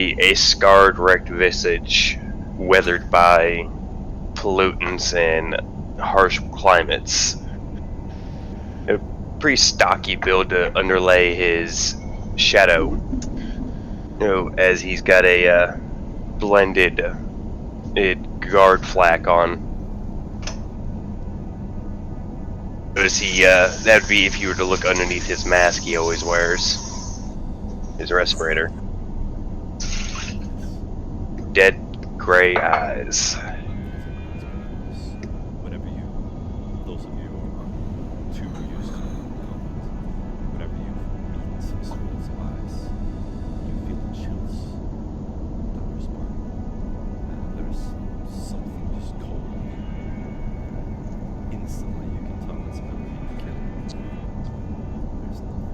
a scarred, wrecked visage, weathered by pollutants and harsh climates. A pretty stocky build to underlay his shadow. As he's got a blended guard flak on. As he, that'd be if you were to look underneath his mask he always wears. His respirator. Dead gray eyes. Whenever you, those of you who are too used to conflict, whenever you meet someone's eyes, you feel the chills down your spine. There's something just cold. Instantly you can tell it's about to kill. There's nothing.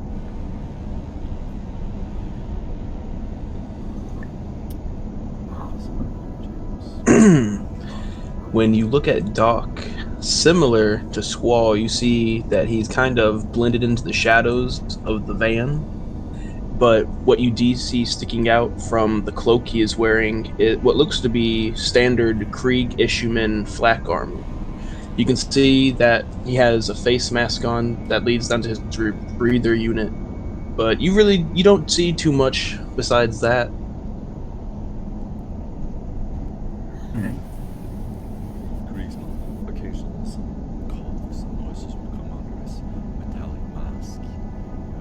When you look at Doc, similar to Squall, you see that he's kind of blended into the shadows of the van. But what you do see sticking out from the cloak he is wearing is what looks to be standard Krieg Ishuman flak armor. You can see that he has a face mask on that leads down to his breather unit, but you don't see too much besides that. Occasionally some coughs and noises would come under his metallic mask.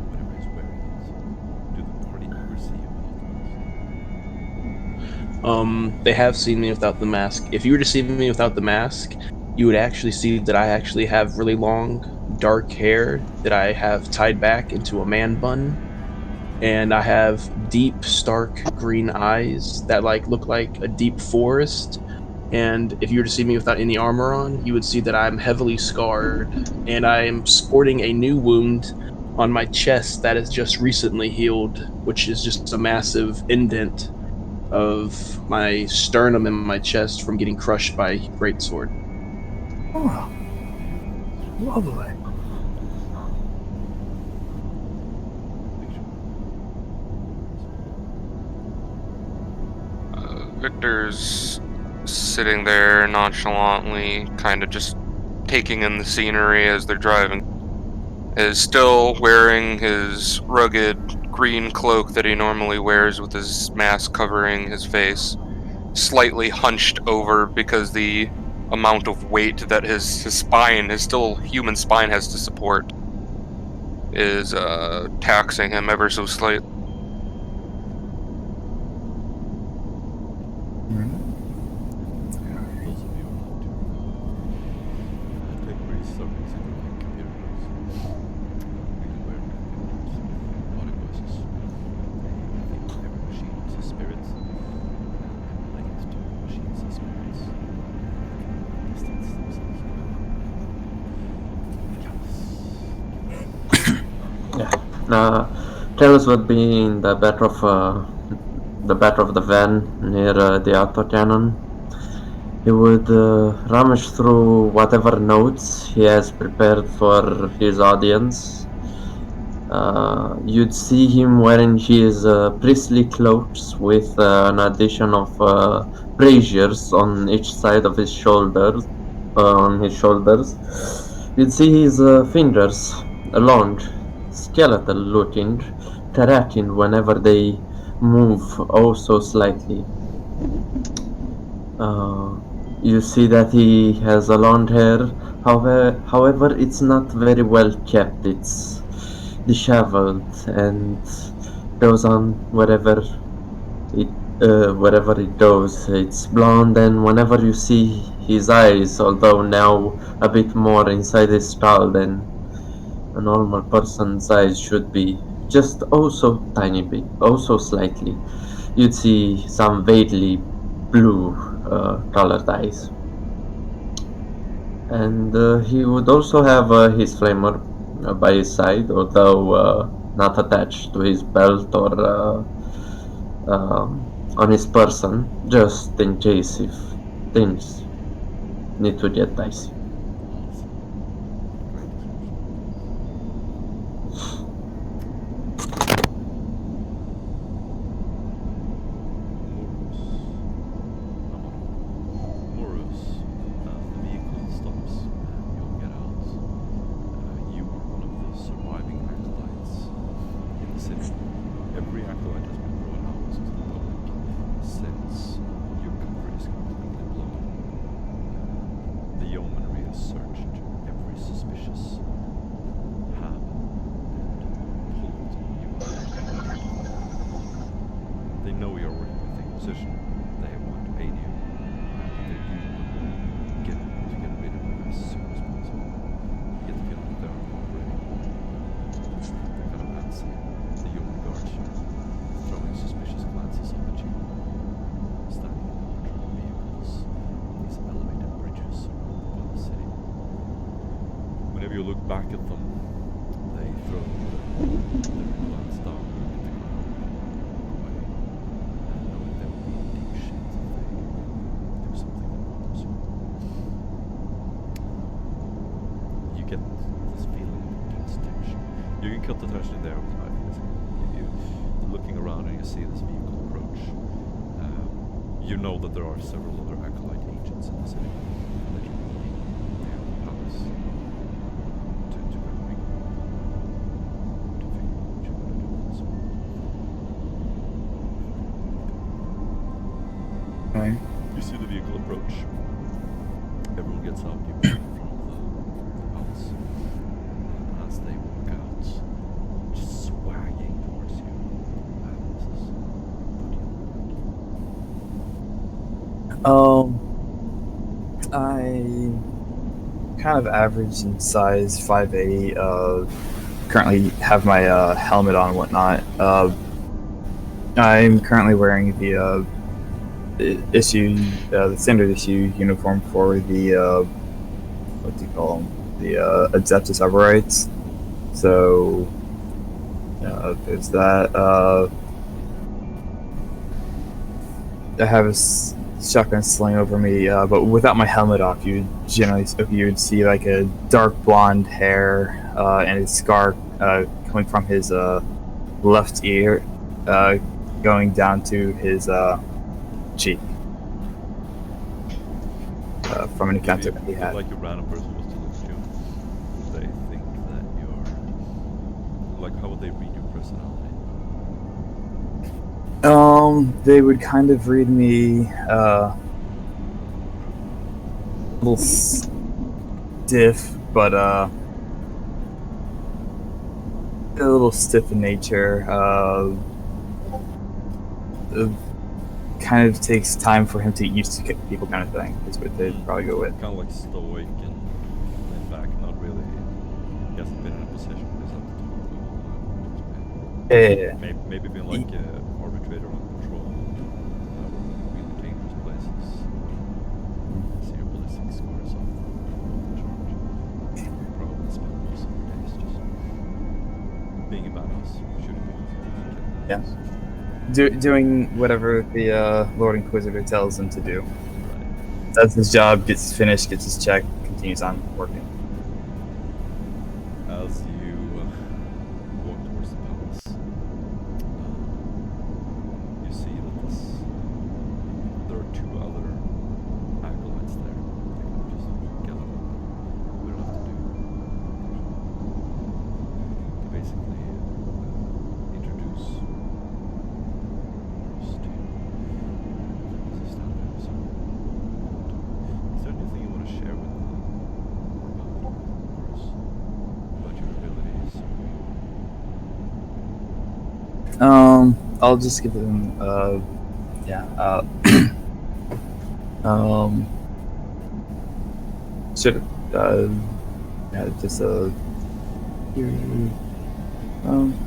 Whenever he's wearing it. Do the party ever see him without the mask? They have seen me without the mask. If you were to see me without the mask, you would actually see that I actually have really long, dark hair that I have tied back into a man bun. And I have deep, stark green eyes that look like a deep forest. And if you were to see me without any armor on, you would see that I'm heavily scarred, and I am sporting a new wound on my chest that has just recently healed, which is just a massive indent of my sternum and my chest from getting crushed by a greatsword. Oh, lovely. Victor's sitting there nonchalantly, kind of just taking in the scenery as they're driving. Is still wearing his rugged green cloak that he normally wears with his mask covering his face, slightly hunched over because the amount of weight that his spine, his still human spine, has to support is taxing him ever so slightly. Travis would be in the back of the van near the autocannon. He would rummage through whatever notes he has prepared for his audience. You'd see him wearing his priestly cloaks with an addition of braziers on each side of his shoulders. You'd see his fingers long, skeletal looking, cracking whenever they move oh so slightly. You see that he has a long hair, however it's not very well kept. It's disheveled and goes on wherever it goes. It's blonde, and whenever you see his eyes, although now a bit more inside his skull than a normal person's eyes should be, just oh so tiny bit, oh so slightly, you'd see some vaguely blue colored eyes. And he would also have his flamer by his side, although not attached to his belt or on his person, just in case if things need to get dicey. though you're working with the Inquisition, they want to aid you, but they do want to get rid of them as soon as possible. You get the feeling that they're cooperating. They're kind of antsy. The human guards are throwing suspicious glances up at you, standing in the patrol vehicles on these elevated bridges around the city. Whenever you look back at them, they throw their glance down at the ground, away, and knowing they will be in deep shit if they do something that bothers you. You get this feeling of intense tension. You can cut the tension there with my you're looking around and you see this vehicle approach. You know that there are several other acolyte agents in the city that you're meeting near the palace to kind of make to figure out what you're going to do with this one. Right. You see the vehicle approach. Everyone gets out. You pull in front of the palace. And as they walk out, just swagging towards you, this is what do you want? I kind of average in size, 5'8". Currently have my helmet on and whatnot. I'm currently wearing the the standard issue uniform for the what do you call them? The Adeptus Arborites. So there's that. I have a shotgun sling over me, but without my helmet off, you would see like a dark blonde hair and a scar coming from his left ear, going down to his cheek from an encounter that he had. Like a random person was to look at you, they think that you're like, how would they read your personality? They would kind of read me a little stiff, but a little stiff in nature. It kind of takes time for him to get used to people, kind of thing. Is what they'd probably go with. Kind of like stoic and laid back, not really. He hasn't been in a position where he's had to talk. Yeah. Maybe been like an arbitrator on patrol, really dangerous places. See your ballistic scores off the charge. Probably spend most of your days just being a badass, shooting people. Yeah. Doing whatever the Lord Inquisitor tells him to do. Right. Does his job, gets finished, gets his check, continues on working. As you walk towards the palace, you see that there are two other acolytes there. They can just gather up. We don't have to do to basically introduce first to the standard. So, is there anything you want to share with them more about your abilities? I'll just give them, should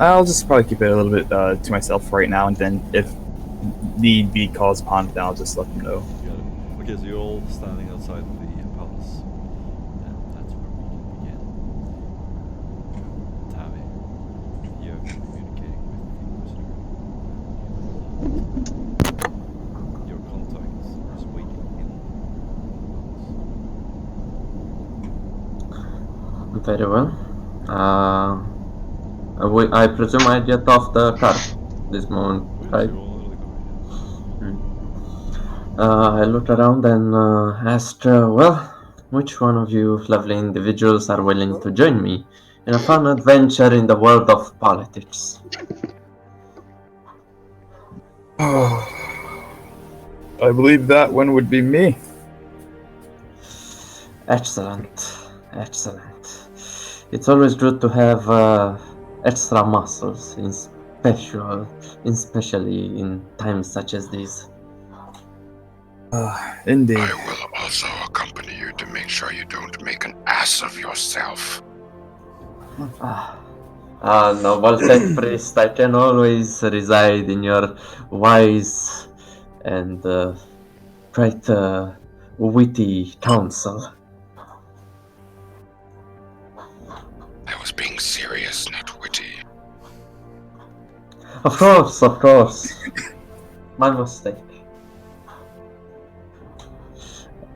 I'll just probably keep it a little bit to myself right now, and then if need be calls upon, then I'll just let them know. Got it. Okay, so you're all standing outside the palace, and that's where we can begin. Tavi, you have been communicating with the Inquisitor. Your contact is waiting in the palace. Very well. I presume I get off the car this moment, right? You're all out of the car, yes. I looked around and asked, well, which one of you lovely individuals are willing to join me in a fun adventure in the world of politics? I believe that one would be me. Excellent, excellent. It's always good to have extra muscles in special, especially in times such as these. Indeed. I will also accompany you to make sure you don't make an ass of yourself. Noble tech priest, I can always reside in your wise and quite witty counsel. I was being serious, not witty. Of course. My mistake.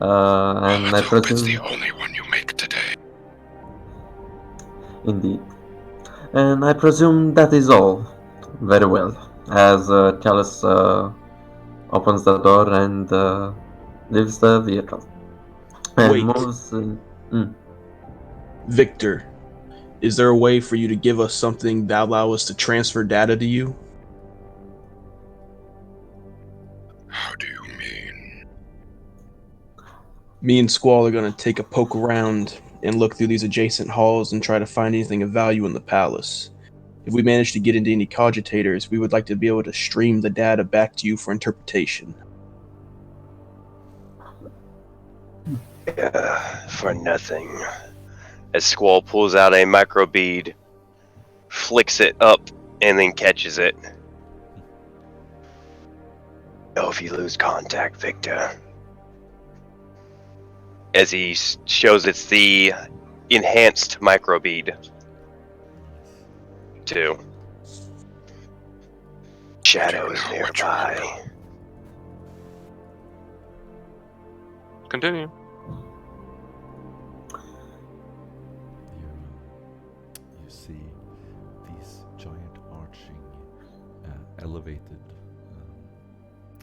And I Let's hope it's presume, the only one you make today. indeed. And I presume that is all. Very well. As Chalice opens the door and leaves the vehicle. And Wait. moves in. Victor, is there a way for you to give us something that allow us to transfer data to you? How do you mean? Me and Squall are going to take a poke around and look through these adjacent halls and try to find anything of value in the palace. If we manage to get into any cogitators, we would like to be able to stream the data back to you for interpretation. For nothing. As Squall pulls out a micro bead, flicks it up, and then catches it. Know if you lose contact, Victor. As he shows it's the enhanced micro bead. Too. Shadow is nearby. Continue. You see these giant arching, elevated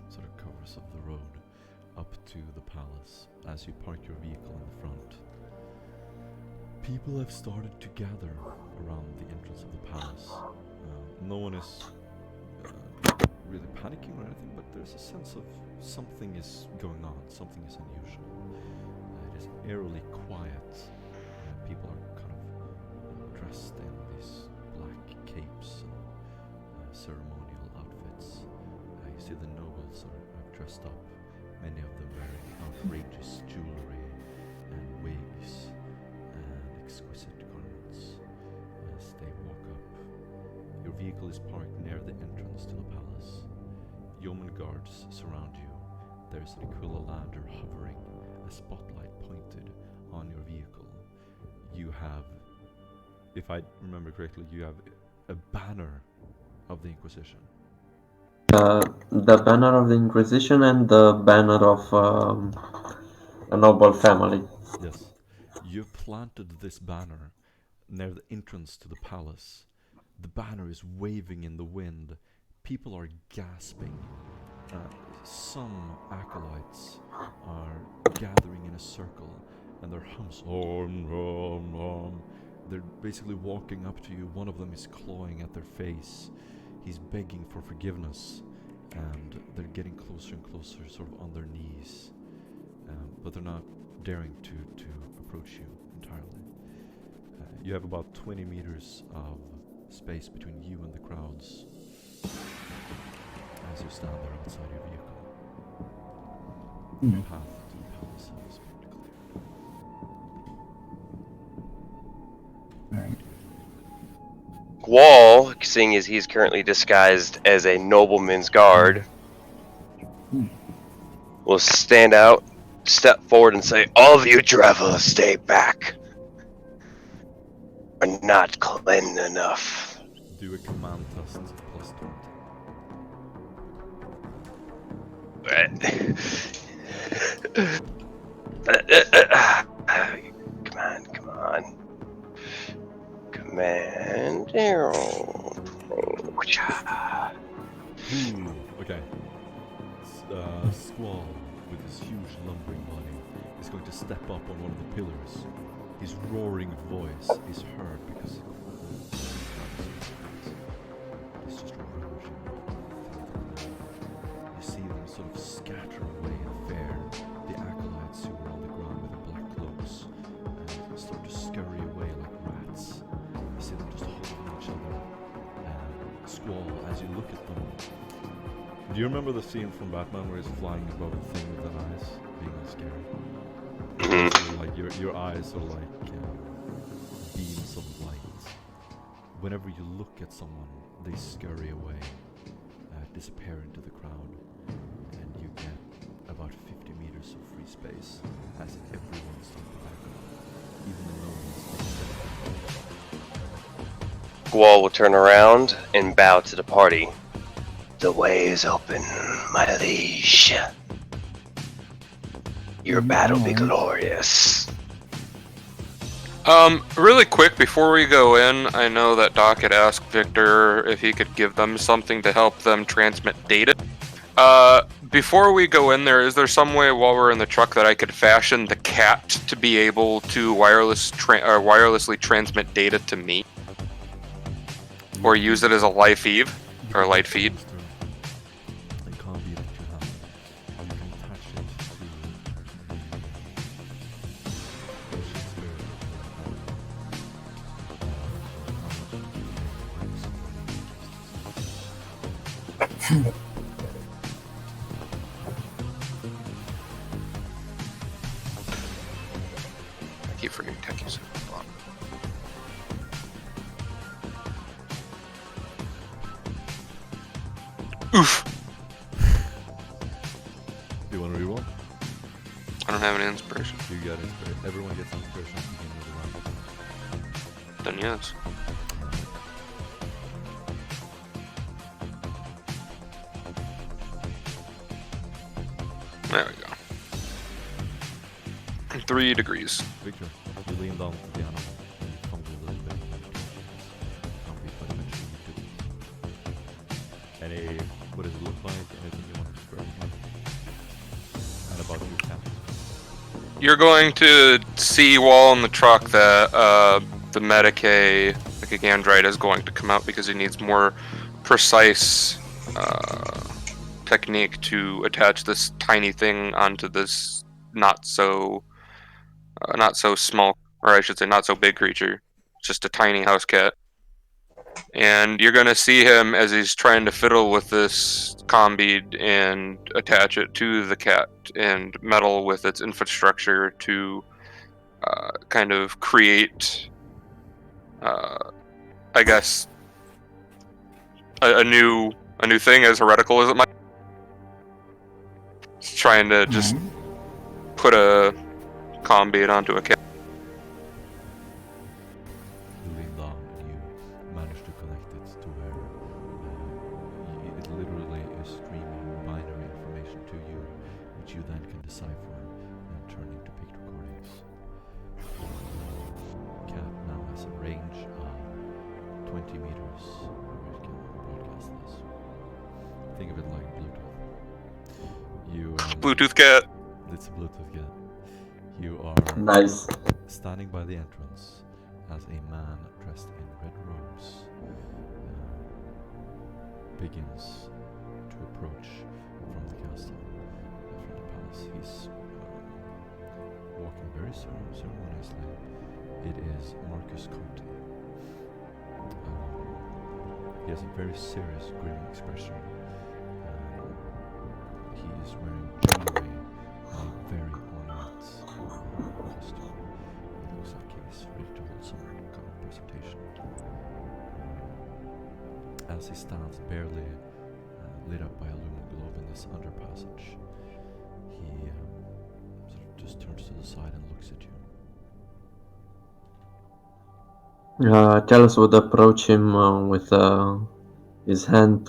sort of covers of the road up to the palace as you park your vehicle in the front. People have started to gather around the entrance of the palace. No one is really panicking or anything, but there's a sense of something is going on, something is unusual. It is eerily quiet. People are kind of dressed in these black capes and ceremonial outfits. You see the nobles are dressed up, many of them wearing outrageous jewelry and wigs and exquisite garments. As they walk up, your vehicle is parked near the entrance to the palace. Yeoman guards surround you. There's an Aquila lander hovering, a spotlight pointed on your vehicle. You have, if I remember correctly, you have a banner of the Inquisition. The banner of the Inquisition and the banner of a noble family. Yes. You've planted this banner near the entrance to the palace. The banner is waving in the wind. People are gasping. Some acolytes are gathering in a circle and they're They're basically walking up to you. One of them is clawing at their face. He's begging for forgiveness, and they're getting closer and closer, sort of on their knees. But they're not daring to approach you entirely. You have about 20 meters of space between you and the crowds as you stand there outside your vehicle. The path to the palace has been declared. Alright. Wall, seeing as he's currently disguised as a nobleman's guard, will stand out, step forward, and say, "All of you travelers, stay back. Are not clean enough." Do a command test plus 20. Come on. Command. Okay. Squall, with his huge lumbering body, is going to step up on one of the pillars. His roaring voice is heard because it's just rushing through the crowd. You see them sort of scatter away in fear. The acolytes who were on the ground with their black cloaks start to scurry away like rats. You see them just holding each other. Squall, look at them. Do you remember the scene from Batman where he's flying above a thing with the eyes, being all scary? Mhm. So, like your eyes are like beams of light. Whenever you look at someone, they scurry away, disappear into the crowd, and you get about 50 meters of free space as everyone starts to back up, even the nobles. Gual will turn around and bow to the party. The way is open, my liege. Your battle be glorious. Really quick before we go in, I know that Doc had asked Victor if he could give them something to help them transmit data. Before we go in there, is there some way while we're in the truck that I could fashion the cat to be able to wirelessly transmit data to me? Or use it as a live feed? Or a light feed? A combi that you have. You can attach it to I keep forgetting techies. Oof! Do you want to reroll? I don't have any inspiration. You got inspiration. Everyone gets inspiration at the beginning of the round. Then yes. There we go. 3 degrees. Victor, you lean down to the animal and you fumble a little bit. Can't be quite eventually you do it. Any, what does it look like? Anything you want to describe? And about your cat? You're going to see while in the truck that the Medicaid, like a Gandrite, is going to come out because he needs more precise technique to attach this tiny thing onto this not so small, or I should say not so big creature, just a tiny house cat. And you're gonna see him as he's trying to fiddle with this combi and attach it to the cat and meddle with its infrastructure to kind of create, I guess, a new thing, as heretical as it might. It's trying to just put a combi onto a cat. You lean down and you manage to connect it to where it literally is streaming binary information to you, which you then can decipher and turn into picture recordings. Cat now has a range of 20 meters where it can broadcast this. Think of it like Bluetooth. You Bluetooth cat. It's a Bluetooth cat. You are Nice. standing by the entrance as a man dressed in red robes begins to approach from the castle, from the palace. He's walking very ceremoniously. It is Marcus Conti. He has a very serious, grim expression. He is wearing jewelry and a very ornate costume. It looks like he's ready to hold some kind of presentation. As he stands barely lit up by a luminous globe in this underpassage, he sort of just turns to the side and looks at you. Talos would approach him with his hand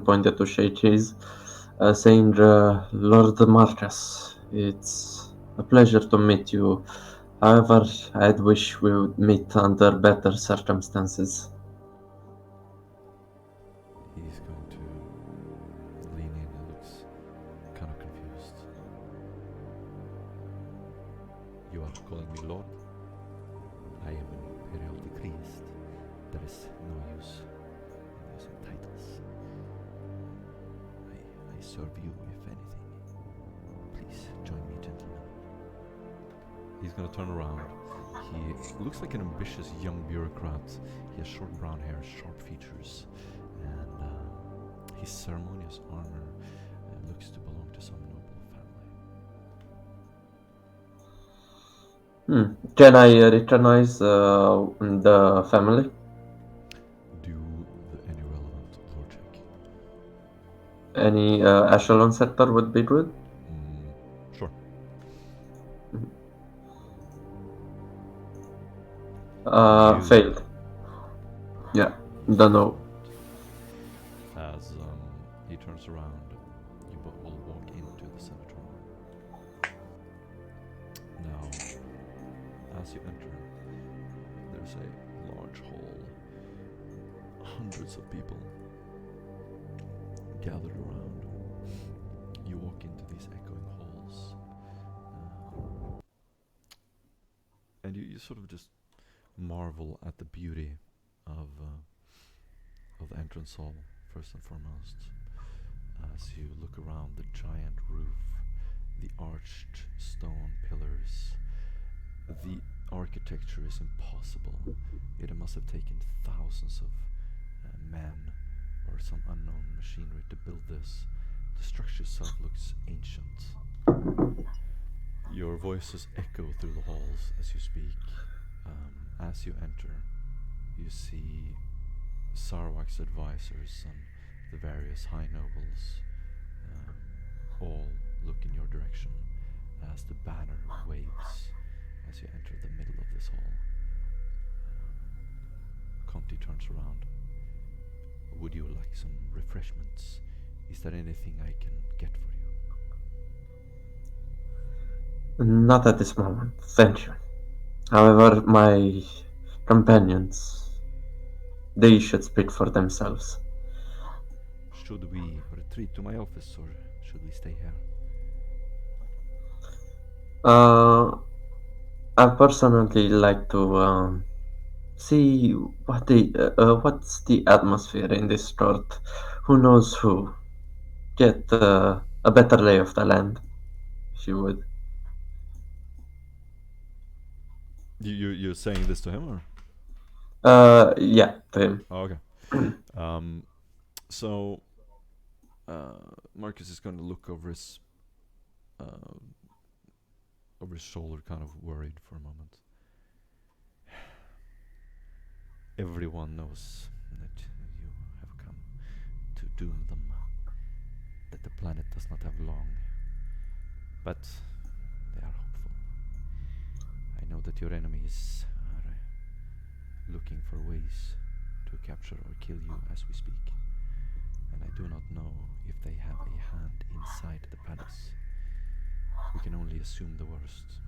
pointed to shake his, saying, "Lord Marcus, it's a pleasure to meet you. However, I'd wish we would meet under better circumstances." He's going to lean in and looks kind of confused. You are calling me Lord? I am an imperial priest. There is no use in using titles. I serve you, if anything. Please join me, gentlemen. He's gonna turn around. He looks like an ambitious young bureaucrat. He has short brown hair, sharp features, and His ceremonious armor looks to belong to some noble family. Can I recognize the family? Do any relevant lore check. Any Askellon sector would be good. Sure. Failed. Yeah, don't know. As he turns around, you will walk into the cemetery. Now, as you enter, there's a large hall. Hundreds of people gathered around. You walk into these echoing halls, and you sort of just marvel at the beauty of the entrance hall, first and foremost. As you look around the giant roof, the arched stone pillars, the architecture is impossible. It must have taken thousands of men or some unknown machinery to build this. The structure itself looks ancient. Your voices echo through the halls as you speak. As you enter, you see Sarawak's advisors and the various high nobles all look in your direction as the banner waves as you enter the middle of this hall. Conti turns around. Would you like some refreshments? Is there anything I can get for you? Not at this moment, thank you. However, my companions, they should speak for themselves. Should we retreat to my office or should we stay here? I personally like to see what's the atmosphere in this court. Who knows who? Get a better lay of the land, if you would. You're saying this to him or? Yeah, to him. Oh, okay. So Marcus is going to look over his shoulder, kind of worried for a moment. Everyone knows that you have come to doom them, that the planet does not have long, but they are hopeful. I know that your enemies are looking for ways to capture or kill you as we speak, and I do not know if they have a hand inside the palace. We can only assume the worst.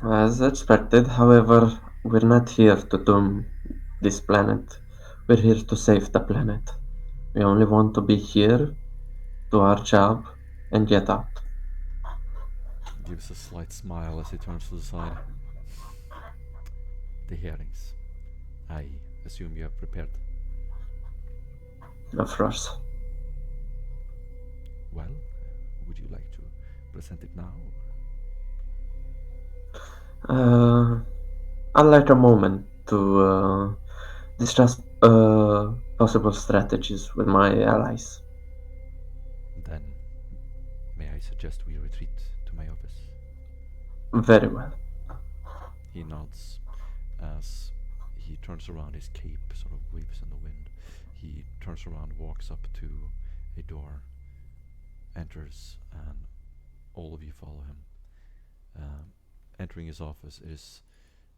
As expected, however, we're not here to doom this planet. We're here to save the planet. We only want to be here, do our job, and get out. Gives a slight smile as he turns to the side. The hearings. I assume you have prepared. Of course. Well, would you like to present it now? I'd like a moment to discuss possible strategies with my allies. Then, may I suggest we retreat to my office? Very well. He nods as he turns around, his cape sort of waves in the wind. He turns around, walks up to a door, enters, and all of you follow him. Entering his office, it is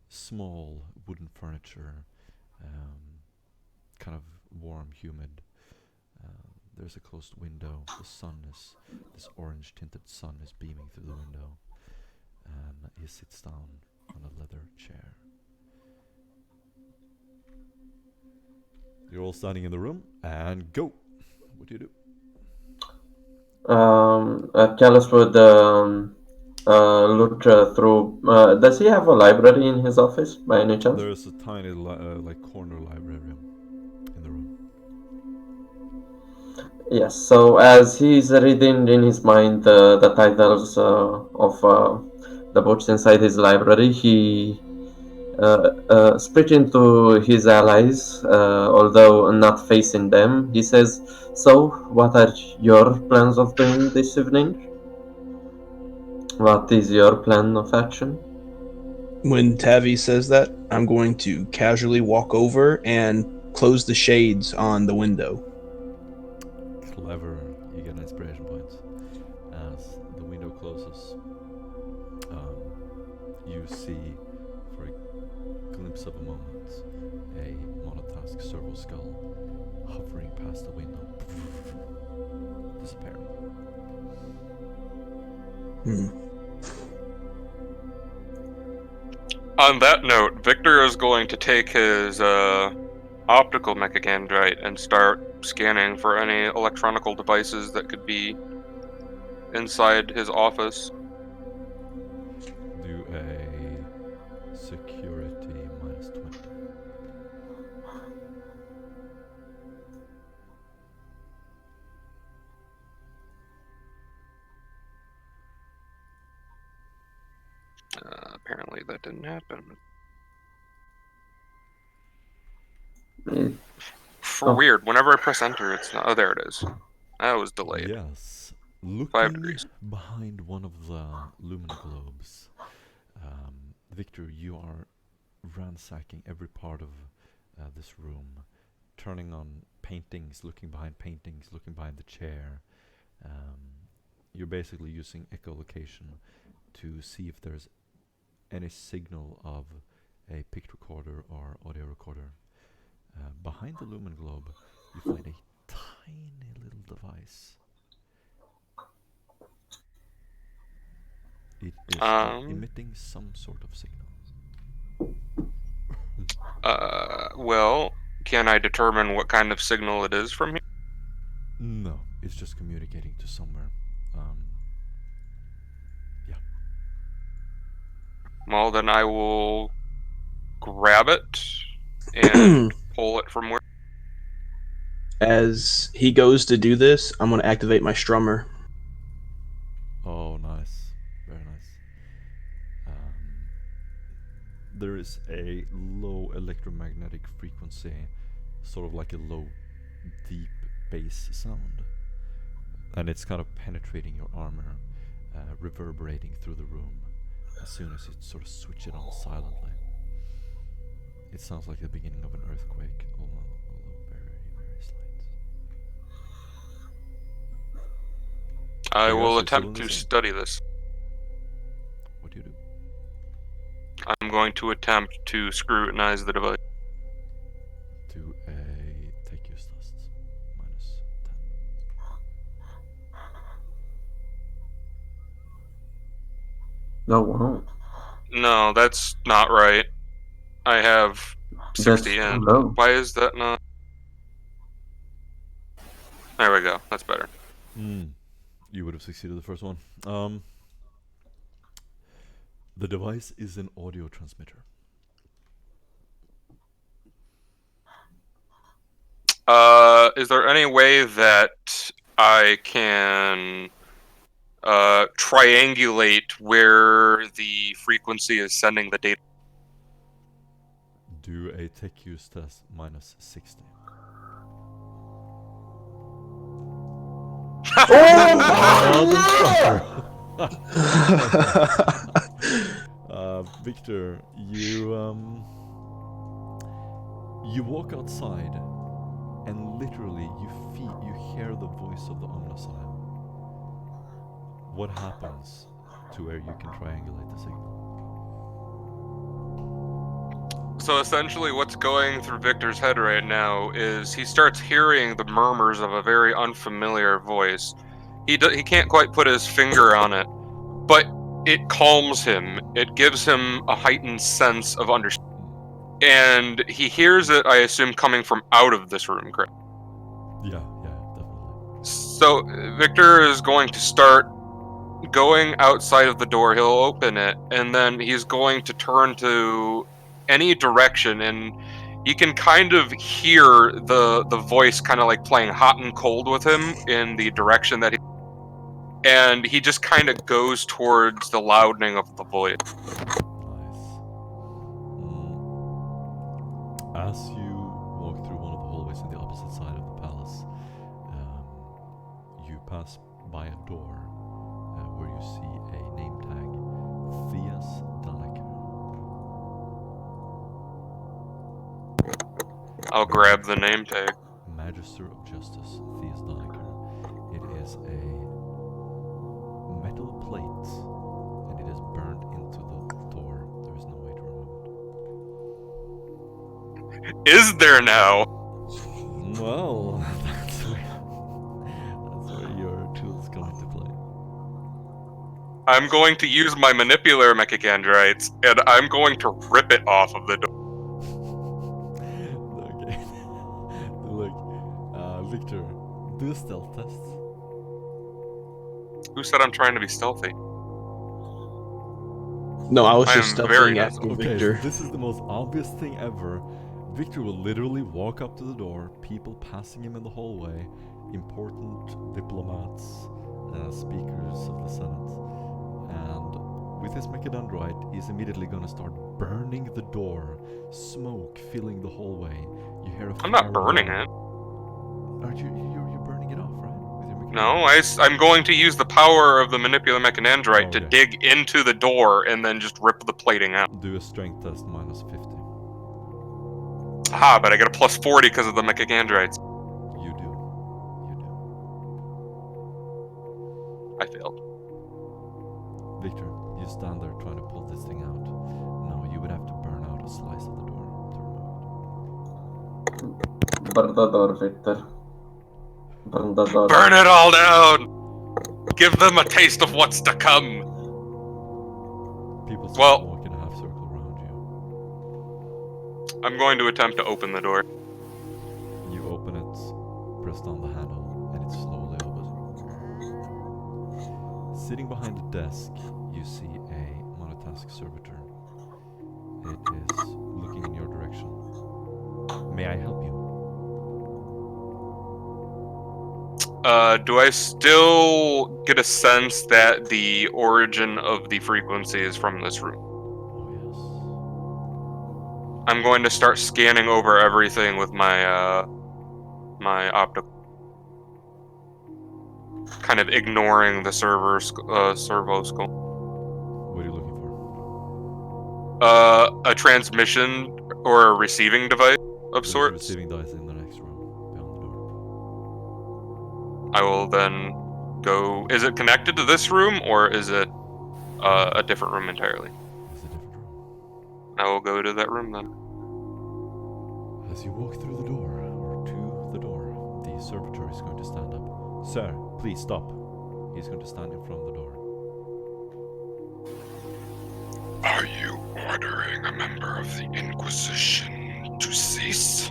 small wooden furniture, kind of warm, humid. There's a closed window. This orange tinted sun is beaming through the window. And he sits down on a leather chair. You're all standing in the room, and go! What do you do? Callus would look through. Does he have a library in his office by any chance? There's a tiny like corner library in the room. Yes, so as he's reading in his mind the titles of the books inside his library, he split into his allies, although not facing them. He says, "So, what are your plans of doing this evening? What is your plan of action?" When Tavi says that, I'm going to casually walk over and close the shades on the window. Clever. You get an inspiration point. As the window closes, you see, for a glimpse of a moment, a monotask servo skull hovering past the window, disappearing. On that note, Victor is going to take his optical mechagandrite and start scanning for any electronical devices that could be inside his office. Do a security -20. Apparently that didn't happen. For weird, whenever I press enter, it's not. Oh, there it is. That was delayed. Yes. 5 Looking degrees. behind one of the luminoglobes, Victor, you are ransacking every part of this room, turning on paintings, looking behind the chair. You're basically using echolocation to see if there's any signal of a pict recorder or audio recorder. Behind the lumen globe, you find a tiny little device. It is emitting some sort of signal. Well, can I determine what kind of signal it is from here? No, it's just communicating to somewhere. Yeah. Well, then I will grab it and pull it from where. As he goes to do this, I'm going to activate my strummer. Oh, nice. Very nice. There is a low electromagnetic frequency, sort of like a low, deep bass sound. And it's kind of penetrating your armor, reverberating through the room as soon as you sort of switch it on silently. It sounds like the beginning of an earthquake, although very, very slight. I You will guys are still attempt to listening? study this. What do you do? I'm going to attempt to scrutinize the device. Do a take use test. -10. No, wow. No, that's not right. I have 60 That's in. low. Why is that not? There we go. That's better. You would have succeeded the first one. The device is an audio transmitter. Is there any way that I can triangulate where the frequency is sending the data? Do a tech use test -60. Victor, you walk outside, and literally you hear the voice of the Omniscient. What happens to where you can triangulate the signal? So essentially what's going through Victor's head right now is he starts hearing the murmurs of a very unfamiliar voice. He can't quite put his finger on it, but it calms him. It gives him a heightened sense of understanding. And he hears it, I assume, coming from out of this room, correct? Yeah, definitely. So Victor is going to start going outside of the door. He'll open it, and then he's going to turn to any direction, and you can kind of hear the voice kind of like playing hot and cold with him in the direction that he, and he just kind of goes towards the loudening of the voice. Nice. As you walk through one of the hallways on the opposite side of the palace, you pass by a door where you see a name tag, Theas Danaker. I'll grab the name tag. Magister of Justice, Theas Danaker. It is a metal plate, and it is burned into the door. There is no way to remove it. Is there now? Well, that's where your tool's going to play. I'm going to use my manipulator mechagandrites, and I'm going to rip it off of the door. Okay. Look, Victor, do a stealth test. Who said I'm trying to be stealthy? No, I was I just am very stealthing nice. after Okay, Victor. so this is the most obvious thing ever. Victor will literally walk up to the door, people passing him in the hallway, important diplomats, speakers of the Senate, and with his mechadendrite, he's immediately gonna start burning the door, smoke filling the hallway. You hear a I'm not fire burning alarm. it. Aren't you're burning it off, right? With your No, mechadendrite? I'm going to use the power of the manipulator mechanandrite to Okay. dig into the door and then just rip the plating out. Do a strength test minus 50. Aha, but I get a plus 40 because of the mechagandrites. You do. I failed. Victor, you stand there trying to pull this thing out. No, you would have to burn out a slice of the door to remove it. Burn the door, Victor. Burn the door. Burn it all down! Give them a taste of what's to come! People Well- walk in a half circle around you. I'm going to attempt to open the door. You open it, press down the handle, and it slowly opens. Sitting behind the desk, you see a monotask servitor. It is looking in your direction. May I help you? Do I still get a sense that the origin of the frequency is from this room? Oh, I'm going to start scanning over everything with my, my optical. Kind of ignoring the servo skull. yes. What are you looking for? A transmission or a receiving device of There's a sorts. receiving device in the next room, beyond the door. I will then go. Is it connected to this room or is it a different room entirely? It's a different room. I will go to that room then. As you walk through the door, or to the door, the servitor is going to stand up. Sir, please stop. He's going to stand in front of the door. Are you ordering a member of the Inquisition to cease?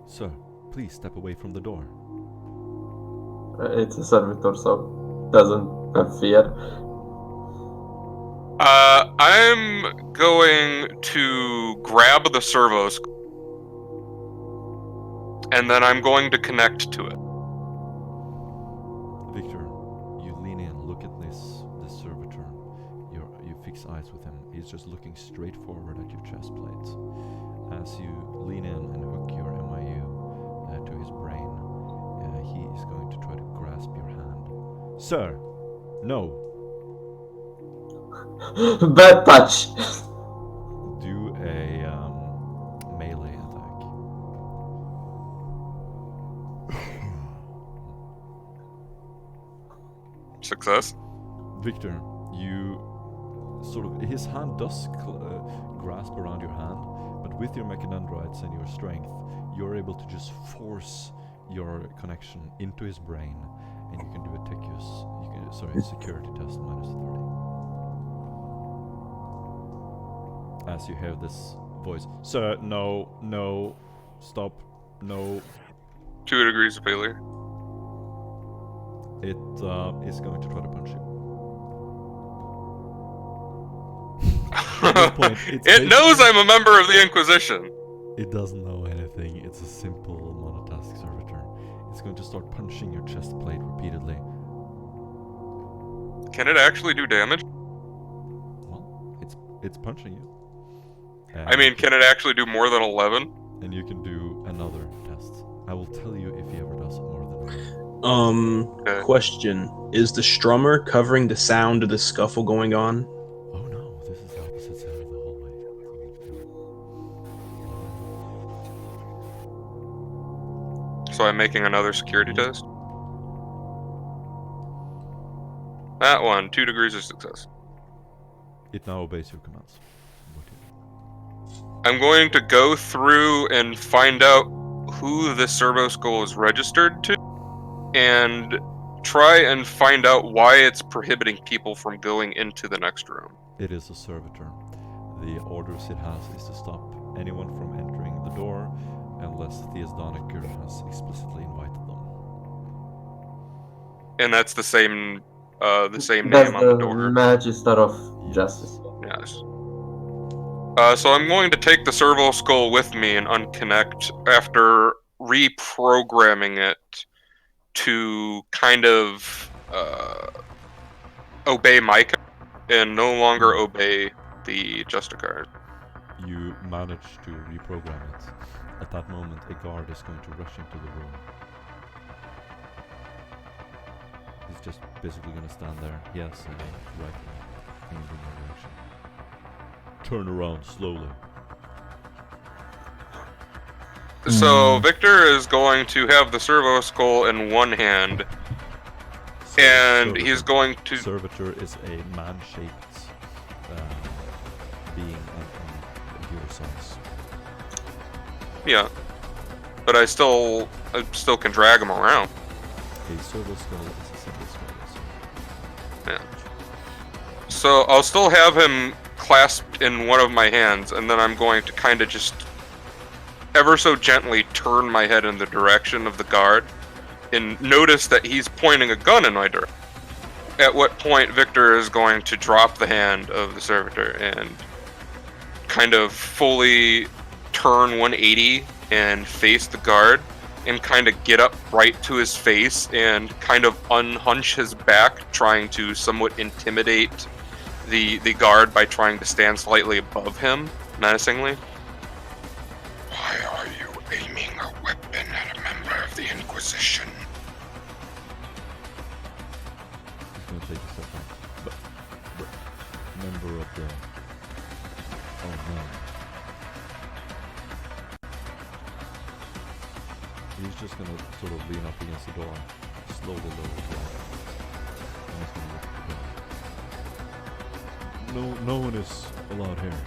Sir, please step away from the door. It's a servitor, so doesn't have fear. I'm going to grab the servos, and then I'm going to connect to it. Victor, you lean in, look at this servitor. You fix eyes with him. He's just looking straight forward at your chest plate. As you lean in and hook your MIU to his brain, he is going to try to grasp your hand. Sir, no. Bad touch! Do a melee attack. Success. Victor, you sort of, his hand does grasp around your hand, but with your mechadendrites and your strength, you're able to just force your connection into his brain, and you can do a security test minus 30. As you hear this voice, sir, no, stop, no. 2 degrees of failure. It is going to try to punch you. this point, it's It knows basically- I'm a member of the Inquisition. It doesn't know anything. It's a simple monotask servitor. It's going to start punching your chest plate repeatedly. Can it actually do damage? Well, it's punching you. And I mean, can it actually do more than 11? And you can do another test. I will tell you if he ever does more than one. Okay. Question. Is the strummer covering the sound of the scuffle going on? Oh no, this is the opposite side of the hallway. So I'm making another security test. That one, 2 degrees of success. It now obeys your commands. I'm going to go through and find out who the servo skull is registered to, and try and find out why it's prohibiting people from going into the next room. It is a servitor. The orders it has is to stop anyone from entering the door unless Theas Doniker has explicitly invited them. And that's the same That's name on the the door. Magister of Yes. Justice. Yes. So I'm going to take the servo skull with me and unconnect after reprogramming it to kind of obey my command and no longer obey the Justicar. You manage to reprogram it. At that moment, a guard is going to rush into the room. He's just basically going to stand there. He has a rifle aimed in your direction. Turn around slowly. So Victor is going to have the servo skull in one hand, and he's going to... Servitor is a man-shaped being of your size. Yeah. But I still can drag him around. A servo skull is a simple skull. Yeah. So I'll still have him clasped in one of my hands, and then I'm going to kind of just ever so gently turn my head in the direction of the guard and notice that he's pointing a gun in my direction. At what point Victor is going to drop the hand of the servitor and kind of fully turn 180 and face the guard and kind of get up right to his face and kind of unhunch his back, trying to somewhat intimidate the guard by trying to stand slightly above him, menacingly. Why are you aiming a weapon at a member of the Inquisition? He's going to take a step back. But member of the... Oh no. He's just going to sort of lean up against the door, slowly lower his head. And he's going to look at the door. No one is allowed here.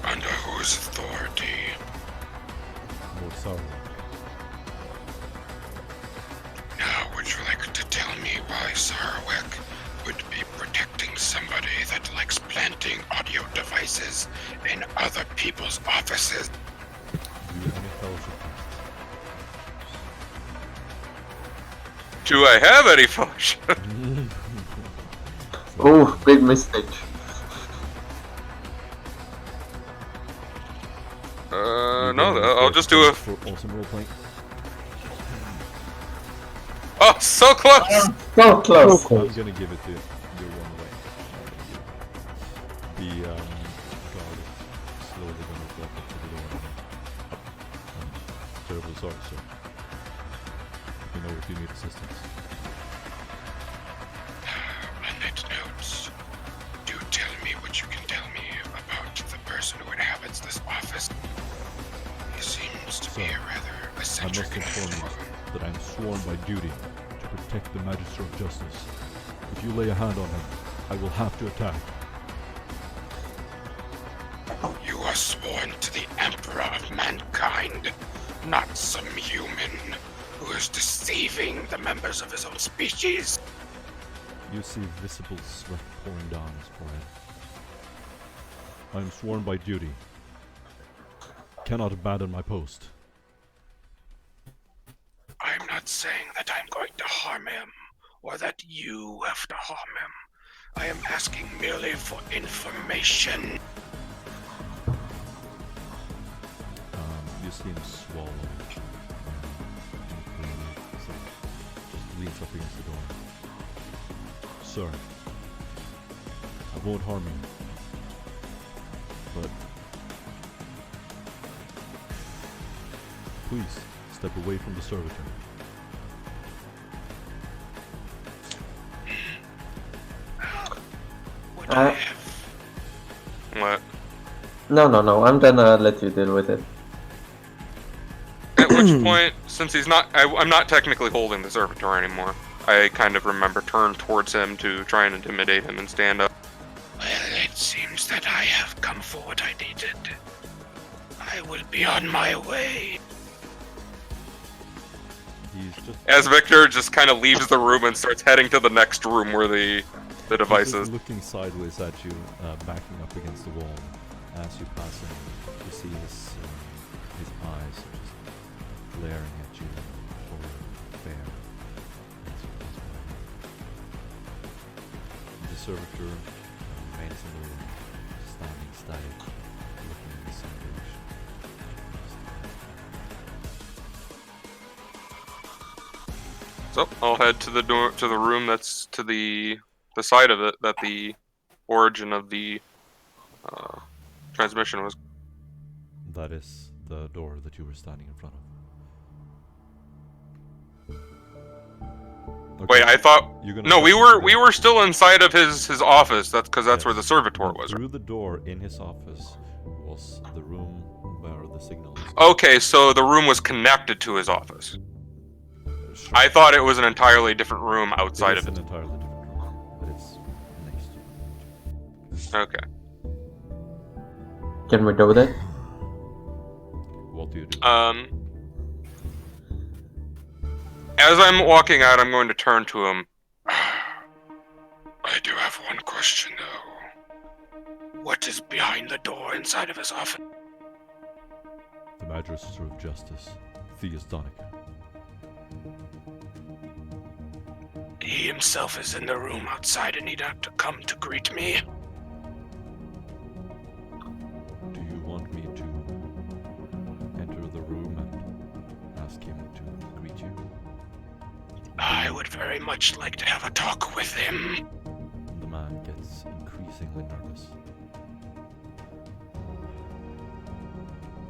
Under whose authority? Lord Sauron. Now, would you like to tell me why Sarwick would be protecting somebody that likes planting audio devices in other people's offices? Do you have any fellowship Do I have any function? Oh, big mistake. No, I'll just do a... For awesome roleplaying. Oh, so close! So close. I'm gonna give it to your one way. The guard is slowly gonna walk up to the door. I'm terribly sorry, sir. Let me know if you need assistance. On that note, do tell me what you can tell me about the person who inhabits this office. He seems to be a rather I must eccentric inform you individual. that I am sworn by duty to protect the Magister of Justice. If you lay a hand on him, I will have to attack. You are sworn to the Emperor of Mankind, not some human who is deceiving the members of his own species. You see visible sweat pouring down his forehead. I am sworn by duty. Cannot abandon my post. I'm not saying that I'm going to harm him, or that you have to harm him. I am asking merely for information. You see him swallow. So just leans up against the door. Sir, I won't harm you. but please step away from the servitor. Would I have... What? No. I'm gonna let you deal with it. At which point, since he's not, I'm not technically holding the servitor anymore. I kind of remember turn towards him to try and intimidate him and stand up. Well, it seems that I have come for what I needed. I will be on my way. He's just As Victor just kind of leaves the room and starts heading to the next room where the device he's is. just looking sideways at you, backing up against the wall. As you pass him, you see his eyes just glaring at you for fair. As you pass by. The servitor remains in the room, standing steady, looking in the same direction. So I'll head to the door, to the room that's to the side of it that the origin of the transmission was. That is the door that you were standing in front of. Okay. Wait, I thought. You're gonna No, we step into were the- still inside of his office. That's because that's where the Yes. servitor And was. through the door in his office was the room where the signal is. Okay, so the room was connected to his office. Sure. I thought it was an entirely different room outside It is of an it. entirely different room, but it's next to it. Okay. Can we do that? What do you do? As I'm walking out, I'm going to turn to him. I do have one question, though. What is behind the door inside of his office? The Magister of Justice, Theus Donica. He himself is in the room outside and he'd have to come to greet me. Do you want me to enter the room and ask him to greet you? I would very much like to have a talk with him. The man gets increasingly nervous.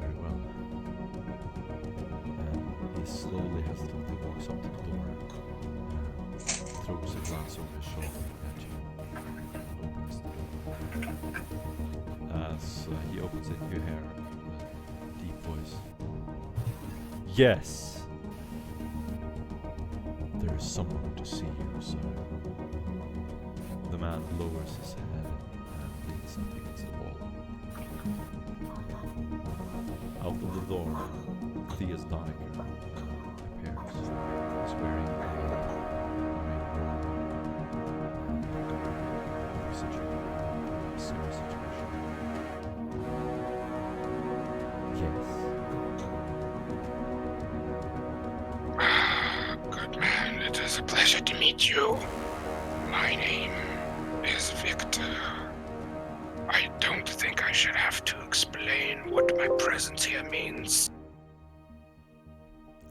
Very well. And he slowly, hesitantly walks up to the door, throws a glance over his shoulder at you, and opens the door. As he opens it, you hear a deep voice. Yes! There is someone to see you, sir. The man lowers his head and leans up against the wall. Out of the door, Theus Donica appears. He's wearing a serious situation. Yes. Good man, it is a pleasure to meet you. My name is Victor. I don't think I should have to explain what my presence here means.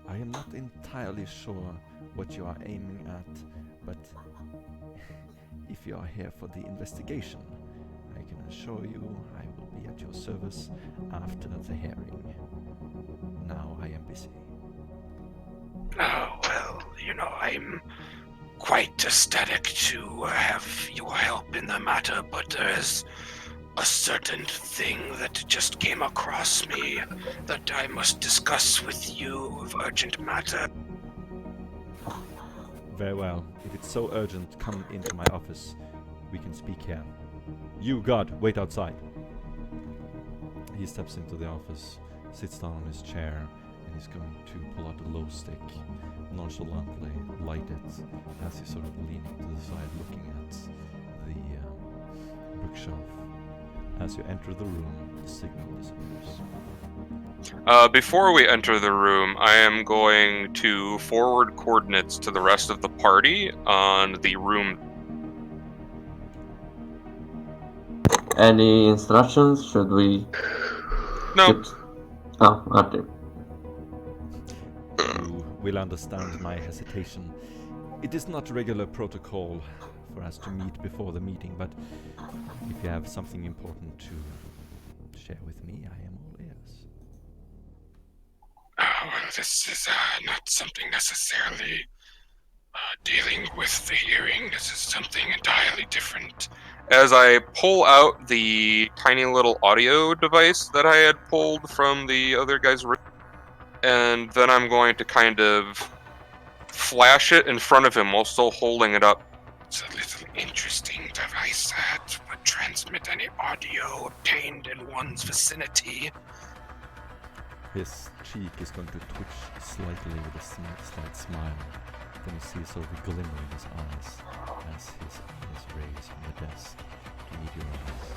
I am not entirely sure what you are aiming at, but if you are here for the investigation, I can assure you I will be at your service after the hearing. Now I am busy. Oh, well, I'm quite ecstatic to have your help in the matter, but there's a certain thing that just came across me that I must discuss with you of urgent matter. Very well. If it's so urgent, come into my office. We can speak here. You, God, wait outside. He steps into the office, sits down on his chair, and he's going to pull out a glow stick, nonchalantly light it as he's sort of leaning to the side, looking at the bookshelf. As you enter the room, the signal disappears. Before we enter the room, I am going to forward coordinates to the rest of the party on the room. Any instructions? Should we No, skip? Oh, okay. You will understand my hesitation. It is not regular protocol for us to meet before the meeting, but if you have something important to share with me, I am all ears. Oh, well, this is not something necessarily dealing with the hearing. This is something entirely different. As I pull out the tiny little audio device that I had pulled from the other guy's room, and then I'm going to kind of flash it in front of him while still holding it up. It's a little interesting device that would transmit any audio obtained in one's vicinity. His cheek is going to twitch slightly with a slight smile. Then you see a sort of a glimmer in his eyes as his eyes raise from the desk to meet your eyes.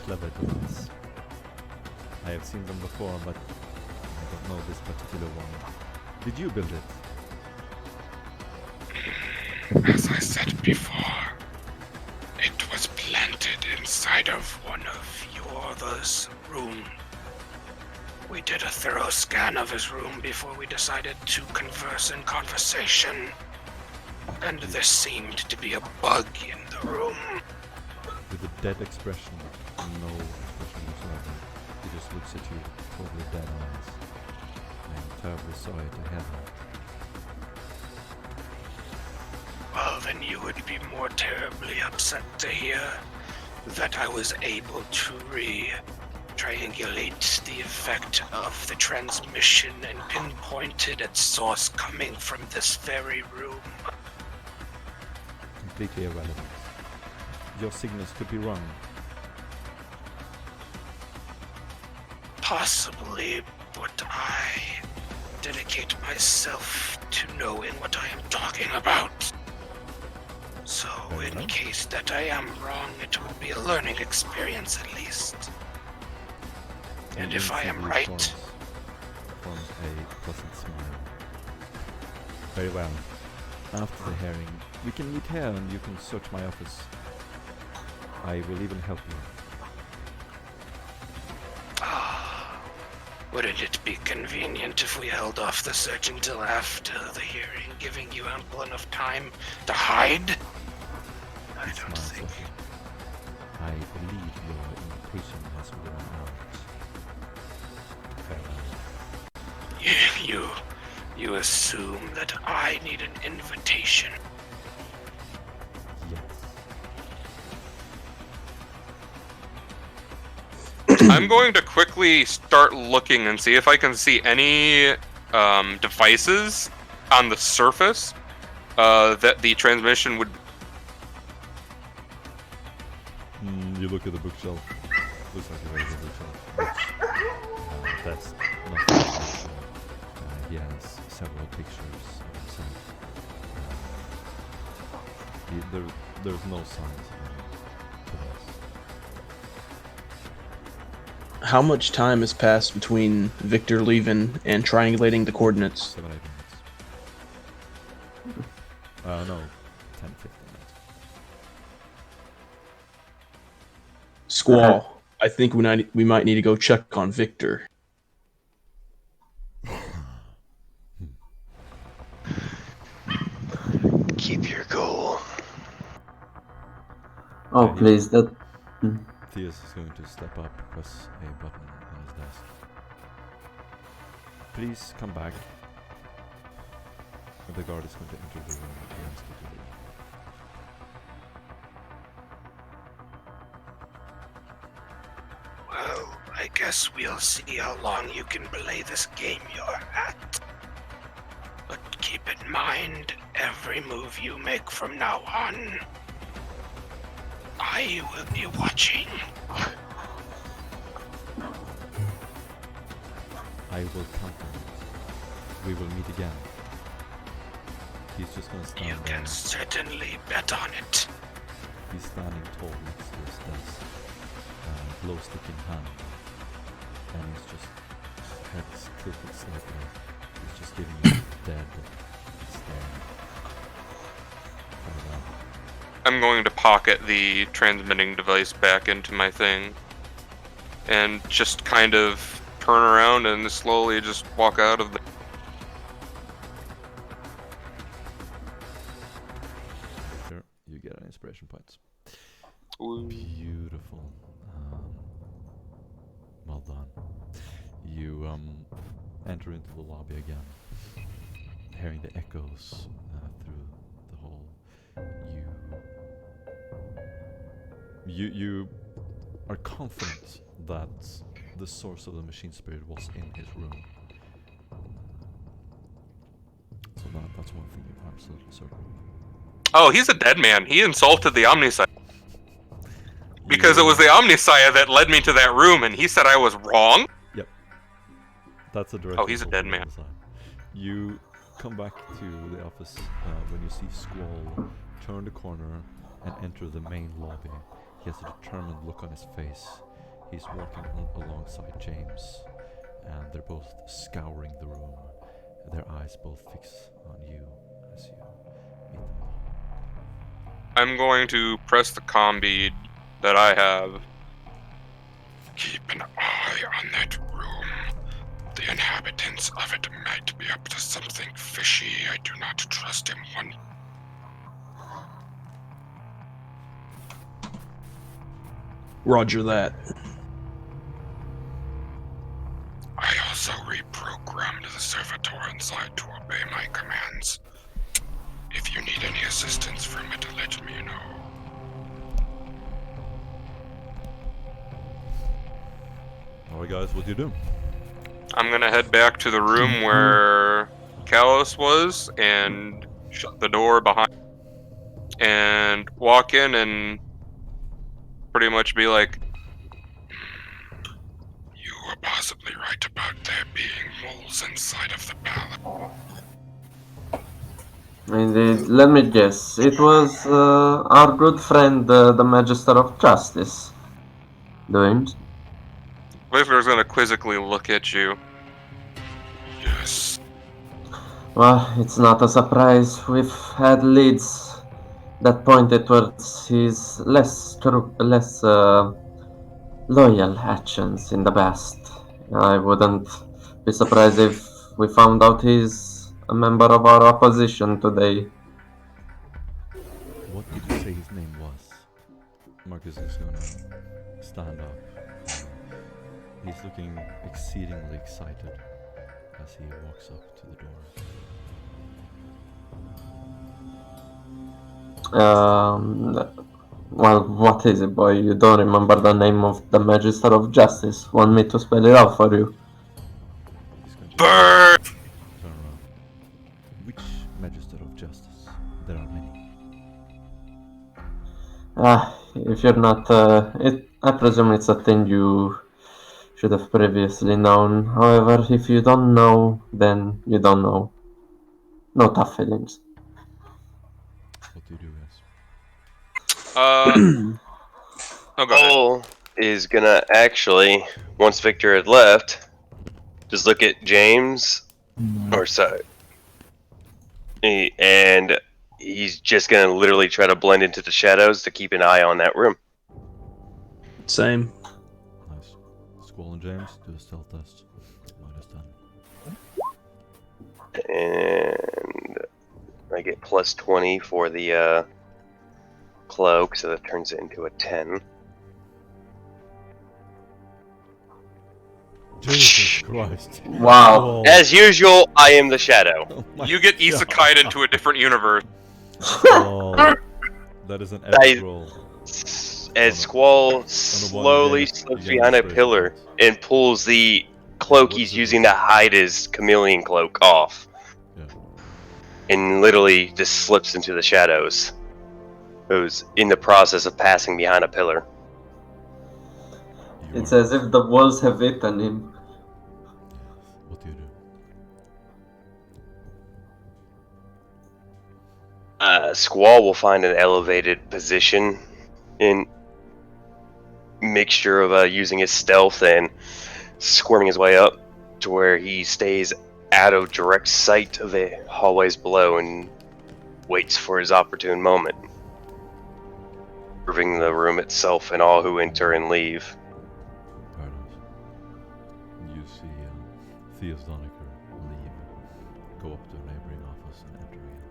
Clever device. I have seen them before, but I don't know this particular one. Did you build it? As I said before, it was planted inside of one of your other's room. We did a thorough scan of his room before we decided to converse in conversation. And there seemed to be a bug in the room. With a dead expression, no expression whatsoever. He just looks at you with totally dead eyes. I am terribly sorry to hear that. Well, then you would be more terribly upset to hear that I was able to triangulate the effect of the transmission and pinpointed its source coming from this very room. Completely irrelevant. Your signals could be wrong. Possibly, but I dedicate myself to knowing what I am talking about. So, in case that I am wrong, it would be a learning experience at least. And if I am right... Forms a pleasant smile. Very well. After the hearing, we can meet here and you can search my office. I will even help you. Wouldn't it be convenient if we held off the search until after the hearing, giving you ample enough time to hide? I don't think. I believe your invitation has worn out. Farewell. You assume that I need an invitation. Yes. I'm going to quickly start looking and see if I can see any devices on the surface that the transmission would... You look at the bookshelf. Looks like a regular bookshelf. That's not very much. He has several pictures of himself. There's no signs of this. How much time has passed between Victor leaving and triangulating the coordinates? 7-8 minutes. No, 10-15 minutes. Squall, I think we might need to go check on Victor. Keep your cool. Oh, please, that... Theus is going to step up, press a button on his desk. Please come back. The guard is going to enter the room and ask you to leave. Well, I guess we'll see how long you can play this game you're at. But keep in mind, every move you make from now on, I will be watching. I will count on it. We will meet again. He's just gonna stand You there. can certainly bet on it. He's standing tall next to his desk, glow stick in hand, and he's just head tilted slightly. He's just giving you a dead stare. Farewell. I'm going to pocket the transmitting device back into my thing and just kind of turn around and slowly just walk out of the... Victor, you get an inspiration points. Well done. You enter into the lobby again, hearing the echoes through the hall. You are confident that the source of the machine spirit was in his room. So that's one thing you're absolutely certain of. Oh, he's a dead man. He insulted the Omniscient. Because it was the Omniscient that led me to that room, and he said I was wrong? Yep. That's a direct Oh, he's a insult dead to the man. Omniscient. You come back to the office when you see Squall turn the corner and enter the main lobby. He has a determined look on his face. He's walking alongside James, and they're both scouring the room. Their eyes both fix on you as you meet them. I'm going to press the comm bead that I have. Keep an eye on that room. The inhabitants of it might be up to something fishy. I do not trust him one. Roger that. I also reprogrammed the servitor inside to obey my commands. If you need any assistance from it, let me know. Alright guys, what do you do? I'm gonna head back to the room where Kalos was and shut the door behind and walk in and pretty much be like, You were possibly right about there being moles inside of the palace. Indeed, let me guess. It was our good friend, the Magister of Justice, doing. Whistler's gonna quizzically look at you. Yes. Well, it's not a surprise. We've had leads that pointed towards his less loyal actions in the past. I wouldn't be surprised if we found out he's a member of our opposition today. What did you say his name was? Marcus is gonna stand up. He's looking exceedingly excited as he walks up to the door. Well, what is it, boy? You don't remember the name of the Magister of Justice? Want me to spell it out for you? He's going to Burn! turn around. Which Magister of Justice? There are many. If you're not, I presume it's a thing you should have previously known. However, if you don't know, then you don't know. No tough feelings. What do you do, guys? Oh, go ahead. Cole is gonna actually, once Victor had left, just look at James, or sorry, and he's just gonna literally try to blend into the shadows to keep an eye on that room. Same. Nice. Squall and James, do a stealth test. -10. And I get plus 20 for the cloak, so that turns it into a 10. Jesus Christ. Wow. Whoa. As usual, I am the shadow. Oh my You get God. isekai'd into a different universe. Oh, that is an epic I- roll. As Squall one slowly hit, slips you get behind a inspiration pillar points. and pulls the cloak what he's does it using do? to hide his chameleon cloak off. Yeah. And literally just slips into the shadows. Who's in the process of passing behind a pillar. You It's are- as if the walls have eaten him. What do you do? Squall will find an elevated position in mixture of using his stealth and squirming his way up to where he stays out of direct sight of the hallways below and waits for his opportune moment, proving the room itself and all who enter and leave. Very nice. You see Theus Doniker leave, go up to a neighboring office and enter again.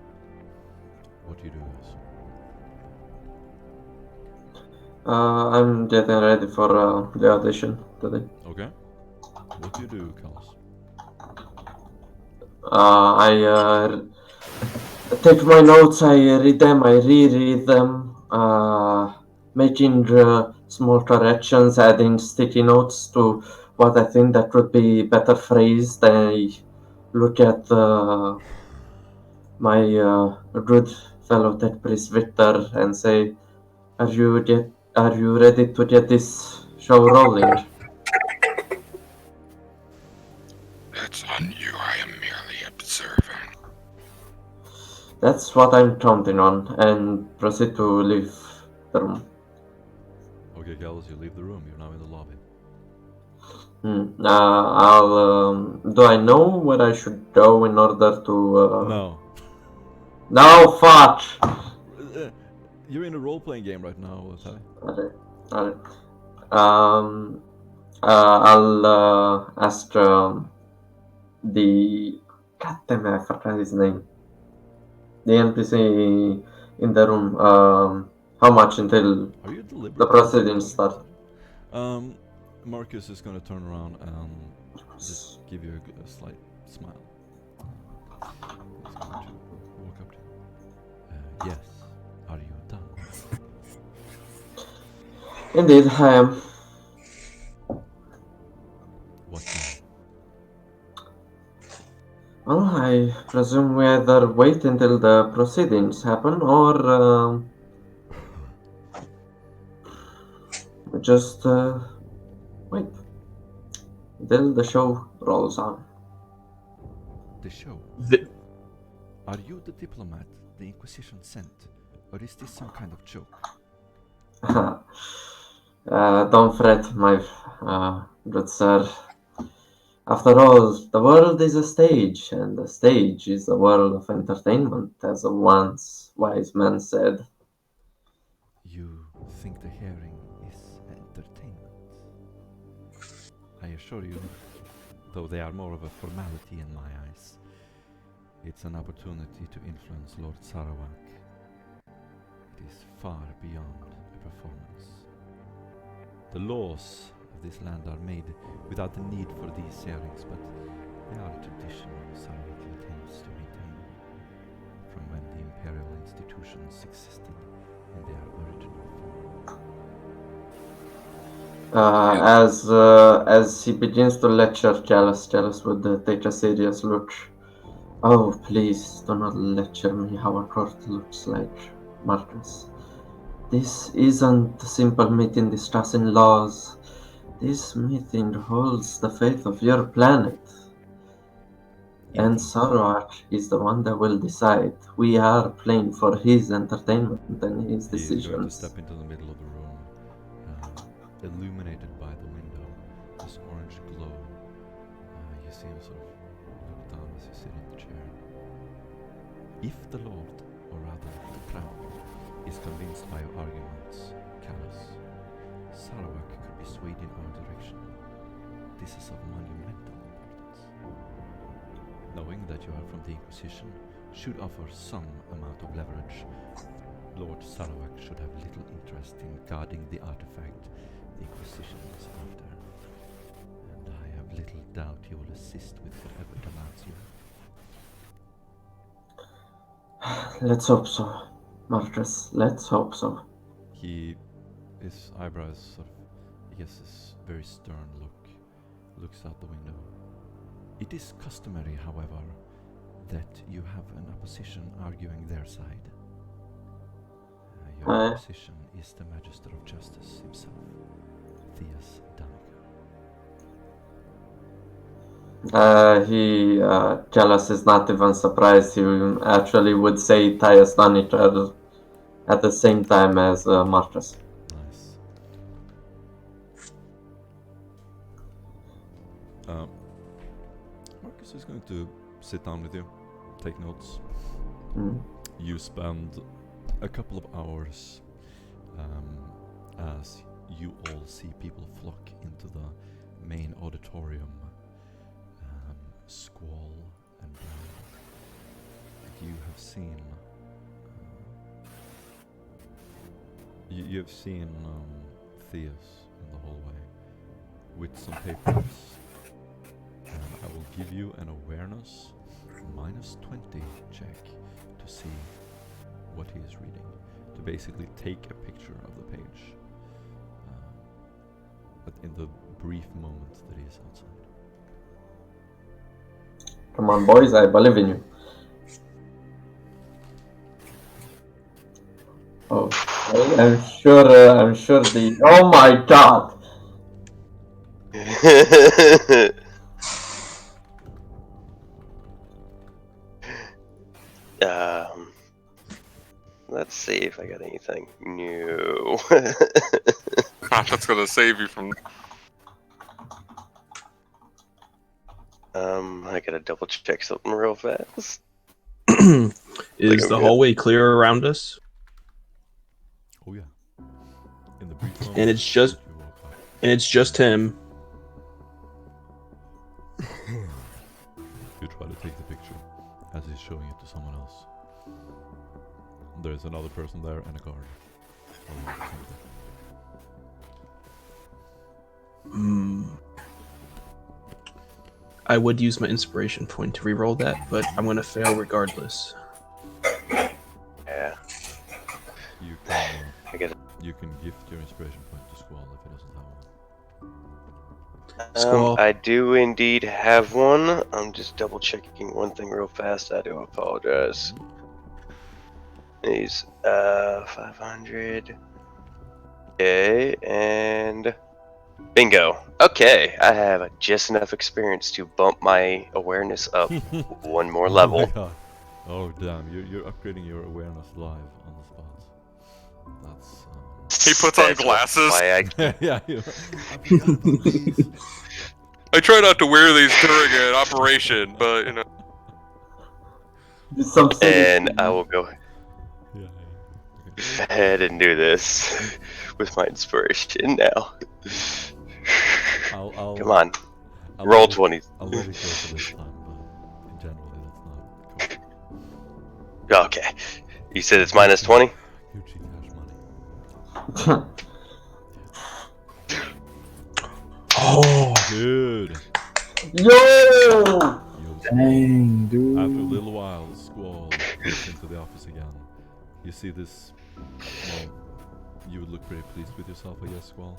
What do you do, guys? I'm getting ready for the audition today. Okay. What do you do, Carlos? I take my notes, I read them, I reread them, making small corrections, adding sticky notes to what I think that would be better phrased. I look at my good fellow tech priest Victor and say, are you ready to get this show rolling? That's on you. I am merely observing. That's what I'm counting on, and proceed to leave the room. Okay, Carlos, you leave the room. You're now in the lobby. Do I know where I should go in order to? No. No, fuck. You're in a role-playing game right now, Tally. Alright. I'll ask the. God damn it, I forgot his name. The NPC in the room. How much until Are you deliberately the proceedings talking start? about it? Marcus is gonna turn around and just give you a slight smile. He's going to walk up to you. Yes. Are you done? Indeed, I am. What now? Well, I presume we either wait until the proceedings happen or just wait until the show rolls on. The show. Vi- Are you the diplomat the Inquisition sent? Or is this some kind of joke? Don't fret, my good sir. After all, the world is a stage, and the stage is a world of entertainment, as a once wise man said. You think the hearing is entertainment? I assure you, though they are more of a formality in my eyes, it's an opportunity to influence Lord Sarawak. It is far beyond a performance. The laws of this land are made without the need for these hearings, but they are a tradition Sarawak intends to maintain from when the imperial institutions existed in their original form. As he begins to lecture Chalice would take a serious look. Oh, please do not lecture me how a court looks like, Marcus. This isn't a simple meeting discussing laws. This meeting holds the fate of your planet. And Indeed. Sarawak is the one that will decide. We are playing for his entertainment and his He is going to decisions. step into the middle of the room, illuminated by the window, this orange glow. You see him sort of look down as you sit in the chair. If the Lord, or rather the Crown, is convinced by your arguments, Callus, Sarawak could be swayed in our direction. This is of monumental importance. Knowing that you are from the Inquisition should offer some amount of leverage. Lord Sarawak should have little interest in guarding the artifact the Inquisition is after, and I have little doubt he will assist with whatever demands you. Let's hope so, Marcus. Let's hope so. His eyebrows sort of, he gets this very stern look, looks out the window. It is customary, however, that you have an opposition arguing their side. Your opposition is the Magister of Justice himself, Theus Danica. Jealous is not even surprised. He actually would say Tyus Danica at the same time as Marcus. Nice. Marcus is going to sit down with you, take notes. You spend a couple of hours as you all see people flock into the main auditorium, squall and brown. You have seen You've seen Theus in the hallway with some papers, and I will give you an awareness -20 check to see what he is reading, to basically take a picture of the page but in the brief moment that he is outside. Come on, boys, I believe in you. Oh, I'm sure the. Oh my god! Let's see if I got anything new. That's gonna save you from. I gotta double check something real fast. Is I'm the good. hallway clear around us? Oh yeah. In the brief moment And it's just that you woke up. and it's just him. You try to take the picture as he's showing it to someone else. There's another person there and a guard. I would use my inspiration point to reroll that, but I'm gonna fail regardless. Yeah. You can, I get it. you can gift your inspiration point to Squall if he doesn't have one. Squall. I do indeed have one. I'm just double checking one thing real fast. I do apologize. These 500. Okay, and bingo. Okay, I have just enough experience to bump my awareness up one more level. Oh my god. Oh damn, you're upgrading your awareness live on the spot. That's He puts on That's glasses. why I yeah, I forgot about these. I try not to wear these during an operation, but you know. Some and I will go Yeah. ahead and do this with my inspiration now. I'll Come on, I'll roll let it- 20. I'll let it go for this time, but in general, that's not cool. Okay, you said it's -20. Gucci cash money. Oh, Dude! Yo! Yo, Dang, dude. after a little while, Squall goes into the office again. You see this. Well, you would look pretty pleased with yourself, I guess, Squall.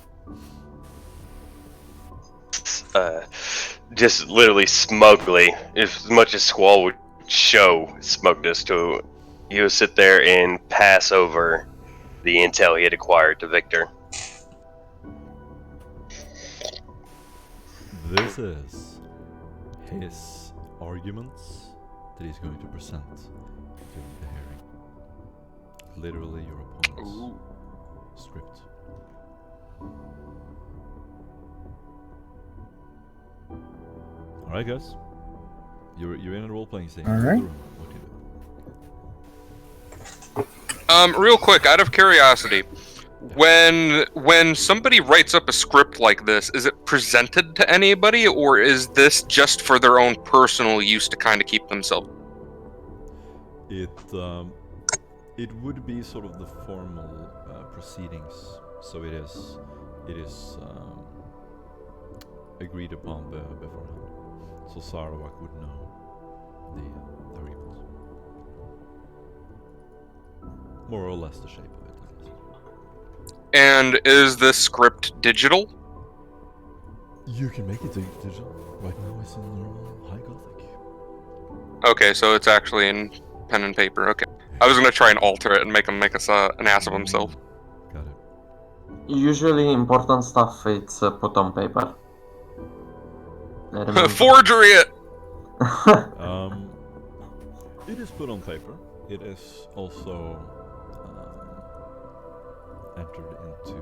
Just literally smugly, as much as Squall would show smugness to, he would sit there and pass over the intel he had acquired to Victor. This is his arguments that he's going to present during the hearing. Literally your opponent's script. Alright guys. You're in a role-playing scene. All right. What do you do? Real quick, out of curiosity, when somebody writes up a script like this, is it presented to anybody, or is this just for their own personal use to kind of keep themselves? It would be sort of the formal proceedings, so it is agreed upon beforehand. So Sarawak would know the arguments, more or less the shape of it. I guess. And is this script digital? You can make it digital. Right now it's in normal high gothic. Okay, so it's actually in pen and paper. Okay, I was gonna try and alter it and make him make us an ass of himself. Got it. Usually important stuff it's put on paper. I remember. Forgery it. It is put on paper. It is also entered into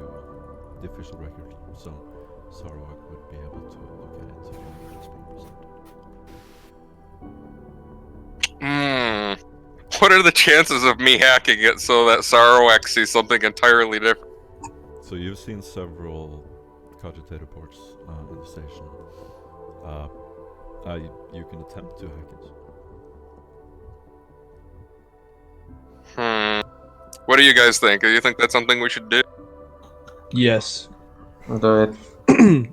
the official record, so Sarawak would be able to look at it when it's being presented. What are the chances of me hacking it so that Sarawak sees something entirely different? So you've seen several Cogitator reports in the station. You can attempt to hack it. What do you guys think? Do you think that's something we should do? Yes. Do it.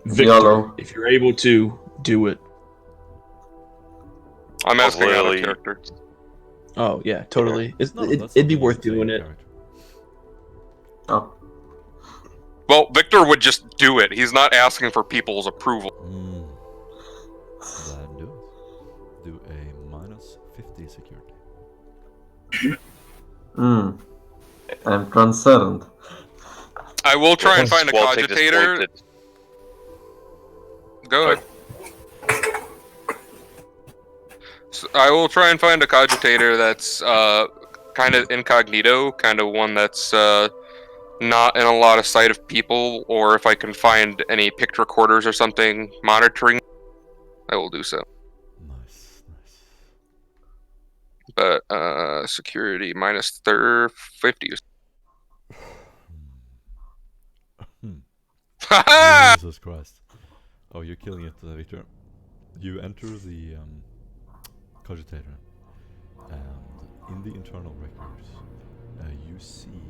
Victor, YOLO. if you're able to, do it. I'm asking out of Literally- character. Oh, yeah, totally. No, that's It'd be something you worth can say in doing it. character. Oh. Well, Victor would just do it. He's not asking for people's approval. Then do it. Do a -50 security. I'm concerned. I will try and find a Well, take this cogitator. point Go ahead. So I will try and find a cogitator that's kind of incognito, kind of one that's not in a lot of sight of people, or if I can find any picked recorders or something monitoring, I will do so. Nice, nice. But security -50. Haha! Jesus Christ. Oh, you're killing it, Victor. You enter the cogitator, and in the internal records, you see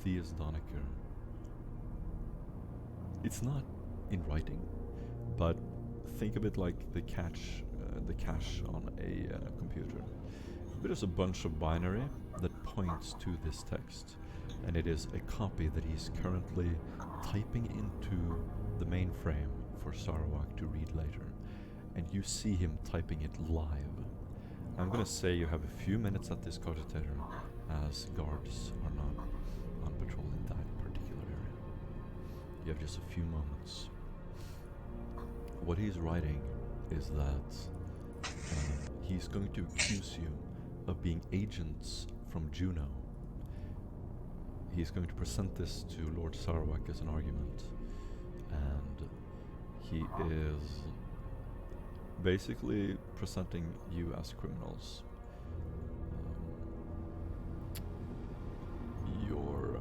Theus Donecker. It's not in writing, but think of it like the cache on a computer. There's a bunch of binary that points to this text, and it is a copy that he's currently typing into the mainframe for Sarawak to read later. And you see him typing it live. I'm gonna say you have a few minutes at this cogitator, as guards are not on patrol in that particular area. You have just a few moments. What he's writing is that he's going to accuse you of being agents from Juno. He's going to present this to Lord Sarawak as an argument, and he is basically presenting you as criminals. Your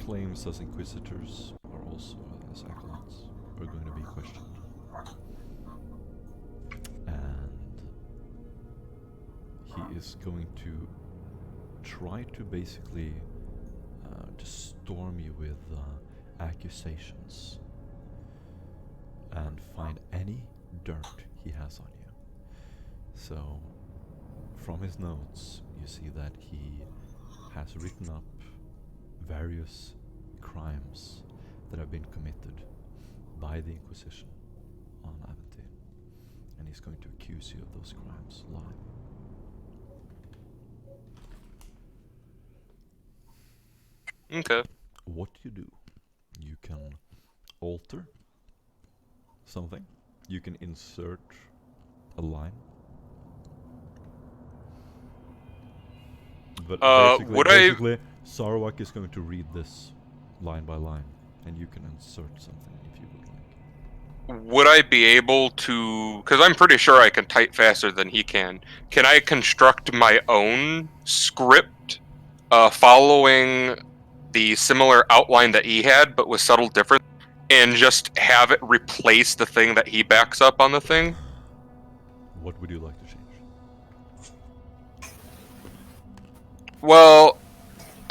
claims as inquisitors are also as Askellons are going to be questioned. And he is going to try to basically just storm you with accusations and find any dirt he has on you. So, from his notes, you see that he has written up various crimes that have been committed by the Inquisition on Aventine, and he's going to accuse you of those crimes live. Okay. What you do? You can alter something. You can insert a line. But basically, Sarawak is going to read this line by line, and you can insert something if you would like. Would I be able to? Because I'm pretty sure I can type faster than he can. Can I construct my own script, following the similar outline that he had, but with subtle difference, and just have it replace the thing that he backs up on the thing? What would you like to change? Well,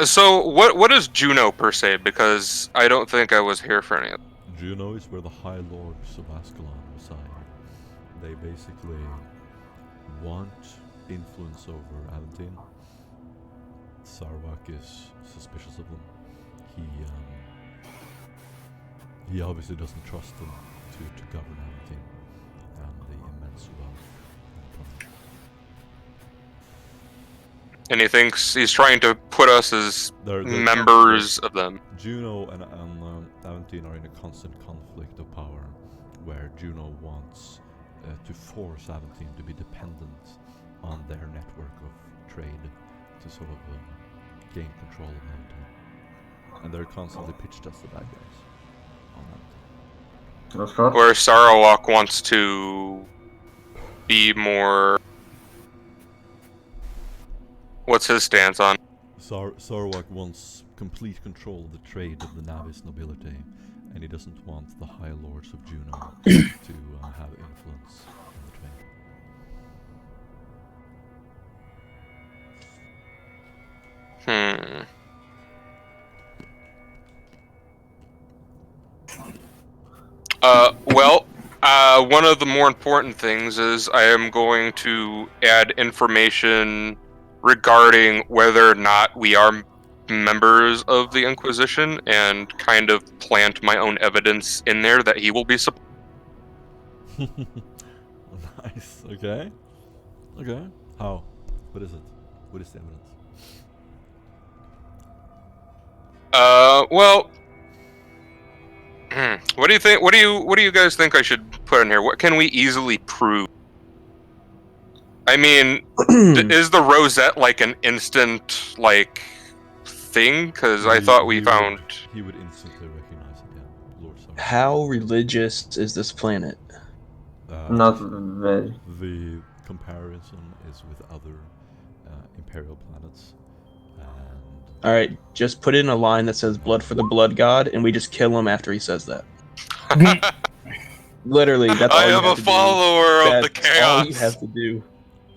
so what is Juno per se? Because I don't think I was here for any of it. Juno is where the High Lords of Askellon reside. They basically want influence over Aventine. Sarawak is suspicious of them. He obviously doesn't trust them to govern Aventine and the immense wealth and power. And he thinks he's trying to put us as They're members of them. Juno and Aventine are in a constant conflict of power, where Juno wants to force Aventine to be dependent on their network of trade to sort of gain control of Aventine. And they're constantly pitched as the bad guys on Aventine. That's right. Where Sarawak wants to be more... What's his stance on? Sarawak wants complete control of the trade of the Navis nobility, and he doesn't want the High Lords of Juno to have influence in the trade. Well, one of the more important things is I am going to add information regarding whether or not we are members of the Inquisition and kind of plant my own evidence in there that he will be Nice. Okay. Okay. How? What is it? What is the evidence? Well, what do you think? What do you guys think I should put in here? What can we easily prove? I mean, is the rosette like an instant thing? Because I thought we found. He would instantly recognize it. Yeah, Lord Sarah. How religious is this planet? Not very. The comparison is with other imperial planets, and All right, just put in a line that says "blood for the blood god," and we just kill him after he says that. Literally, that's all I you am have a to follower do. of the That's chaos. all you have to do.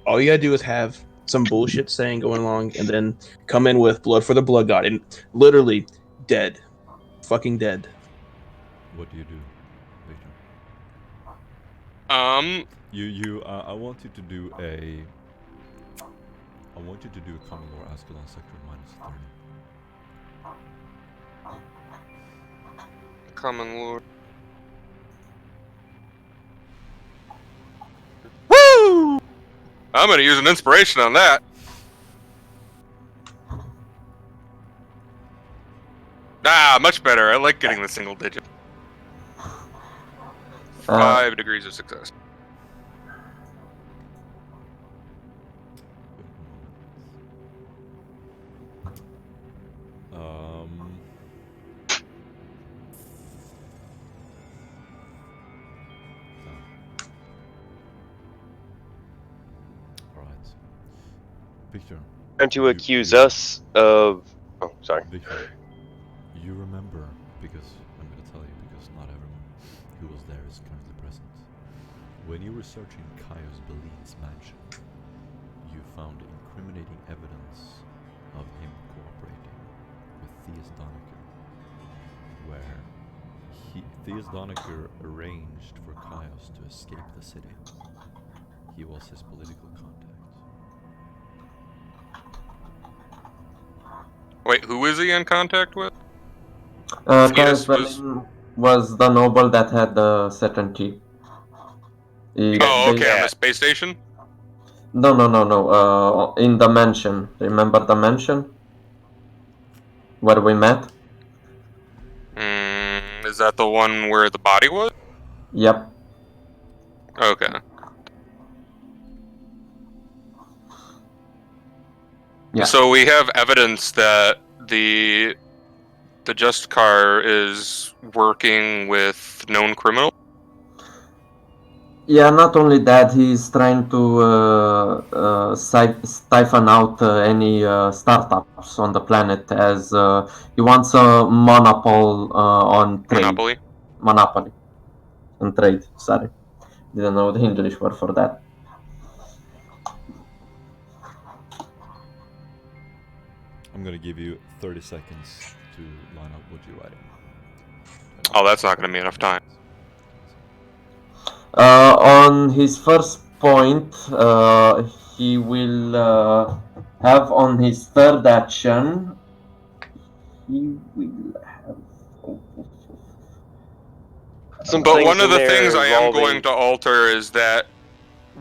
All you gotta do is have some bullshit saying going along, and then come in with "blood for the blood god," and literally dead, fucking dead. what do you do, Victor? I want you to do a. I want you to do a Commodore Askellon sector -30. Common lord. Woo! I'm gonna use an inspiration on that. Much better. I like getting the single digit. 5 degrees of success. Alright. Victor. Trying to accuse us of. Oh, sorry. Victor, you remember, because I'm going to tell you, because not everyone who was there is currently present. When you were searching Caius Belin's mansion, you found incriminating evidence of him cooperating with Theus Donecker, where Theus Donecker arranged for Caius to escape the city. He was his political contact. Wait, who is he in contact with? Caius Belin was the noble that had the certainty. Oh, okay, on the space station? No. In the mansion. Remember the mansion? Where we met? Is that the one where the body was? Yep. Okay. Yeah. So we have evidence that the Just Car is working with known criminals? Yeah, not only that, he's trying to siphon out any startups on the planet, as he wants a monopoly on trade. Monopoly on trade. Sorry, didn't know the English word for that. I'm gonna give you 30 seconds to line up what you're writing. Oh, that's not gonna be enough time. On his first point, he will have on his third action. He will have. But one of the things I am going to alter is that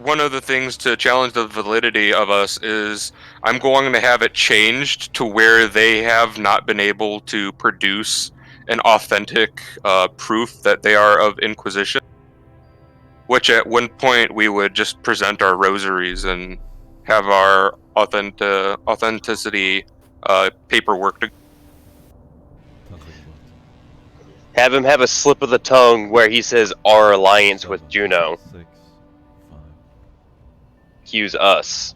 one of the things to challenge the validity of us is I'm going to have it changed to where they have not been able to produce an authentic proof that they are of Inquisition. Which at one point we would just present our rosaries and have our authenticity paperwork to. Have him have a slip of the tongue where he says our alliance with Juno. 6, 5. Accuse us.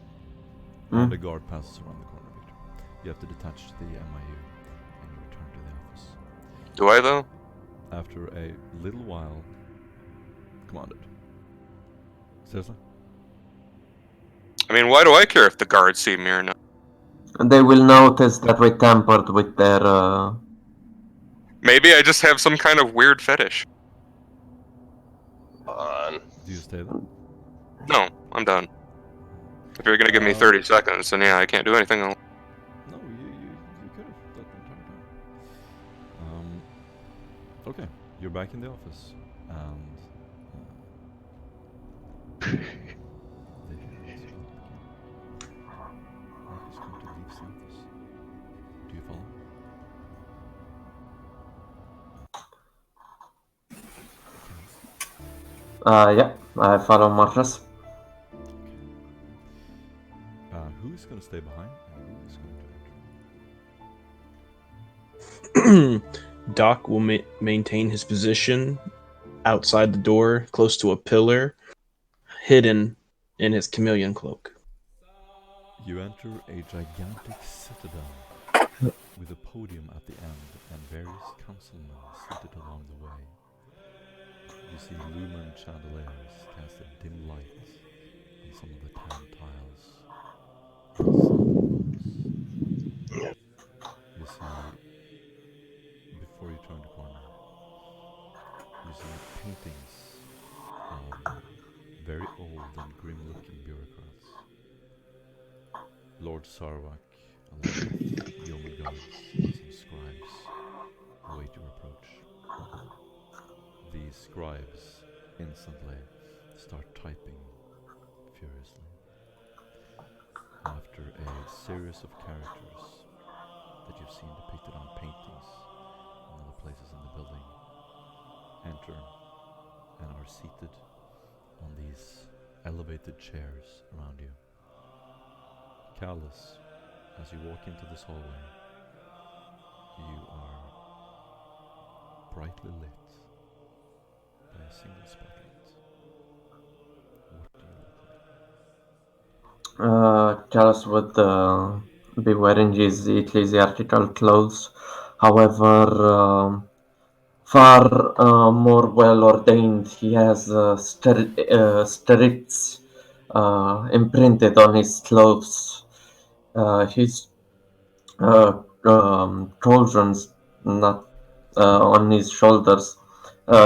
And the guard passes around the corner, Victor. You have to detach the MIU and you return to the office. Do I though? After a little while, commanded. Seriously? I mean, why do I care if the guards see me or not? They will notice that we tampered with their. Maybe I just have some kind of weird fetish. On. Do you stay then? No, I'm done. If you're gonna give me 30 seconds, then yeah, I can't do anything else. No, you could have that the entire time. Okay, you're back in the office, and the hearing is about to begin. Mark is going to leave the office. Do you follow? Yeah, I follow Marcus. Who is going to stay behind, and who is going to enter? Doc will maintain his position outside the door, close to a pillar, hidden in his chameleon cloak. You enter a gigantic citadel with a podium at the end and various councilmen seated along the way. You see lumen chandeliers cast a dim light on some of the tan tiles and silver walls. You see, before you turn the corner, you see paintings of very old and grim-looking bureaucrats. Lord Sarwak, along with yeoman guards and some scribes, await your approach. These scribes instantly start typing furiously. After a series of characters that you've seen depicted on paintings and other places in the building enter and are seated on these elevated chairs around you. Callus, as you walk into this hallway, you are brightly lit by a single spotlight. What do you look like? Callus would be wearing his ecclesiastical clothes. However, far more well ordained. He has strict imprinted on his clothes. His cauldrons not on his shoulders.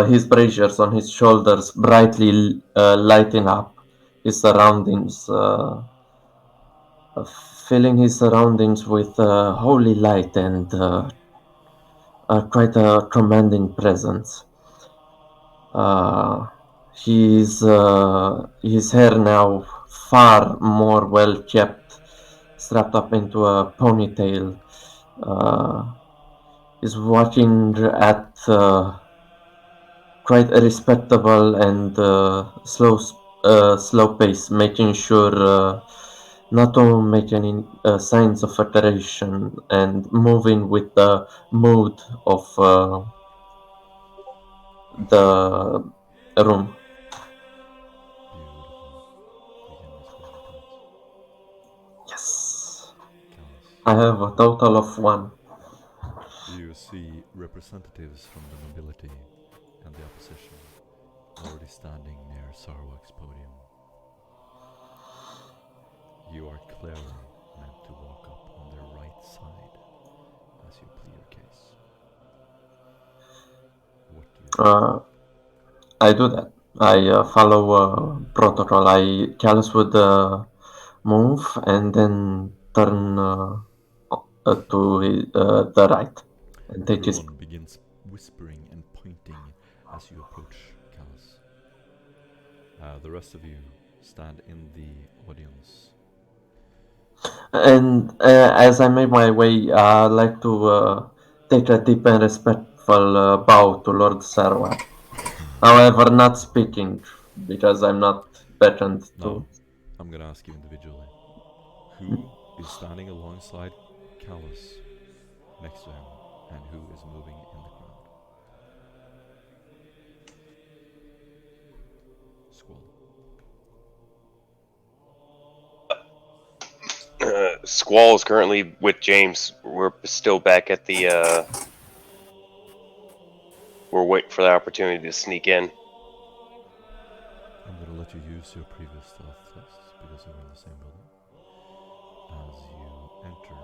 His braziers on his shoulders, brightly lighting up his surroundings, filling his surroundings with holy light and quite a commanding presence. His hair now far more well kept, strapped up into a ponytail. Is walking at quite a respectable and slow pace, making sure not to make any signs of alteration and moving with the mood of the room. Beautiful. You can Yes. Callus. I have a total of 1. You see representatives from the nobility and the opposition already standing near Sarwak's podium. You are clearly meant to walk up on their right side as you plead your case. What do you do? I do that. I follow protocol. Callus would move and then turn to the right and take his. Everyone begins whispering and pointing as you approach Callus. The rest of you stand in the audience. And as I make my way, I like to take a deep and respectful bow to Lord Sarwat. However, not speaking because I'm not beckoned to. Now, I'm gonna ask you individually. Who is standing alongside Callus next to him, and who is moving in the crowd? Squall. Squall is currently with James. We're still back at the. We're waiting for the opportunity to sneak in. I'm gonna let you use your previous stealth tests because you're in the same building. As you enter,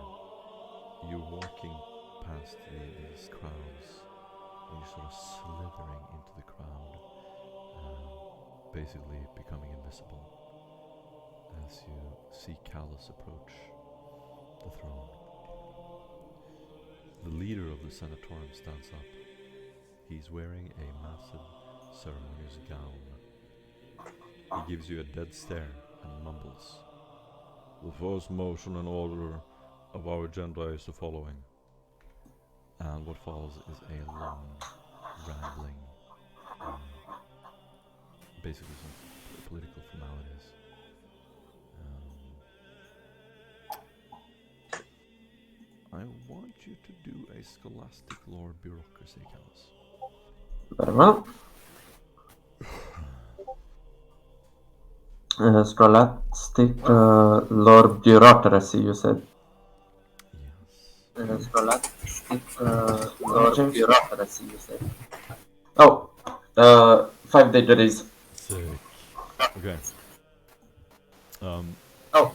you're walking past these crowds, and you're sort of slithering into the crowd, basically becoming invisible as you see Callus approach the throne. The leader of the Senatorium stands up. He's wearing a massive ceremonious gown. He gives you a dead stare and mumbles. The first motion and order of our agenda is the following. And what follows is a long, rambling, basically some political formalities. I want you to do a scholastic lore bureaucracy, Callus. Very well. Scholastic lore bureaucracy, you said. Yes. Scholastic lore bureaucracy, you said. Oh, 5 degrees. Sick. Okay.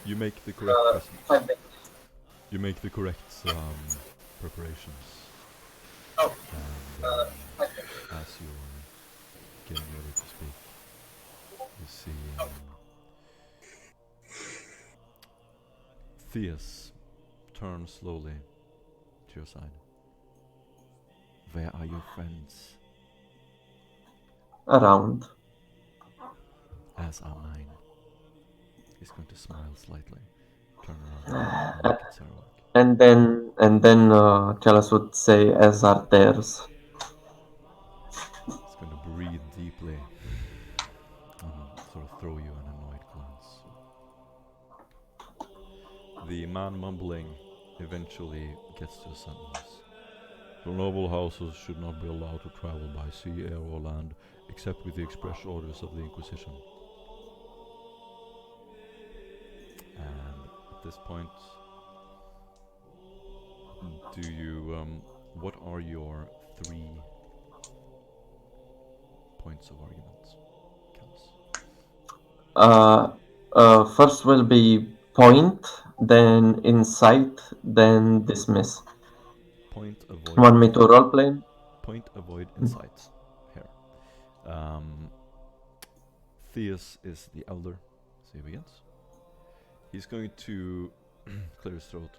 You make the correct 5 degrees. You make the correct preparations. Oh. And as you're getting ready to speak, you see Theus turn slowly to your side. Where are your friends? Around. As are mine. He's going to smile slightly. Turn around and look at Sarawak. And then Callus would say, as are theirs. He's going to breathe deeply and sort of throw you an annoyed glance. The man mumbling eventually gets to a sentence. The noble houses should not be allowed to travel by sea, air or land, except with the express orders of the Inquisition. And at this point, do you, what are your 3 points of arguments, Callus? First will be point, then insight, then dismiss. Point, avoid. Want me to roleplay? Point, avoid, insight. Here. Theus is the elder, so he begins. He's going to clear his throat.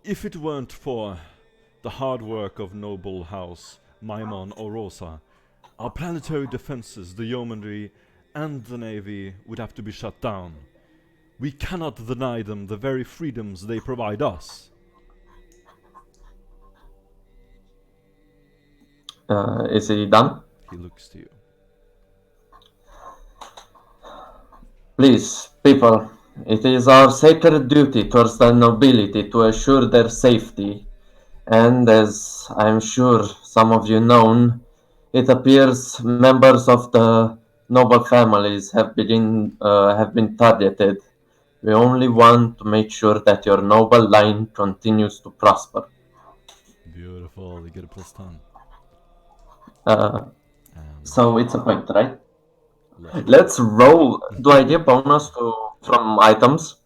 If it weren't for the hard work of noble house Maimon or Rosa, our planetary defenses, the yeomanry, and the navy would have to be shut down. We cannot deny them the very freedoms they provide us. Is he done? He looks to you. Please, people, it is our sacred duty towards the nobility to assure their safety. And as I'm sure some of you know, it appears members of the noble families have been targeted. We only want to make sure that your noble line continues to prosper. Beautiful, you get a +10. So it's a point, right? Let's roll. Do I get bonus from items?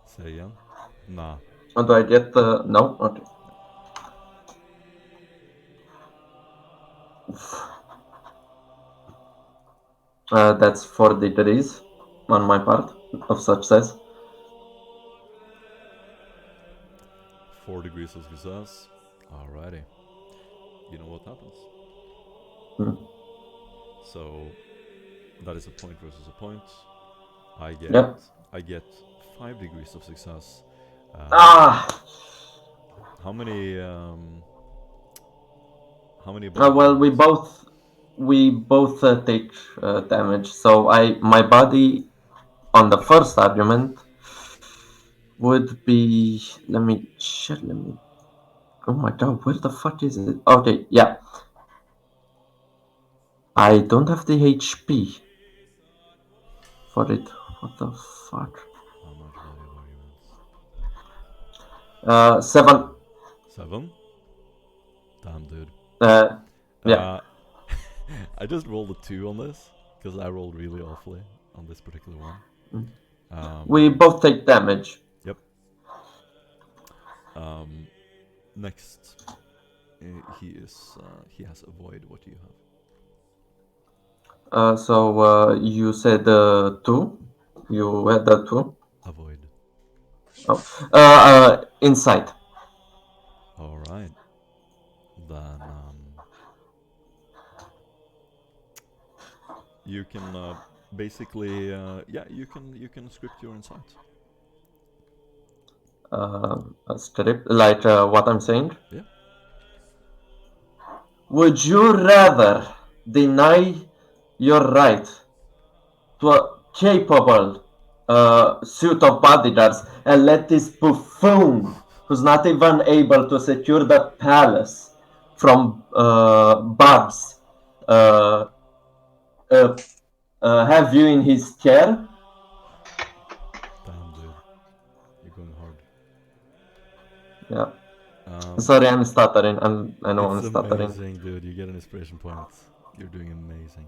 Say again? Nah. Or do I get no? Okay. That's 4 degrees on my part of success. 4 degrees of success. Alrighty. You know what happens. So that is a point versus a point. I get 5 degrees of success. How many well, we both take damage. So my body on the first argument would be, let me check, oh my god, where the fuck is it? Okay, yeah. I don't have the HP for it. What the fuck? How much value arguments? 7. 7? Damn, dude. Yeah. I just rolled a 2 on this, because I rolled really awfully on this particular one. We both take damage. Yep. Next, he has avoid. What do you have? So you said 2. You had 2. Avoid. Insight. All right. Then you can basically you can script your insight. Strip, like what I'm saying. Yeah. Would you rather deny your right to a capable suit of bodyguards and let this buffoon, who's not even able to secure the palace from Babs, have you in his care? Damn, dude, you're going hard. Yeah. Sorry, I'm stuttering. I know I'm It's stuttering. amazing, dude. You get an inspiration point. You're doing amazing.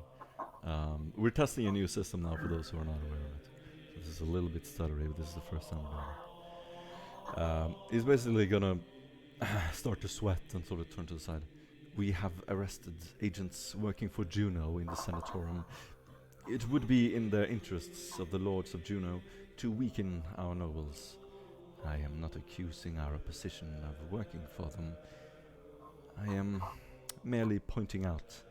We're testing a new system now for those who are not aware of it. So this is a little bit stuttery, but this is the first time we're doing it. He's basically gonna start to sweat and sort of turn to the side. We have arrested agents working for Juno in the Senatorium. It would be in the interests of the Lords of Juno to weaken our nobles. I am not accusing our opposition of working for them. I am merely pointing out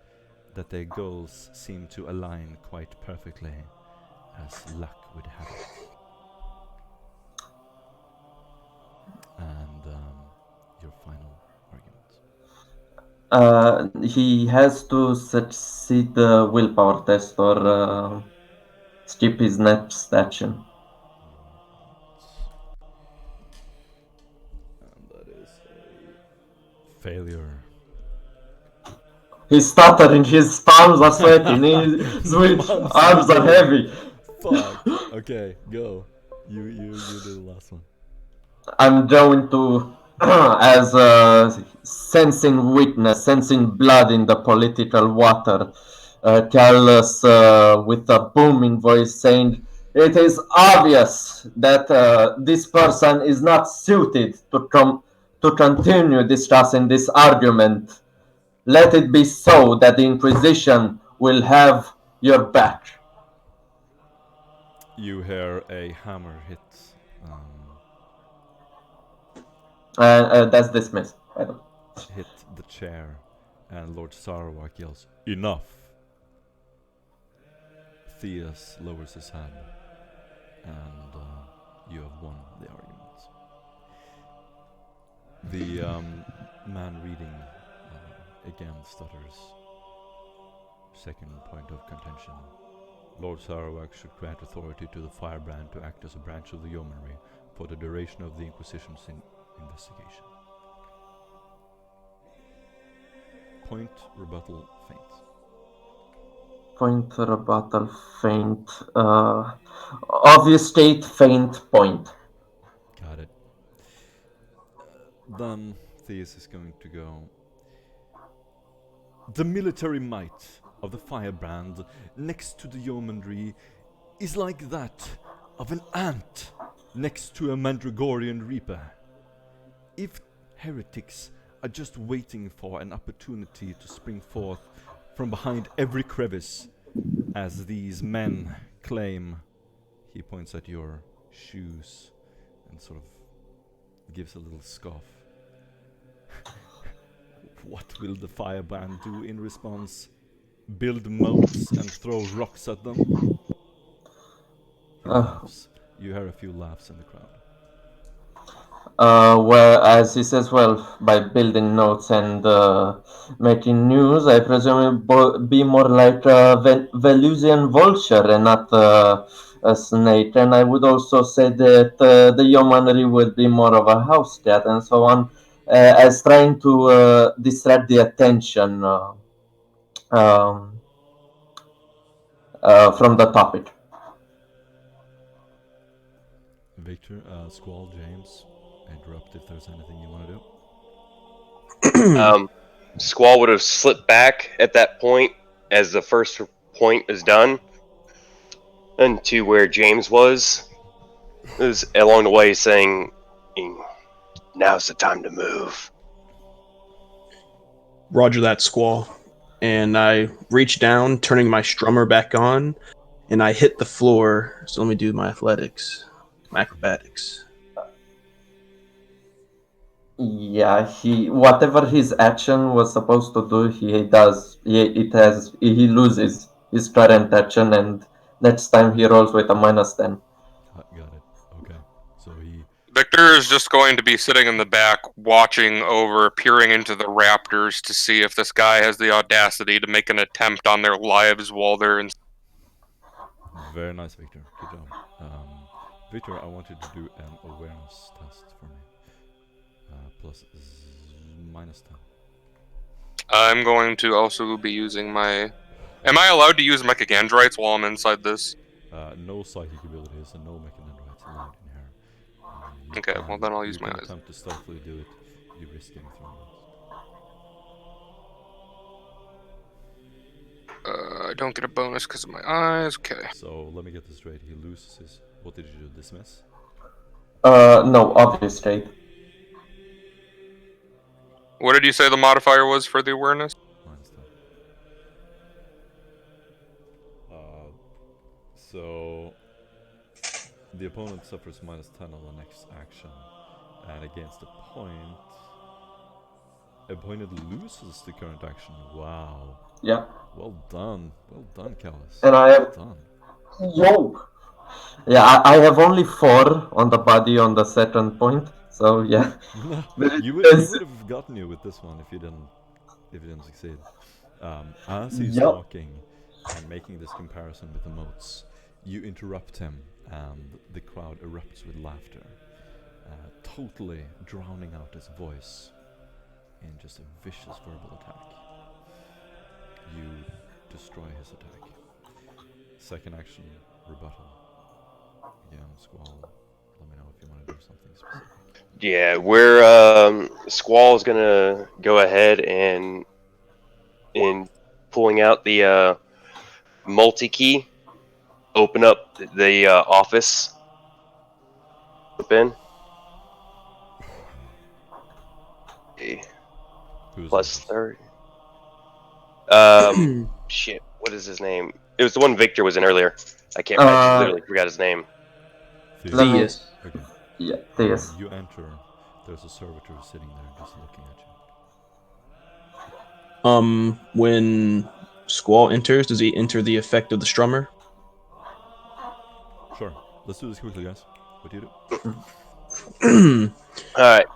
that their goals seem to align quite perfectly, as luck would have it. And your final argument. He has to succeed the willpower test or skip his next action. And that is a failure. He's stuttering, his palms are sweating, his arms are heavy. Fuck. Okay, go. You do the last one. I'm going to, as a sensing witness, sensing blood in the political water, tell us with a booming voice saying, it is obvious that this person is not suited to continue discussing this argument. Let it be so that the Inquisition will have your back. You hear a hammer hit. That's dismissed. Hit the chair, and Lord Sarawak yells, "Enough!" Theus lowers his head, and you have won the argument. The man reading again stutters. Second point of contention. Lord Sarawak should grant authority to the Firebrand to act as a branch of the Yeomanry for the duration of the Inquisition's investigation. Point, rebuttal, feint. Point, rebuttal, feint. Obvious state, feint, point. Got it. Then Theus is going to go. The military might of the Firebrand next to the Yeomanry is like that of an ant next to a Mandragorian Reaper. If heretics are just waiting for an opportunity to spring forth from behind every crevice, as these men claim, he points at your shoes and sort of gives a little scoff. What will the Firebrand do in response? Build moats and throw rocks at them? He laughs. You hear a few laughs in the crowd. Well, as he says, well, by building notes and making news, I presume it will be more like a Velusian vulture and not a snake. And I would also say that the yeomanry would be more of a house cat and so on, as trying to distract the attention from the topic. Victor, Squall, James, interrupt if there's anything you want to do. Squall would have slipped back at that point as the first point is done, and to where James was, is along the way saying, "Now's the time to move." Roger that, Squall. And I reach down, turning my strummer back on, and I hit the floor. So let me do my acrobatics. Yeah, whatever his action was supposed to do, he does. He loses his current action, and next time he rolls with a -10. Got it. Okay. So he. Victor is just going to be sitting in the back, watching over, peering into the raptors to see if this guy has the audacity to make an attempt on their lives while they're in. Very nice, Victor. Good job. Victor, I want you to do an awareness test for me. Plus -10. I'm going to also be using my. Am I allowed to use mechagandrites while I'm inside this? No psychic abilities and no mechanandrites allowed in here. Okay, well then I'll You use my can eyes. attempt to stealthily do it. You risk getting thrown against. I don't get a bonus because of my eyes. Okay. So let me get this straight. He loses his. What did you do? Dismiss? No, obvious straight. What did you say the modifier was for the awareness? -10. So the opponent suffers -10 on the next action, and against the point, opponent loses the current action. Wow. Yeah. Well done, Callus. And I Well have done. yo. Yeah, I have only 4 on the body on the second point. So yeah. No, But you it's- would have gotten you with this one if you didn't succeed. As he's Yep. talking and making this comparison with the moats, you interrupt him, and the crowd erupts with laughter, totally drowning out his voice in just a vicious verbal attack. You destroy his attack. Second action, rebuttal. Again, Squall, let me know if you want to do something specific. Yeah, we're Squall's gonna go ahead and in pulling out the multi key, open up the office. Flip in. Okay, Who's plus office? 30. Shit. What is his name? It was the one Victor was in earlier. I literally forgot his name. Let me. Theus. Okay. Yeah, Theus. You enter. There's a servitor sitting there just looking at you. When Squall enters, does he enter the effect of the strummer? Sure. Let's do this quickly, guys. What do you do? All right.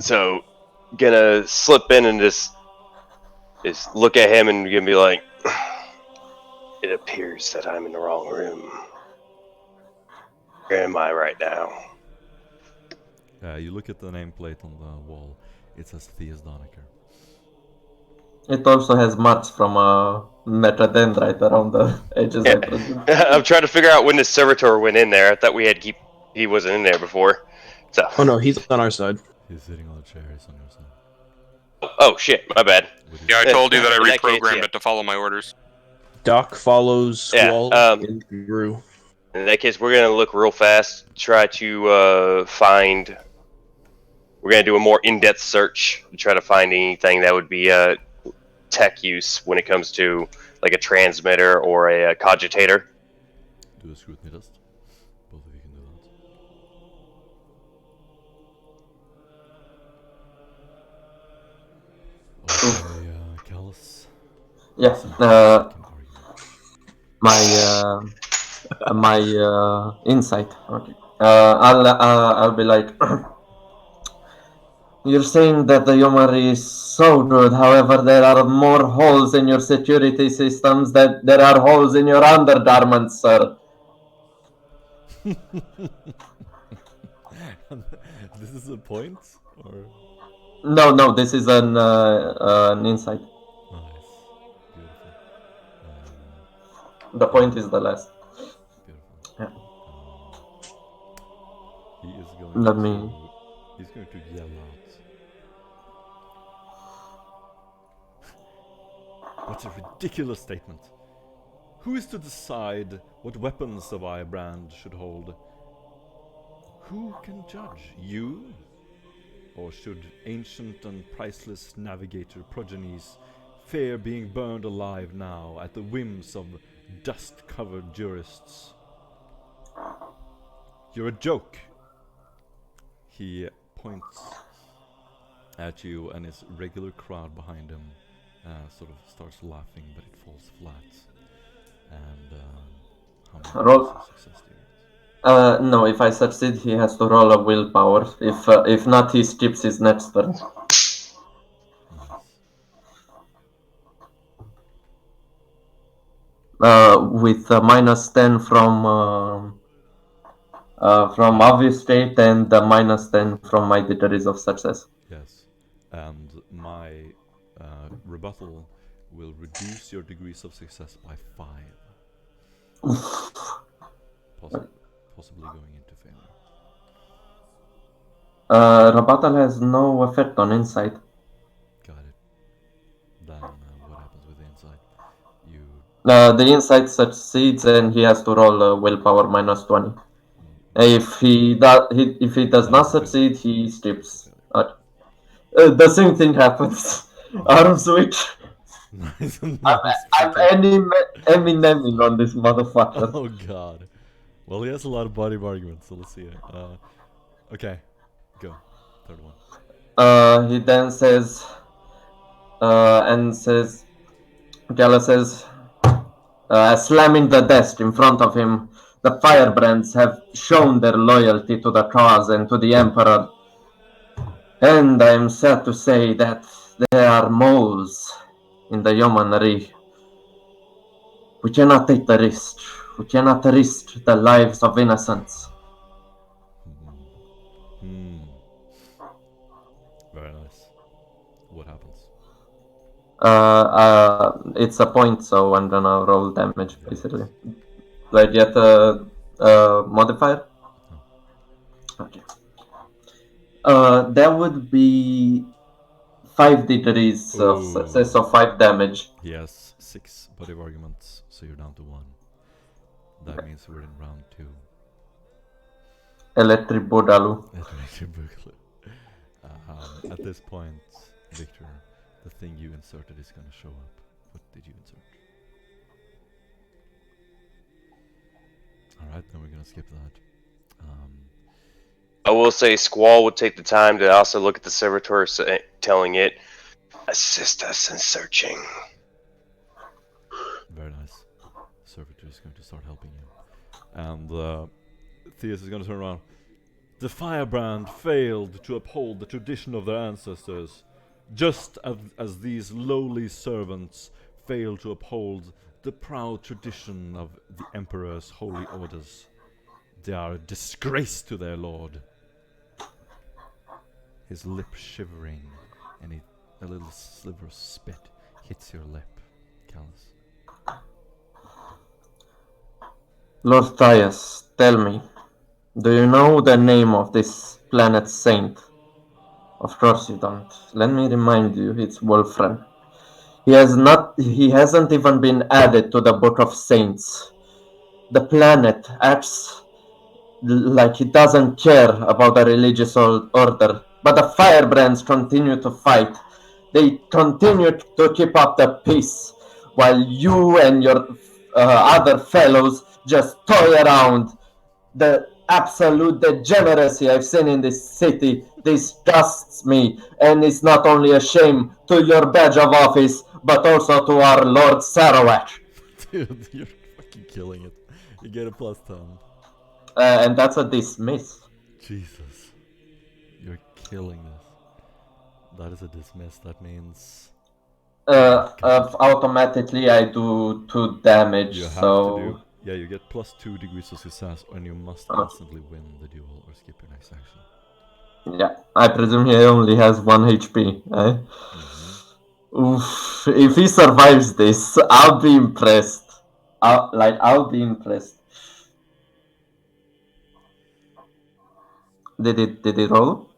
So, gonna slip in and just look at him and gonna be like, "It appears that I'm in the wrong room. Where am I right now?" You look at the nameplate on the wall. It says Theus Donaker. It also has marks from a metadendrite around the edges. I presume. I'm trying to figure out when the servitor went in there. I thought he wasn't in there before. So. Oh no, he's on our side. He's sitting on a chair. He's on your side. Oh shit, my bad. What do you Yeah, I do? told you that I In that case, reprogrammed yeah. it to follow my orders. Doc follows Yeah, Squall and Drew. In that case, we're gonna look real fast. Try to find. We're gonna do a more in-depth search to try to find anything that would be tech use when it comes to like a transmitter or a cogitator. Do a scrutiny test. Both of you can do that. Okay, Callus. Yeah. Can argue. My insight. Okay. I'll be like. You're saying that the Yomari is so good, however, there are more holes in your security systems than there are holes in your undergarments, sir. This is a point, or No, this is an insight. nice, beautiful. The point is the last. Beautiful. Yeah. He is going Let to. me- He's going to yell out. What a ridiculous statement! Who is to decide what weapons the brand should hold? Who can judge? You? Or should ancient and priceless navigator progenies fear being burned alive now at the whims of dust-covered jurists? You're a joke. He points at you, and his regular crowd behind him sort of starts laughing, but it falls flat. And how many Roll. degrees of success do you get? No, if I succeed, he has to roll a willpower. If not, he skips his next turn. Nice. With -10 from obvious state and -10 from my degrees of success. Yes. And my rebuttal will reduce your degrees of success by 5. Possibly going into failure. Rebuttal has no effect on insight. Got it. Then what happens with the inside? You The insight succeeds and he has to roll willpower -20. If he does No, not it's a failure. succeed, he It's a strips. failure. The same thing happens. Arm switch. Nice. I'm freaking- Emineming on this motherfucker. Oh god. Well, he has a lot of body arguments, so let's see it. Okay, go. Third one. He then says, Gala says, slamming the desk in front of him, the firebrands have shown their loyalty to the cause and to the Emperor. And I am sad to say that there are moles in the yeomanry. We cannot take the risk. We cannot risk the lives of innocents. Very nice. What happens? It's a point, so I'm gonna roll damage basically. Do I get a modifier? Okay. That would be 5 degrees of success, so 5 damage. He has 6 body of arguments, so you're down to 1. That means we're in round 2. Electric Boogaloo. At this point, Victor, the thing you inserted is gonna show up. What did you insert? Alright, then we're gonna skip that. I will say Squall would take the time to also look at the servitor, telling it, assist us in searching. Very nice. Servitor is going to start helping you. And Theus is going to turn around. The firebrand failed to uphold the tradition of their ancestors, just as these lowly servants fail to uphold the proud tradition of the Emperor's holy orders. They are a disgrace to their lord. His lip shivering, and a little sliver of spit hits your lip, Callus. Lord Thias, tell me, do you know the name of this planet's saint? Of course you don't. Let me remind you, it's Wolfram. He hasn't even been added to the Book of Saints. The planet acts like it doesn't care about the religious order, but the firebrands continue to fight. They continue to keep up the peace, while you and your other fellows just toy around. The absolute degeneracy I've seen in this city disgusts me, and it's not only a shame to your badge of office, but also to our Lord Sarawak. Dude, you're fucking killing it. You get a +10. And that's a dismiss. Jesus. You're killing this. That is a dismiss. That means... Automatically I do 2 damage, you have so... to do... Yeah, you get +2 degrees of success, and you must instantly win the duel or skip your next action. Yeah, I presume he only has 1 HP, eh? Oof, if he survives this, I'll be impressed. I'll be impressed. Did it roll?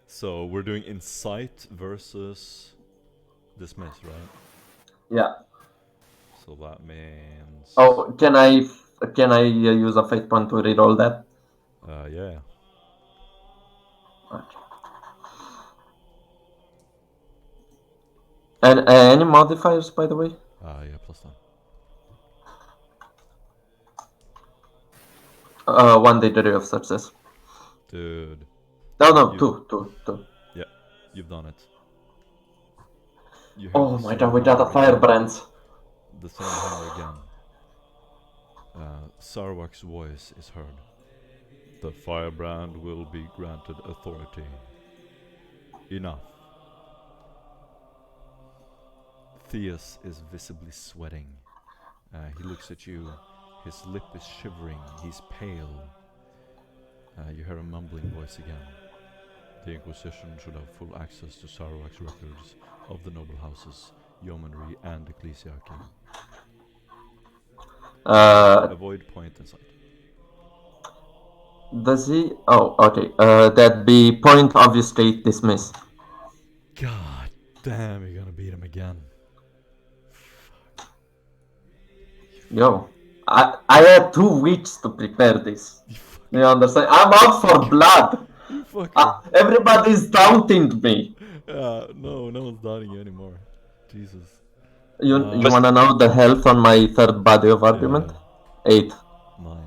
So we're doing insight versus dismiss, right? Yeah. So that means... Oh, can I use a fate point to reroll that? Yeah. Okay. And any modifiers, by the way? Yeah, +10. 1 degree of success. Dude. No, You- two. Yeah, you've done it. You hear Oh the my same god, we got a hammer again. firebrand. The same hammer again. Sarwak's voice is heard. The firebrand will be granted authority. Enough. Theus is visibly sweating. He looks at you. His lip is shivering. He's pale. You hear a mumbling voice again. The Inquisition should have full access to Sarwak's records of the noble houses, yeomanry, and ecclesiarchy. Avoid point and sight. Does he? Oh, okay. That be point obviously dismissed. God damn, you're gonna beat him again. Yo, I had 2 weeks to prepare this. You understand? I'm out for blood. You fucker. Everybody's doubting me. No one's doubting you anymore. Jesus. You wanna know the health on my third body of argument? 8. 9.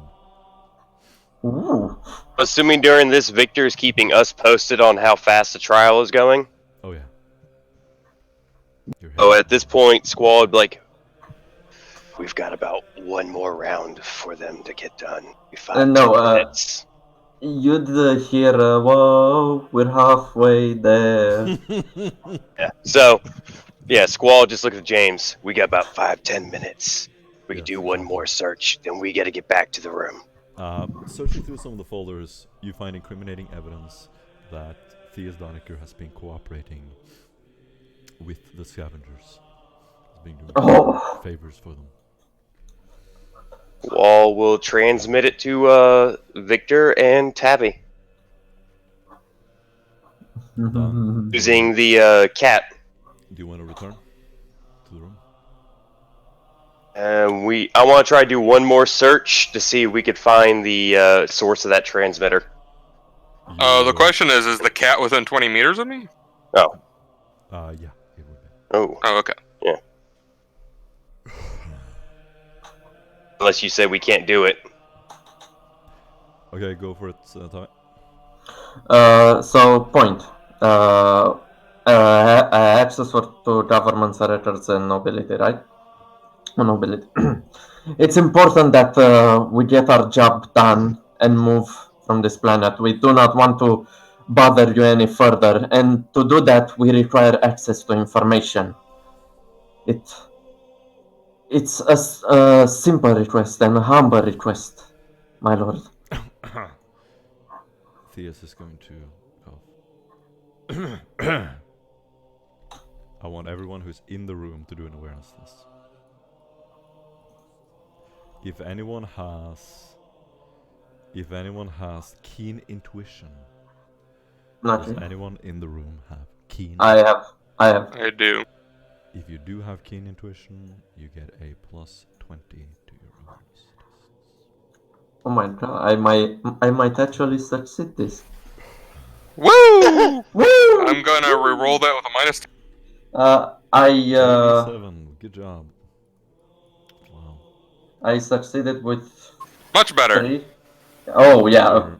Ooh. Assuming during this, Victor is keeping us posted on how fast the trial is going. Oh yeah. Oh, at this point, Squall would be like, we've got about one more round for them to get done. 5 minutes. You'd hear, whoa, we're halfway there. Yeah. So, yeah, Squall just looked at James. We got about 5-10 minutes. We could do one more search, then we got to get back to the room. Searching through some of the folders, you find incriminating evidence that Theus Doniker has been cooperating with the scavengers. He's been doing favors for them. Squall will transmit it to Victor and Tabby. Done. Using the cat. Do you want to return to the room? I want to try to do one more search to see if we could find the source of that transmitter. The question is the cat within 20 meters of me? Oh. Yeah, it would be. Oh. Oh, okay. Yeah. Unless you say we can't do it. Okay, go for it, Ty. So, point. Access to government records and nobility, right? Nobility. It's important that we get our job done and move from this planet. We do not want to bother you any further, and to do that, we require access to information. It's a simple request and a humble request, my lord. Theus is going to cough. I want everyone who's in the room to do an awareness test. If anyone has keen intuition, does anyone in the room have keen? I have. I do. If you do have keen intuition, you get a +20 to your awareness tests. Oh my god! I might actually succeed this. Woo! Woo! I'm gonna re-roll that with a -10. 27. Good job. Wow. I succeeded with much better. 3. Oh yeah.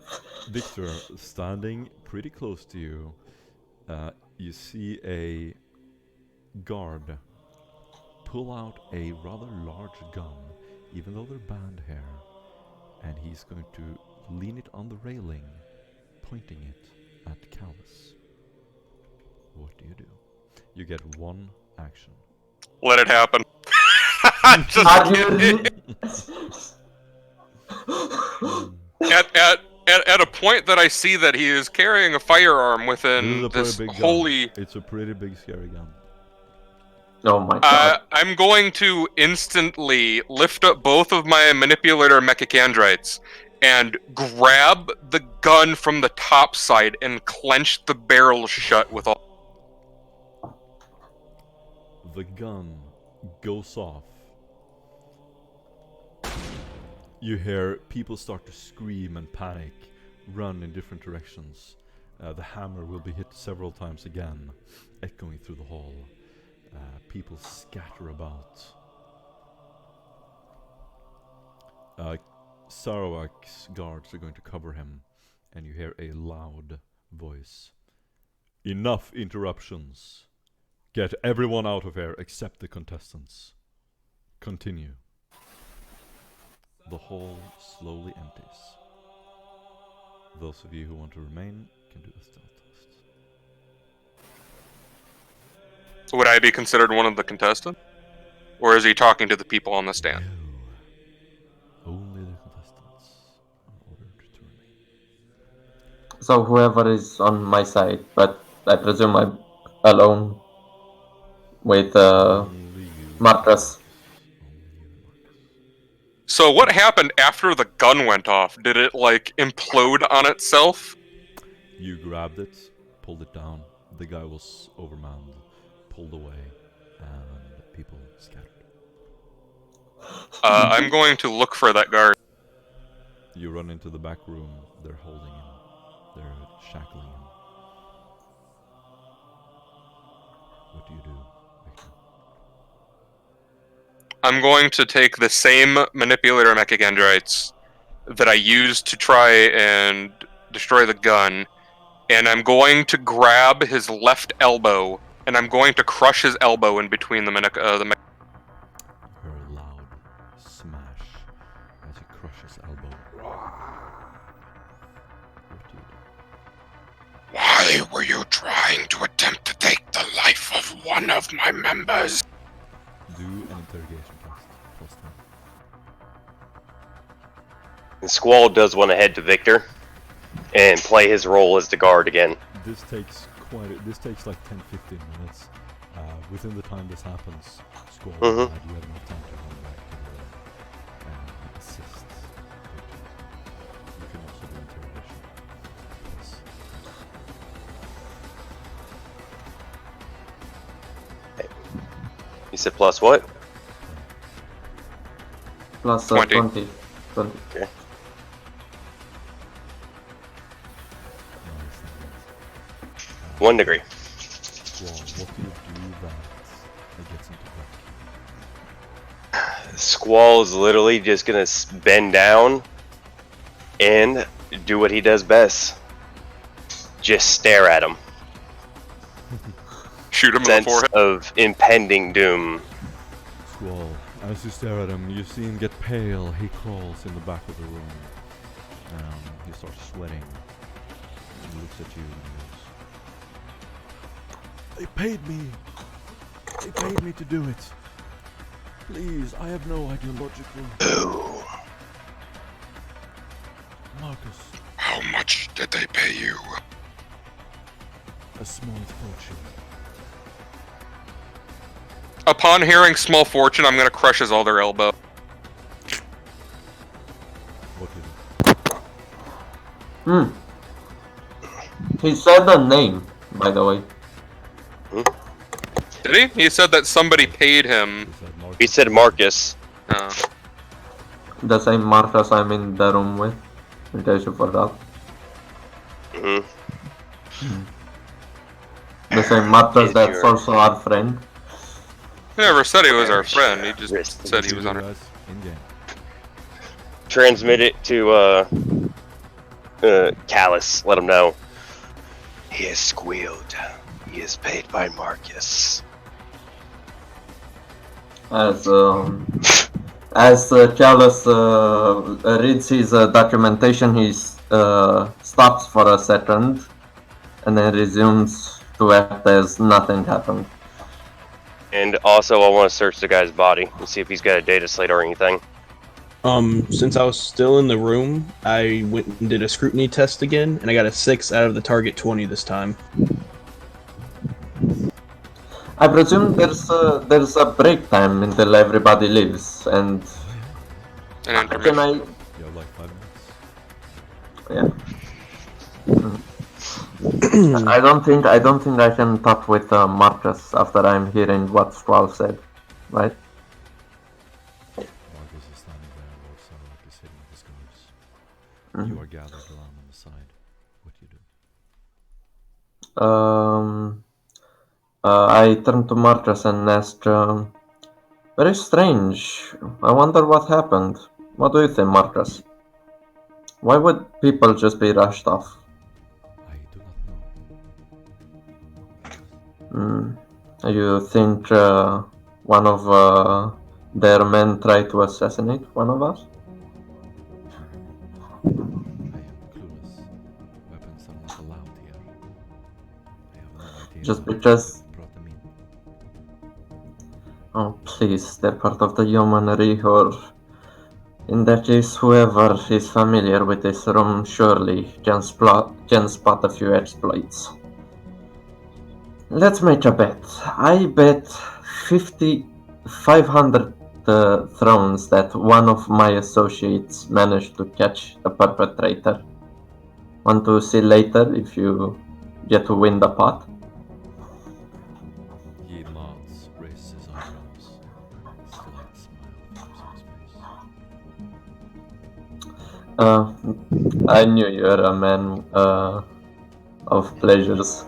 Victor, standing pretty close to you, you see a guard pull out a rather large gun, even though they're band hair, and he's going to lean it on the railing, pointing it at Callus. What do? You get 1 action. Let it happen. Just kidding. At a point that I see that he is carrying a firearm within this holy... It's a pretty big, scary gun. Oh my god. I'm going to instantly lift up both of my manipulator mechacandrites and grab the gun from the top side and clench the barrel shut with all... The gun goes off. You hear people start to scream and panic. run in different directions. The hammer will be hit several times again, echoing through the hall. People scatter about. Sarawak's guards are going to cover him, and you hear a loud voice. Enough interruptions. Get everyone out of here except the contestants. Continue. The hall slowly empties. Those of you who want to remain can do a stealth test. Would I be considered one of the contestants? Or is he talking to the people on the stand? No. Only the contestants are ordered to remain. So whoever is on my side, but I presume I'm alone with Only you. Marcus. Only you and Marcus. So what happened after the gun went off? Did it, like, implode on itself? You grabbed it, pulled it down. The guy was overmanned, pulled away, and people scattered. I'm going to look for that guard. You run into the back room. They're holding him. They're shackling him. What do you do, Victor? I'm going to take the same manipulator mechagandrites that I used to try and destroy the gun, and I'm going to grab his left elbow, and I'm going to crush his elbow in between the You hear a loud smash as you crush his elbow. What do you do? Why were you trying to attempt to take the life of one of my members? Do an interrogation test. Plus 10. And Squall does want to head to Victor and play his role as the guard again. This takes like 10-15 minutes. Within the time this happens, Squall, you have enough time to run back to the and assist Victor. You can also do interrogation. Yes. You said plus what? Plus 20. 20. Okay. Nice. 1 degree. Squall, what do you do that gets into play? Squall is literally just gonna bend down and do what he does best. Just stare at him. Shoot him in the Sense forehead. of impending doom. Squall, as you stare at him, you see him get pale. He crawls in the back of the room. He starts sweating. He looks at you and goes, "They paid me. They paid me to do it. Please, I have no ideological..." Marcus, How much did they pay you? a small fortune. Upon hearing small fortune, I'm going to crush his other elbow. What did He said the name, by the way. Did he? He said that somebody paid him. he said? Marcus. He said Marcus. The same Marcus I'm in the room with. In case you forgot. hmm The same Marcus Is that's your- also our friend. He never said he was our friend. He just Wrist. said he was on You our... guys in game. Transmit it to Callus. Let him know. He has squealed. He is paid by Marcus. As Callus reads his documentation, he stops for a second and then resumes to act as nothing happened. And also, I want to search the guy's body and see if he's got a data slate or anything. Since I was still in the room, I went and did a scrutiny test again, and I got a 6 out of the target 20 this time. I presume there's a break time until everybody leaves, and An can intermission. I? You have like 5 minutes. Yeah. I don't think I can talk with Marcus after I'm hearing what Squall said, right? Marcus is standing there, Lord Sarawak is hitting his guards. You are gathered around on the side. Um, I turned to Marcus and asked, very strange. I wonder what happened. What do you think, Marcus? Why would people just be rushed off? I do not know. You think one of their men tried to assassinate one of us? I am clueless. Weapons are not allowed here. I have no idea Just why because- they brought them in. Oh, please, they're part of the yeomanry, or in that case, whoever is familiar with this room surely can spot a few exploits. Let's make a bet. I bet 500 thrones that one of my associates managed to catch a perpetrator. Want to see later if you get to win the pot? He nods, raises his eyebrows. Slight smile forms on his face. I knew you were a man of pleasures.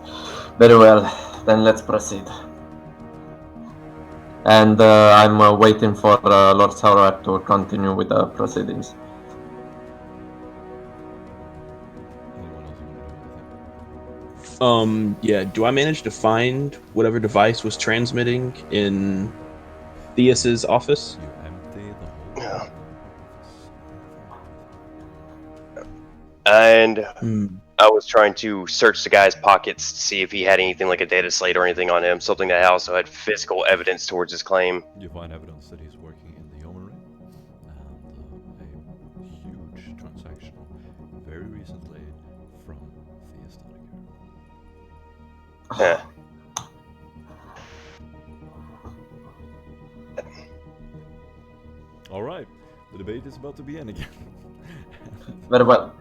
Very well, then let's proceed. And I'm waiting for Lord Saurak to continue with the proceedings. Anyone else want to do anything? Yeah, do I manage to find whatever device was transmitting in Theus's office? You empty the whole Yeah. office. And Hmm. I was trying to search the guy's pockets to see if he had anything like a data slate or anything on him, something that also had physical evidence towards his claim. You find evidence that he's working in the yeomanry, and a huge transaction very recently from Theus Yeah. All right, the debate is about to begin again. Very well.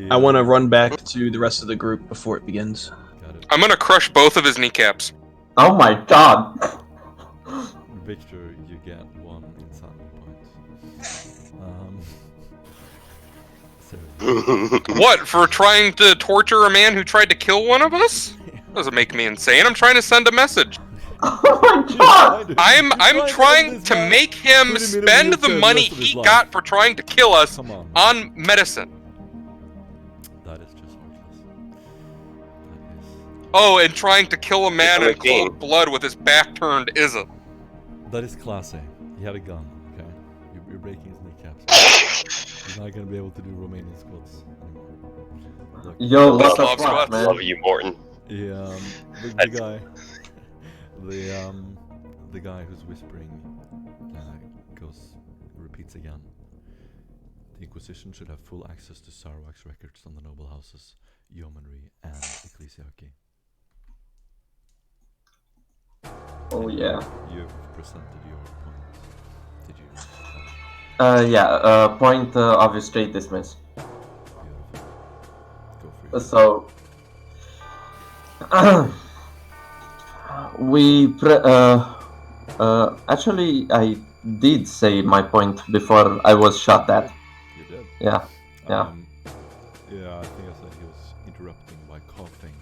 I want to run back to the rest of the group before it begins. Got it. I'm gonna crush both of his kneecaps. Oh my god! Victor, you get 1 insanity point. So, What, for trying to torture a man who tried to kill one of us? Doesn't make me insane. I'm trying to send a message. Oh my god! I'm trying to make him spend the money he got for trying to kill us Come on. on medicine. That is just heartless. That is. Oh, and trying to kill a man in It's like cold blood with his back turned isn't. That is classy. He had a gun, okay? You're breaking his kneecaps. He's not gonna be able to do Romanian squats anymore. Look, Yo, what the Love fuck, squats. man? Love you, Morton. the guy, the guy who's whispering, repeats again. The Inquisition should have full access to Sarawak's records on the noble houses, yeomanry, and ecclesiarchy. Oh yeah. You've presented your point. Did you? Yeah, point of a straight dismiss. Beautiful. Go for it. So, actually, I did say my point before I was shot at. You did. Yeah, yeah. Yeah, I think I said he was interrupting by coughing.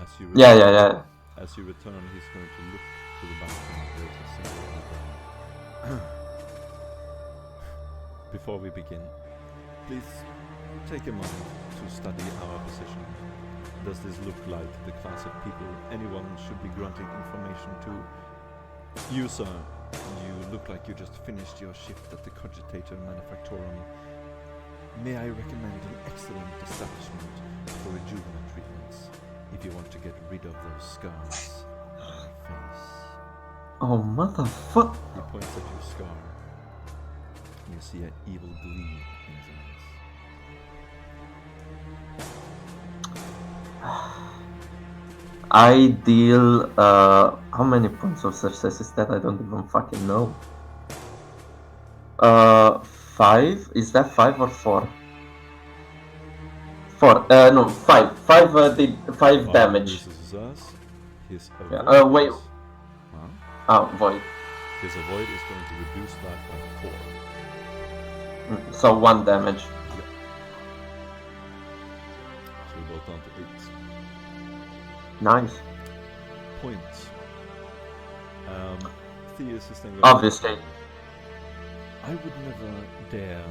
As you Yeah, return, yeah, yeah. As you return, he's going to look to the balcony. There's a single window. Before we begin, please take a moment to study our position. Does this look like the class of people anyone should be granting information to? You, sir, you look like you just finished your shift at the Cogitator Manufactorum. May I recommend an excellent establishment for rejuvenant treatments if you want to get rid of those scars on your face. Oh, motherfucker. He points at your scar, and you see an evil glee in his eyes. I deal, how many points of success is that? I don't even fucking know. 5? Is that 5 or 4? 4, no, 5. 5 did 5 damage. Versus us. His Yeah, avoid wait. is- Huh? Void. His avoid is going to reduce that by 4. So 1 damage. So we're both down to 8. Nice. Points. Theus is then going Obviously. I would never dare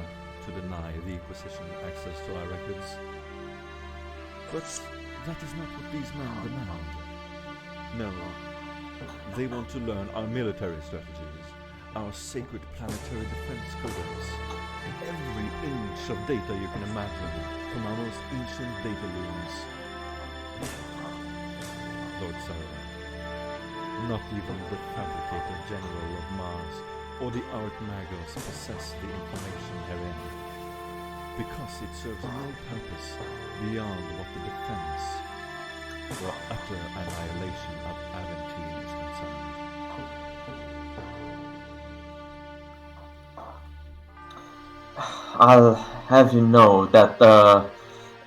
to deny the Inquisition access to our records. But that is not what these men demand. No. They want to learn our military strategies, our sacred planetary defense codes, every inch of data you can imagine from our most ancient data rooms. Lord Saruman. Not even the Fabricator General of Mars or the Archmagos possess the information herein, because it serves no purpose beyond what the defense or utter annihilation of Aventine is concerned. I'll have you know that the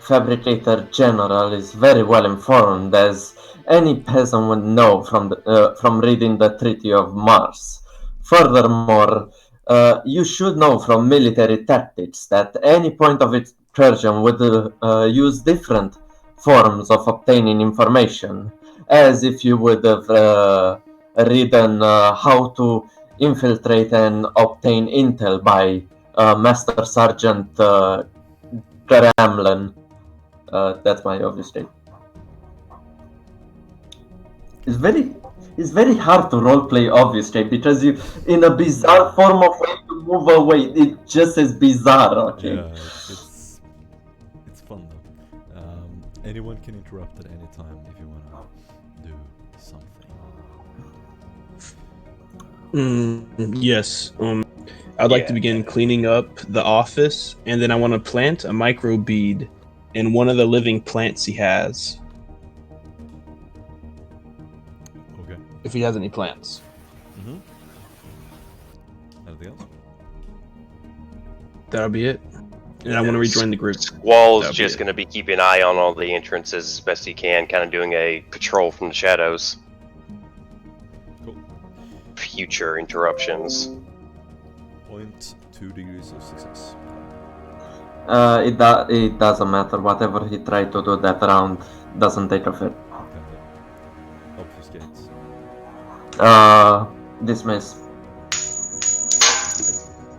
Fabricator General is very well informed, as any peasant would know from reading the Treaty of Mars. Furthermore, you should know from military tactics that any point of incursion would use different forms of obtaining information, as if you would have read how to infiltrate and obtain intel by Master Sergeant Gremlin. That's my obvious state. It's very hard to roleplay obvious state because you, in a bizarre form of way to move away, it just is bizarre. Okay. Yeah, it's fun though. Anyone can interrupt at any time if you want to do something. Yes. I'd like to begin cleaning up the office, and then I want to plant a micro bead in one of the living plants he has. Okay. If he has any plants. Mm-hmm. Anything else? That'll be it. And I want to rejoin the group. Squall's That'll be just it. going to be keeping an eye on all the entrances as best he can, kind of doing a patrol from the shadows. Cool. Future interruptions. 0.2 degrees of success. It doesn't matter. Whatever he tried to do that round doesn't take effect. Obfuscates. Dismiss.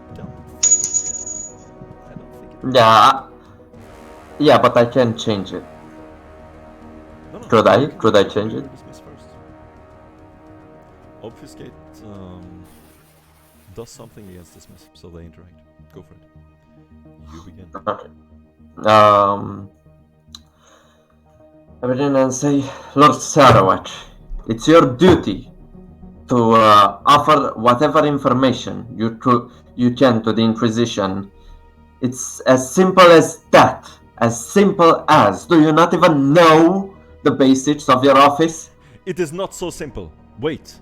I don't think it. Yeah, but I can change it. No, no. Could I? Could I change it? Dismiss first. Obfuscate does something against dismiss, so they interact. Go for it. You begin. Okay. I begin and say, Lord Sarawak, it's your duty to offer whatever information you can to the Inquisition. It's as simple as that. As simple as. Do you not even know the basics of your office? It is not so simple. Wait.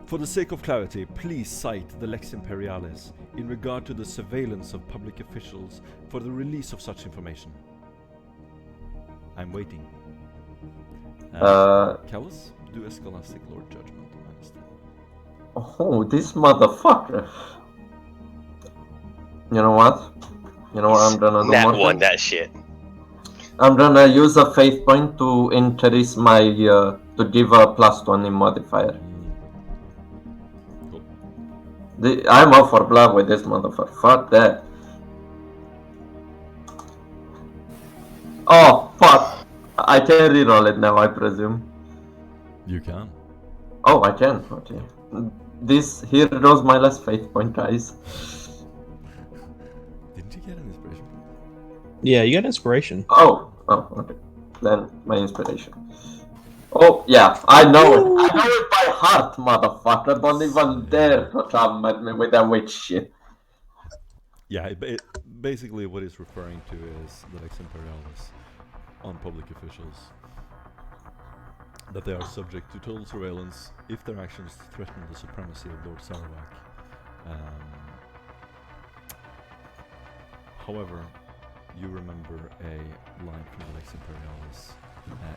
For the sake of clarity, please cite the Lex Imperialis in regard to the surveillance of public officials for the release of such information. I'm waiting. Callus, do a scholastic lord judgment on Aniston. Oh, this motherfucker. You know what? You know what I'm gonna do? Nat won that shit. I'm gonna use a faith point to increase my to give a +20 modifier. Cool. I'm up for blood with this motherfucker. Fuck that. Oh fuck! I can reroll it now, I presume. You can. Oh, I can. Okay. Here goes my last faith point, guys. Didn't you get an inspiration? Yeah, you got inspiration. Oh, okay. Then my inspiration. Oh yeah, I know it. I know it by heart, motherfucker. Don't even dare to come at me with that witch shit. Yeah, basically what it's referring to is the Lex Imperialis on public officials. That they are subject to total surveillance if their actions threaten the supremacy of Lord Sarawak. However, you remember a line from the Lex Imperialis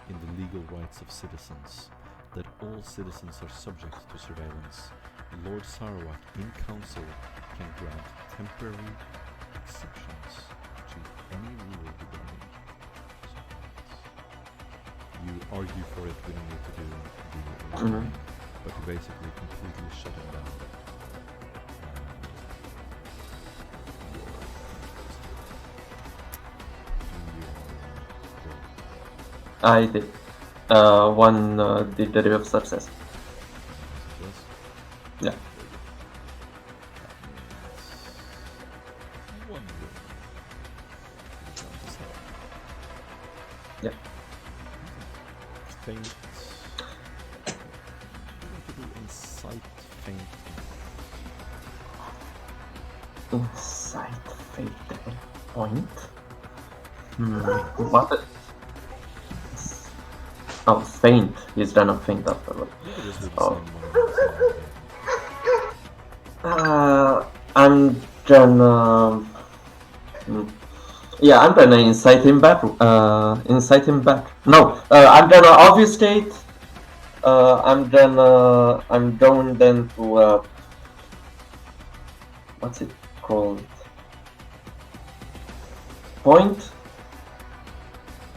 in the legal rights of citizens, that all citizens are subject to surveillance. Lord Sarawak in council can grant temporary exceptions to any rule regarding surveillance. You argue for it, we don't need to do the Mhm. but you basically completely shut him down. I did. One the degree of success. Yeah. One room. Yeah. Faint. We're going to do insight faint. Insight fatal point. What? Oh, faint. He's done a faint afterward. You can just do the Oh. same one. I'm gonna. Yeah, I'm gonna incite him back. Incite him back. No, I'm gonna obfuscate. I'm going then to. What's it called? Point.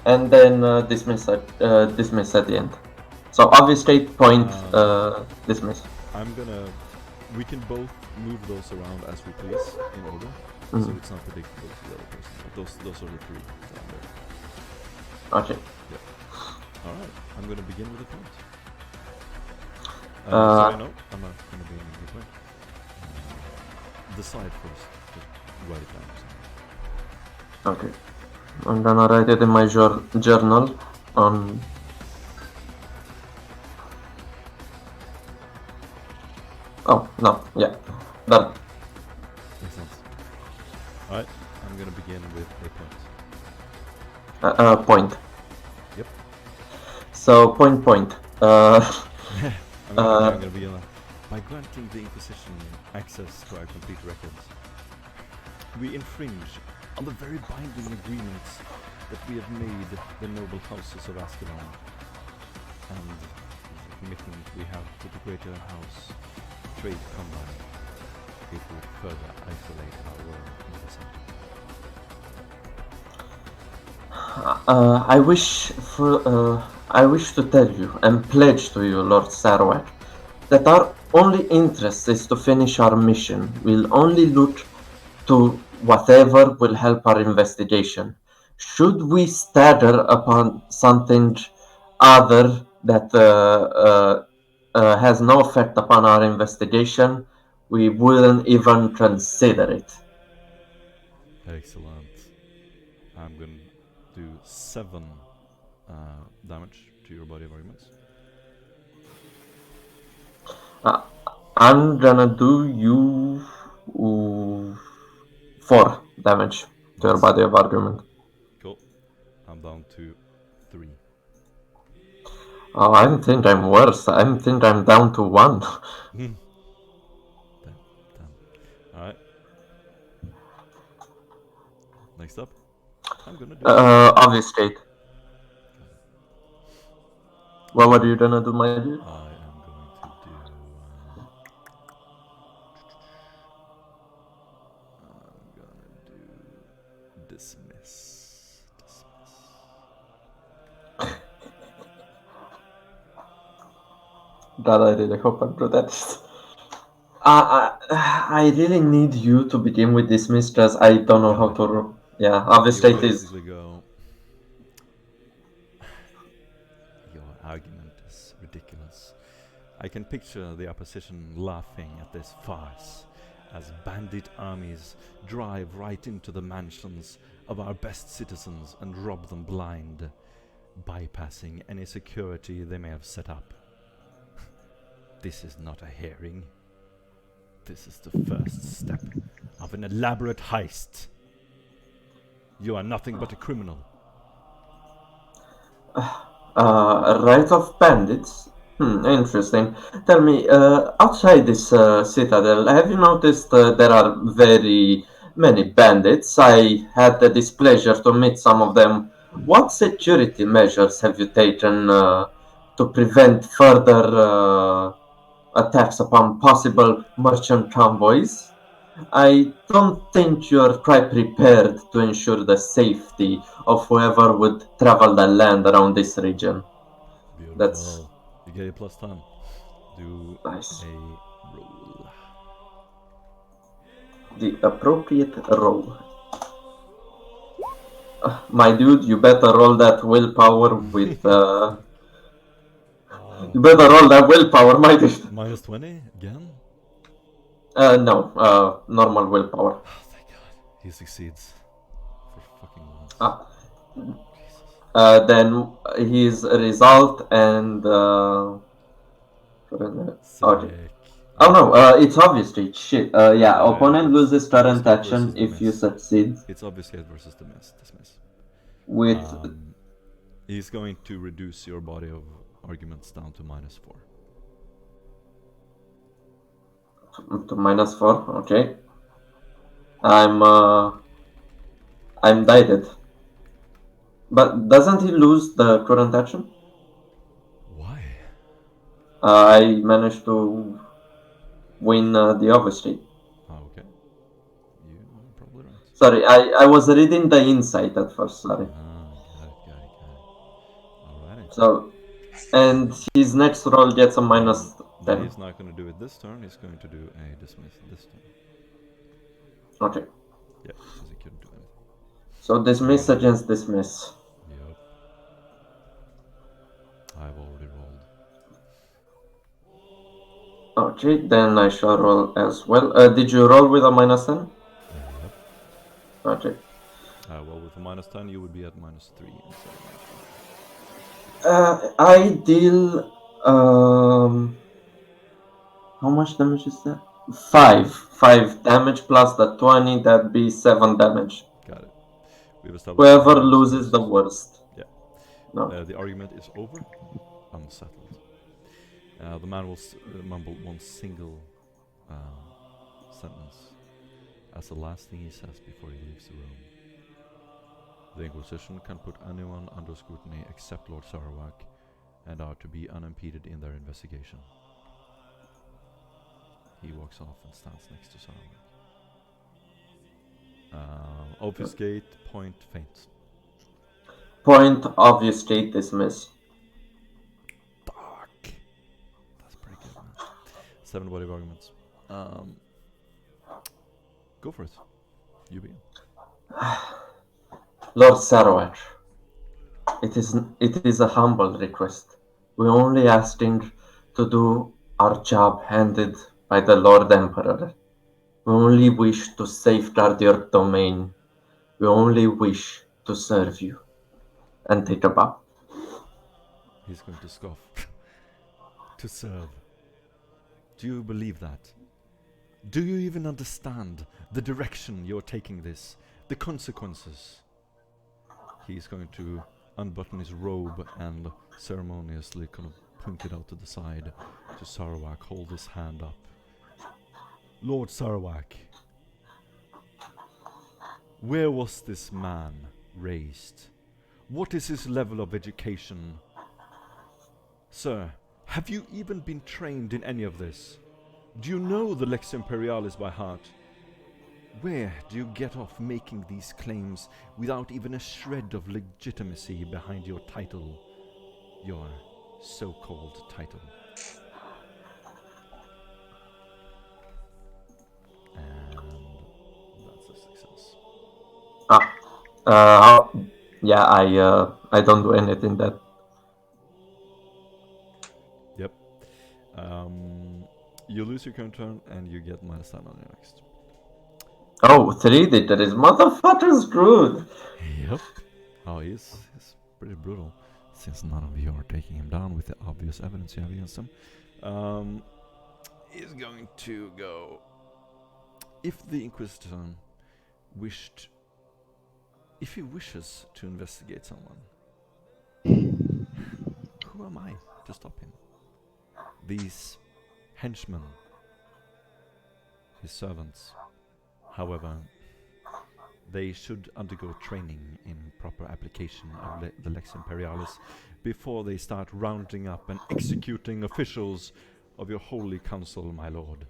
And then dismiss at the end. So obfuscate, point, dismiss. I'm gonna. We can both move those around as we please in order, so it's not predictable to the other person. But those are the three down there. Okay. All right. I'm gonna begin with a point. Sorry, no, I'm not gonna begin with a point. Decide first. Just write it down. Okay. I'm gonna write it in my journal on. Oh, no, yeah. Done. Makes sense. Alright, I'm gonna begin with a point. Point. Yep. So, point. I'm gonna begin by granting the Inquisition access to our complete records. We infringe on the very binding agreements that we have made the noble houses of Askellon, and the commitment we have to the greater house trade combine. It would further isolate our world in the center. I wish to tell you and pledge to you, Lord Sarwak, that our only interest is to finish our mission. We'll only look to whatever will help our investigation. Should we stutter upon something other that has no effect upon our investigation, we wouldn't even consider it. Excellent. I'm gonna do 7 damage to your body of arguments. I'm gonna do you 4 damage to your body of argument. Cool. I'm down to 3. Oh, I think I'm worse. I think I'm down to 1. Damn. Alright. Next up, I'm gonna do Obfuscate. What were you gonna do, my dude? I am going to do dismiss. That I really hope I'm good at it. I really need you to begin with dismiss because I don't know how to. Yeah, obfuscate is. Go. Your argument is ridiculous. I can picture the opposition laughing at this farce as bandit armies drive right into the mansions of our best citizens and rob them blind, bypassing any security they may have set up. This is not a hearing. This is the first step of an elaborate heist. You are nothing but a criminal. Right of bandits? Interesting. Tell me, outside this citadel, have you noticed there are very many bandits? I had the displeasure to meet some of them. What security measures have you taken to prevent further attacks upon possible merchant convoys? I don't think you're quite prepared to ensure the safety of whoever would travel the land around this region. Beautiful. You get a +10. Do Nice. a roll. The appropriate roll. My dude, you better roll that willpower with. You better roll that willpower, my dude. -20 again? No, normal willpower. Oh, thank God. He succeeds. For fucking once. Ah. Then his result and. Sick. Oh no, it's obfuscate. Shit. Yeah, opponent loses current obfuscate action versus the if you miss. succeed It's obfuscate versus the dismiss. with He's going to reduce your body of arguments down to -4. to -4. Okay. I'm dieted. But doesn't he lose the current action? Why? I managed to win the obfuscate. Oh, okay. You're probably right. Sorry, I was reading the insight at first. Sorry. Got it. Alrighty. So, and his next roll gets a -10. Then he's not going to do it this turn. He's going to do a dismiss this turn. Okay. Yeah, because he couldn't do anything. So dismiss against dismiss. Yep. I've already rolled. Okay, then I shall roll as well. Did you roll with a -10? Yep. Okay. Well, with a -10, you would be at -3 instead of I deal. How much damage is that? 5 damage plus the 20. That'd be 7 damage. Got it. We've established Whoever loses the worst. Yeah. No. The argument is over. Unsettled. The man will mumble one single sentence as the last thing he says before he leaves the room. The Inquisition can put anyone under scrutiny except Lord Sarawak, and are to be unimpeded in their investigation. He walks off and stands next to Sarawak. Obfuscate, point, feint. Point, obfuscate, dismiss. Fuck. That's pretty good, man. 7 body of arguments. Go for it. You begin. Lord Sarawak, it is a humble request. We're only asking to do our job handed by the Lord Emperor. We only wish to safeguard your domain. We only wish to serve you. And take a bow. He's going to scoff. To serve. Do you believe that? Do you even understand the direction you're taking this? The consequences? He's going to unbutton his robe and ceremoniously kind of point it out to the side to Sarawak, hold his hand up. Lord Sarawak, where was this man raised? What is his level of education? Sir, have you even been trained in any of this? Do you know the Lex Imperialis by heart? Where do you get off making these claims without even a shred of legitimacy behind your title? Your so-called title. And that's a success. Yeah, I don't do anything that. Yep. You lose your current turn and you get -10 on your next. Oh, 3 that is motherfucker's screwed. Yep. Oh, he's pretty brutal, since none of you are taking him down with the obvious evidence you have against him. He's going to go. If the Inquisitor if he wishes to investigate someone, who am I to stop him? These henchmen, his servants, however, they should undergo training in proper application of the Lex Imperialis before they start rounding up and executing officials of your holy council, my lord.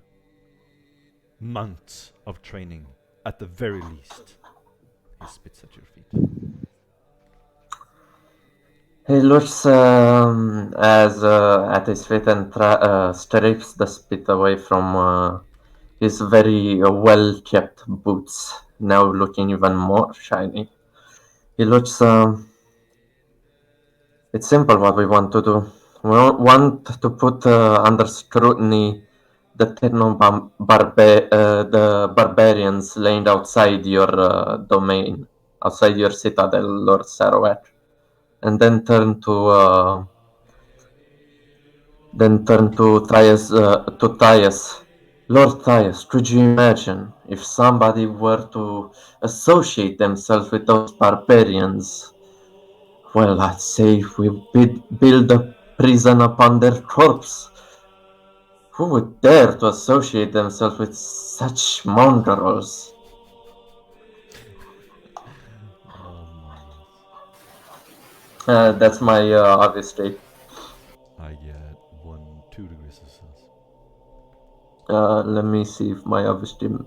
Months of training, at the very least. He spits at your feet. He looks as at his feet and strips the spit away from his very well-kept boots, now looking even more shiny. He looks. It's simple what we want to do. We want to put under scrutiny the barbarians laid outside your domain, outside your citadel, Lord Sarawak, and then turn to Thias. Lord Thias, could you imagine if somebody were to associate themselves with those barbarians? Well, I'd say we build a prison upon their corpse. Who would dare to associate themselves with such mongrels? Oh, mongrels. That's my obvious take. I get 2 degrees Celsius. Let me see if my obvious team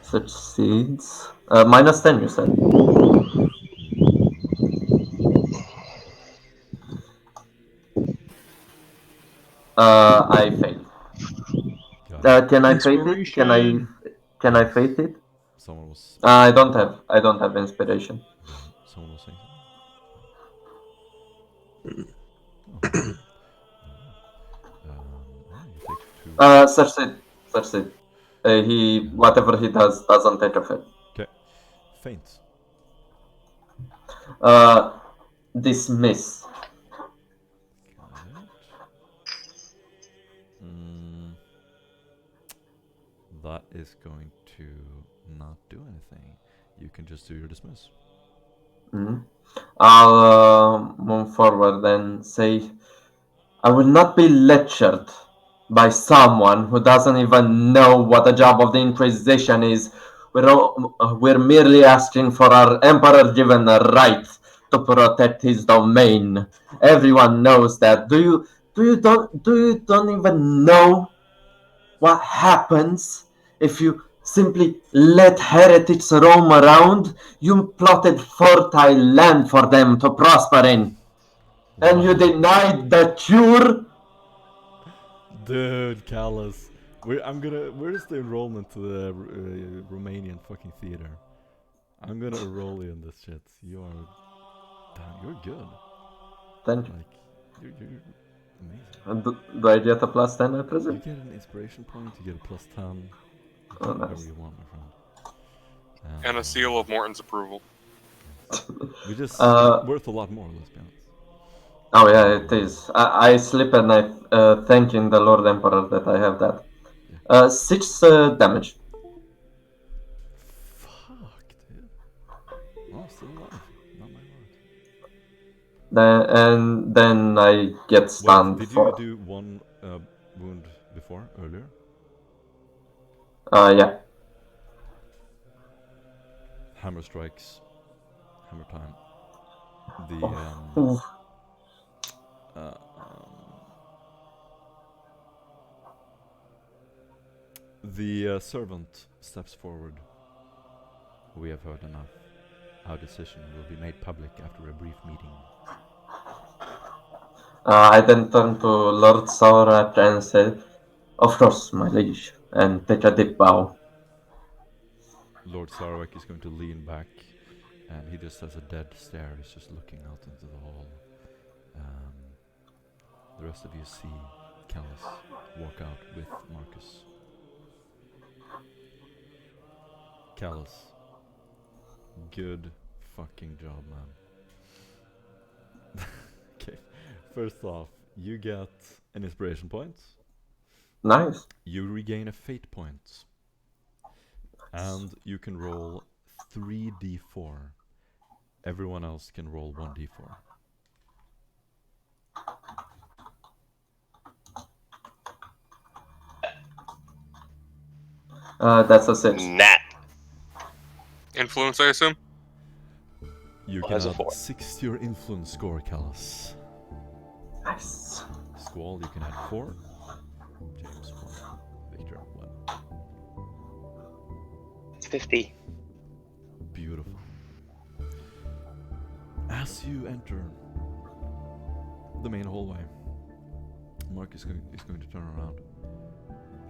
succeeds. -10, you said. I failed. Got it. Can I fate it? Inspiration. Can I Yes. fate it? Someone was. I don't have inspiration. Got it. Someone was saying something. Oh, good. Alright, you take 2. Succeed. Succeed. He whatever he does doesn't take effect. Okay. Faint. Uh, dismiss. Got it. Mm, that is going to not do anything. You can just do your dismiss. Mhm. I'll move forward and say, I will not be lectured by someone who doesn't even know what the job of the Inquisition is. We're merely asking for our Emperor given the right to protect his domain. Everyone knows that. Do you don't even know what happens if you simply let heretics roam around? You plotted fertile land for them to prosper in, and you Wow. denied the cure? Dude, Callus. Where's the enrollment to the Romanian fucking theater? I'm gonna enroll you in this shit. Damn, you're good. Thank you. Like, you're amazing. And do I get a +10, I You presume? get an inspiration point, you get a +10. You Oh, do whatever nice. you want, my friend. And a seal of Morton's approval. Which is Uh, worth a lot more, let's be honest. oh yeah, it is. I sleep at night thanking the Lord Emperor that I have that. Yeah. 6 damage. Fuck, dude. Oh, still alive. Not my lord. Then I get Wait, stunned did you for. do 1 wound before, earlier? Yeah. Hammer strikes. Hammer time. The Oof. uh, servant steps forward. We have heard enough. Our decision will be made public after a brief meeting. I then turn to Lord Saurat and say, of course, my liege, and take a deep bow. Lord Sarawak is going to lean back, and he just has a dead stare. He's just looking out into the hall. The rest of you see Callus walk out with Marcus. Callus, good fucking job, man. Okay, first off, you get an inspiration point. Nice. You regain a fate point. And you can roll 3d4. Everyone else can roll 1d4. That's a 6. Nat. Influence, I assume? You Well, can has a add 4. 6 to your influence score, Callus. Nice. Squall, you can add 4. James 1. Victor 1. 50. Beautiful. As you enter the main hallway. Mark is going to turn around.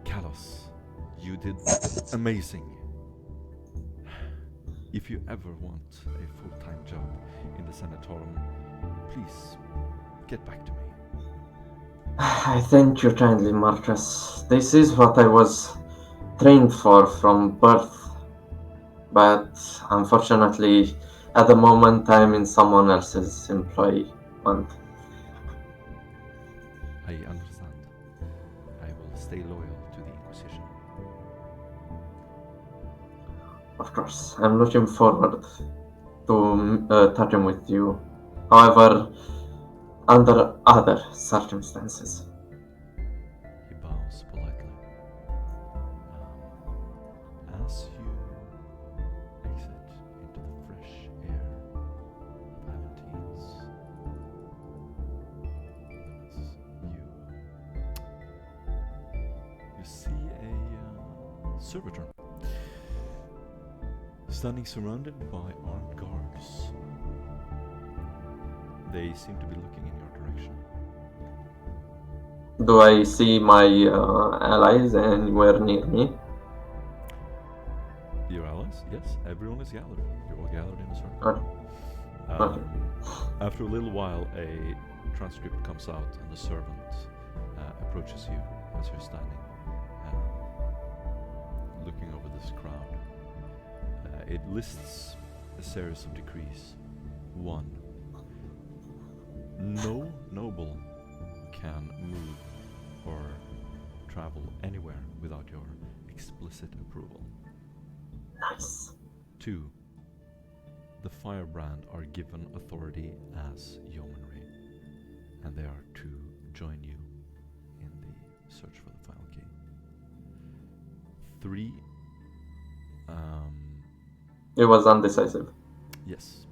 Kalos, you did amazing. If you ever want a full-time job in the sanatorium, please get back to me. I thank you kindly, Marcus. This is what I was trained for from birth. But unfortunately, at the moment, I'm in someone else's employment. I understand. I will stay loyal to the Inquisition. Of course, I'm looking forward to talking with you. However, under other circumstances. He bows politely. As you exit into the fresh air of Aventine's, you see a servitor standing surrounded by armed guards. They seem to be looking in your direction. Do I see my allies anywhere near me? Your allies? Yes, everyone is gathered. You're all gathered in a circle. Okay. After a little while, a transcript comes out, and the servant approaches you as you're standing, looking over this crowd. It lists a series of decrees. 1. No noble can move or travel anywhere without your explicit approval. Nice. 2. The firebrand are given authority as yeomanry, and they are to join you in the search for the final key. 3. It was undecisive. Yes.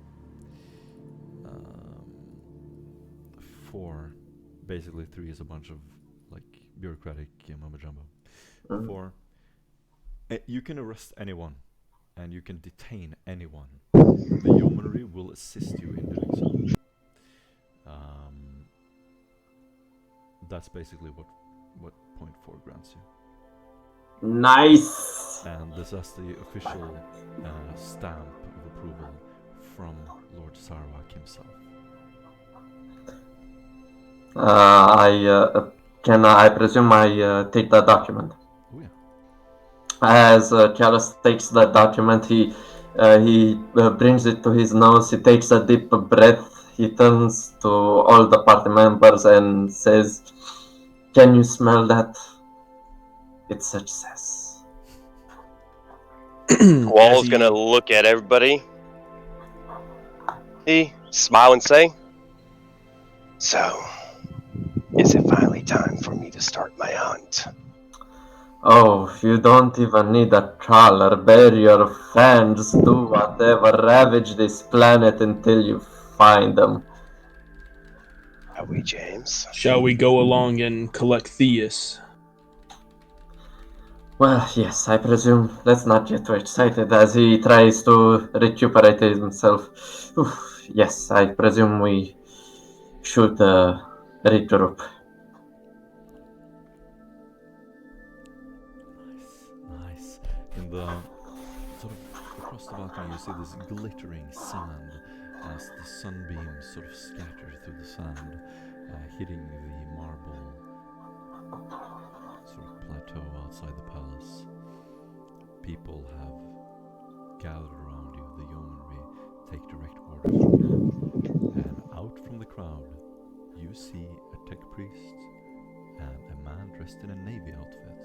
4. Basically, 3 is a bunch of like bureaucratic mumbo jumbo. 4. You can arrest anyone, and you can detain anyone. The yeomanry will assist you in doing so. That's basically what point 4 grants you. Nice. And this is the official stamp of approval from Lord Sarwak himself. I presume I take the document. Oh yeah. As Callus takes the document, he brings it to his nose. He takes a deep breath. He turns to all the party members and says, "Can you smell that? It's success." Wall's gonna look at everybody. He smile and say, "So, is it finally time for me to start my hunt?" Oh, you don't even need a trawler. Bury your fans. Do whatever. Ravage this planet until you find them. Are we, James? Shall we go along and collect Theus? Well, yes, I presume. Let's not get too excited as he tries to recuperate himself. Oof, yes, I presume we should regroup. Nice. In the sort of across the balcony, you see this glittering sand as the sunbeams sort of scatter through the sand, hitting the marble sort of plateau outside the palace. People have gathered around you. The yeomanry take direct orders from you. And out from the crowd, you see a tech priest and a man dressed in a navy outfit.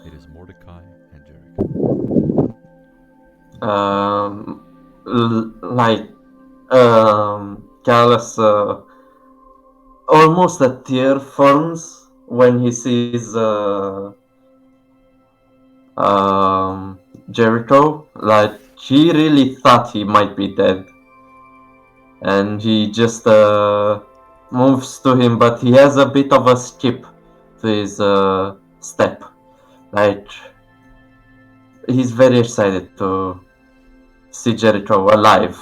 It is Mordecai and Jericho. Callus, almost a tear forms when he sees Jericho. Like, he really thought he might be dead. And he just moves to him, but he has a bit of a skip to his step. Like, he's very excited to see Jericho alive.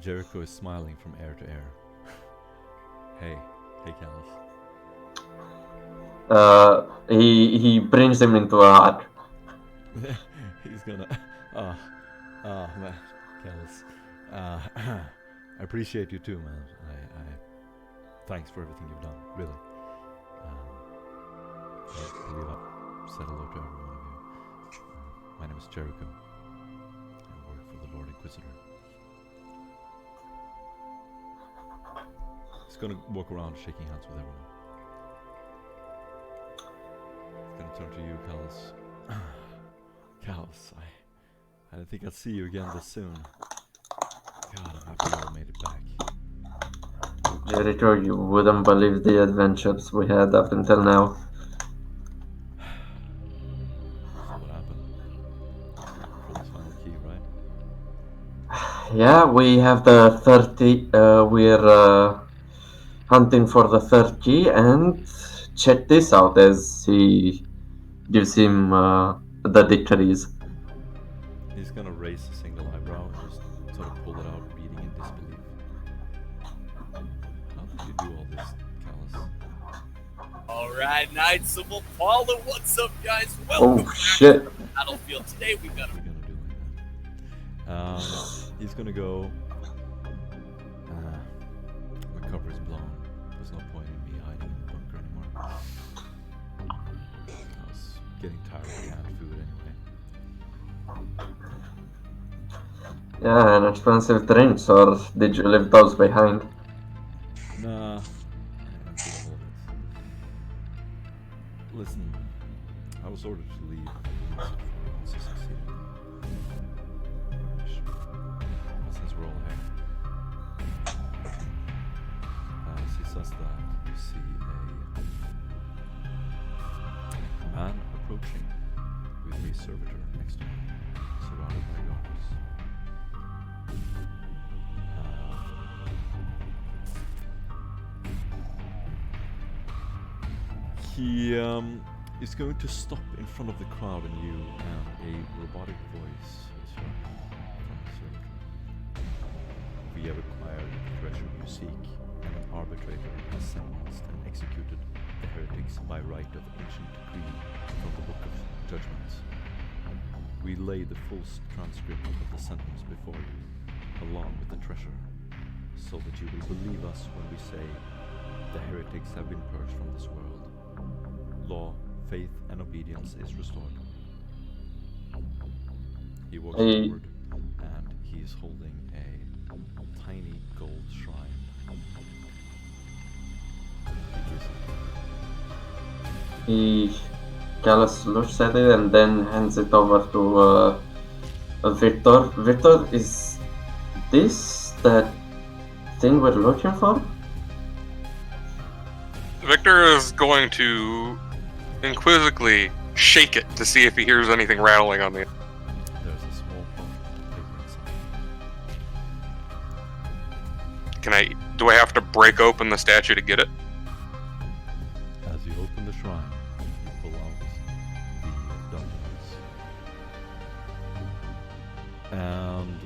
Jericho is smiling from ear to ear. Hey, Hey, Callus. He brings him into a hut. He's gonna. Oh, man, Callus. I appreciate you too, man. Thanks for everything you've done, really. I believe I've said hello to every one of you. My name is Jericho. I work for the Lord Inquisitor. He's gonna walk around shaking hands with everyone. He's gonna turn to you, Callus. Callus, I didn't think I'd see you again this soon. God, I'm happy you all made it back. Jericho, you wouldn't believe the adventures we had up until now. So what happened? Looking for this final key, right? Yeah, we have the 30. We're hunting for the third key, and check this out as he gives him the dictionaries. He's gonna raise a single eyebrow and just sort of pull it out, reading in disbelief. How did you do all this, Callus? Alright, Knights of Apollo, what's up, guys? Welcome Oh shit! to the battlefield. Today we've got What are we gonna do like that? He's gonna go. My cover is blown. There's no point in me hiding in the bunker anymore. I was getting tired of canned food anyway. Yeah, and expensive drinks, or did you leave those behind? Nah, I emptied all of it. Listen, I was ordered to leave a message for you once you succeeded. Since we're all here. As he says that, you see a man approaching with a servitor next to him, surrounded by guards. He is going to stop in front of the crowd and you, and a robotic voice is heard from the servitor. We have acquired the treasure you seek, and an arbitrator has sentenced and executed the heretics by right of ancient decree from the Book of Judgments. We lay the full transcript of the sentence before you, along with the treasure, so that you will believe us when we say the heretics have been purged from this world. Law, faith, and obedience is restored. He walks forward, and he is holding a tiny gold shrine. Callus looks at it and then hands it over to Victor. Victor, is this the thing we're looking for? Victor is going to inquisitively shake it to see if he hears anything rattling on the. There's a small parchment paper inside. Do I have to break open the statue to get it? As you open the shrine, you pull out the dungeons. And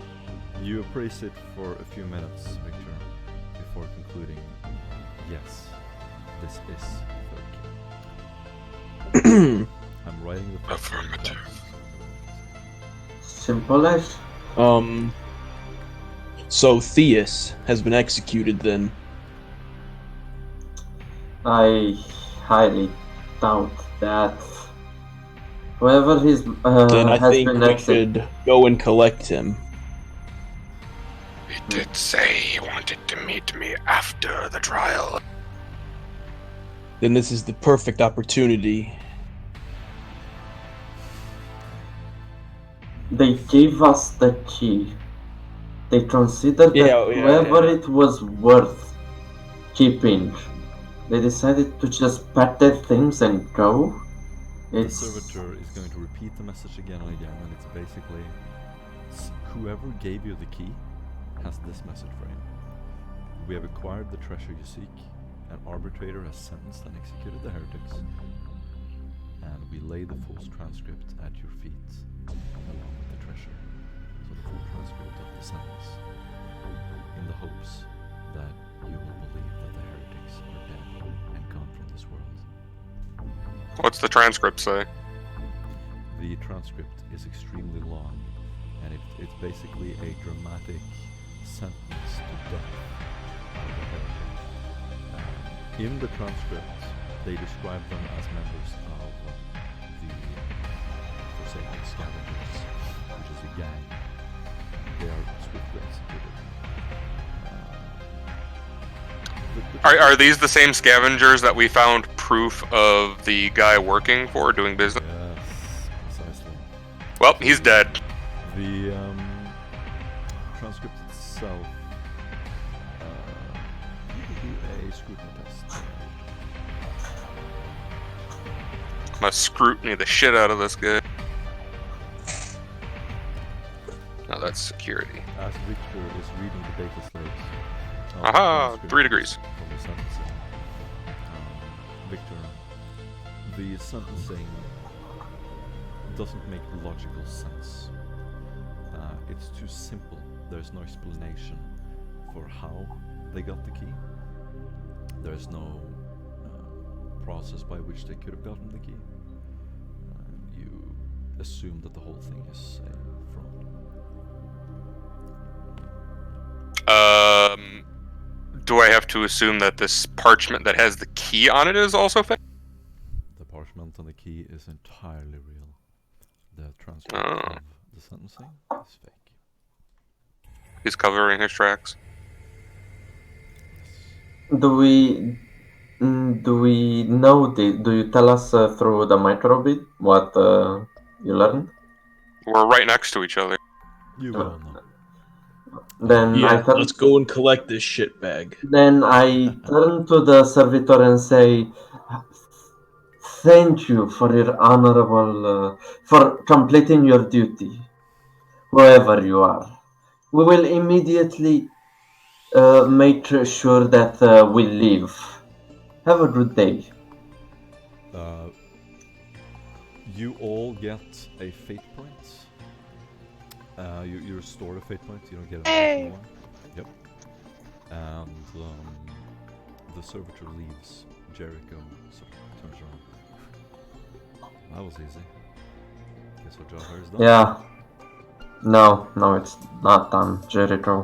you appraise it for a few minutes, Victor, before concluding, yes, this is third key. I'm writing the first one. Simple as. So Theus has been executed then. I highly doubt that. Whoever he's Then I has think been we executed. should go and collect him. He did say he wanted to meet me after the trial. Then this is the perfect opportunity. They gave us the key. They considered that whoever it was worth keeping. They decided to just pack their things and go. The servitor is going to repeat the message again and again, and it's basically whoever gave you the key has this message for you. We have acquired the treasure you seek. An arbitrator has sentenced and executed the heretics, and we lay the full transcript at your feet, along with the treasure. So the full transcript of the sentence, in the hopes that you will believe that the heretics are dead. What's the transcript say? The transcript is extremely long, and it's basically a dramatic sentence to death by the heritage. In the transcript, they describe them as members of the Forsaken Scavengers, which is a gang. They are swiftly executed. Are these the same scavengers that we found proof of the guy working for, doing business? Yes, precisely. Well, he's dead. The transcript itself, you can do a scrutiny test. I'm gonna scrutiny the shit out of this guy. No, that's security. As Victor is reading the data slates. Aha! 3 degrees. From the sentencing. Victor, the sentencing doesn't make logical sense. It's too simple. There's no explanation for how they got the key. There's no process by which they could have gotten the key. You assume that the whole thing is a fraud. Do I have to assume that this parchment that has the key on it is also fake? The parchment on the key is entirely real. The transcript of the sentencing is fake. He's covering his tracks. Do we know do you tell us through the microbit what you learned? We're right next to each other. You will know. Then Yeah, let's go and collect this shit bag. Then I turn to the servitor and say, "Thank you for your honorable, for completing your duty, whoever you are. We will immediately make sure that we leave. Have a good day." You all get a fate point. You restore a fate point. You don't get an additional one. Yep. And the servitor leaves. Jericho sort of turns around. That was easy. Guess what job here is done. Yeah. No, it's not done, Jericho.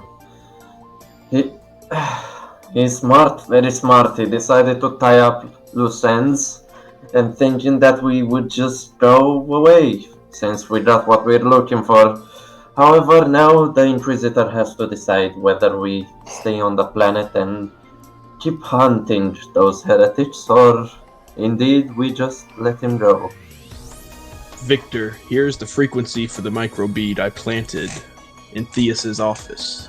He's smart, very smart. He decided to tie up loose ends and thinking that we would just go away since we got what we're looking for. However, now the Inquisitor has to decide whether we stay on the planet and keep hunting those heretics, or indeed we just let him go. Victor, here's the frequency for the microbead I planted in Theus's office.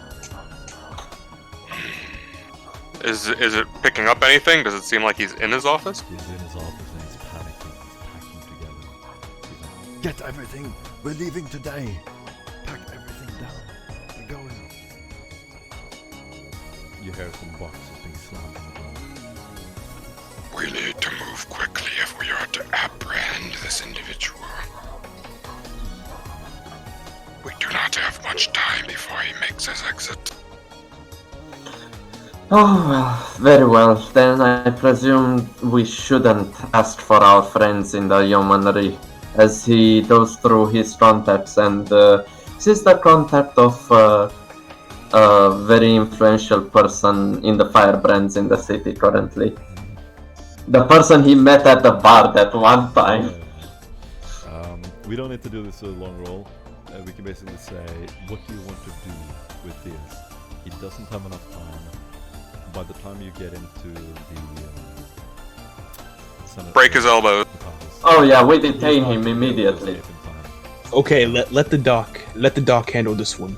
Is it picking up anything? Does it seem like he's in his office? He's in his office and he's panicking. He's packing together. He's like, "Get everything! We're leaving today! Pack everything down! We're going!" You hear some boxes being slammed on the ground. We need to move quickly if we are to apprehend this individual. We do not have much time before he makes his exit. Oh, well, very well. Then I presume we shouldn't ask for our friends in the yeomanry as he goes through his contacts and sees the contact of a very influential person in the firebrands in the city currently. The person he met at the bar that one time. We don't need to do this a long roll. We can basically say, what do you want to do with this? He doesn't have enough time. By the time you get into the Senate, Break his elbow. Oh yeah, we detain him immediately. Okay, let the doc handle this one.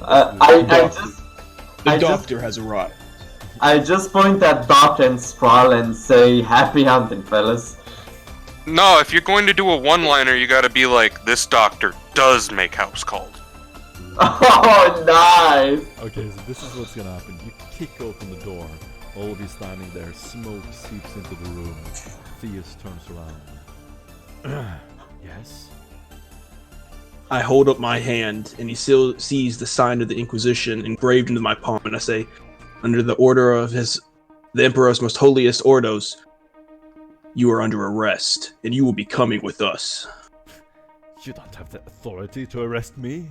The doctor has arrived. I just point at Doc and Sprawl and say, "Happy hunting, fellas." No, if you're going to do a one-liner, you gotta be like, "This doctor does make house calls." Oh, nice! Okay, so this is what's gonna happen. You kick open the door. All of you standing there, smoke seeps into the room. Theus turns around. Yes? I hold up my hand, and he still sees the sign of the Inquisition engraved into my palm, and I say, "Under the order of the Emperor's most holiest ordos, you are under arrest, and you will be coming with us. You don't have the authority to arrest me.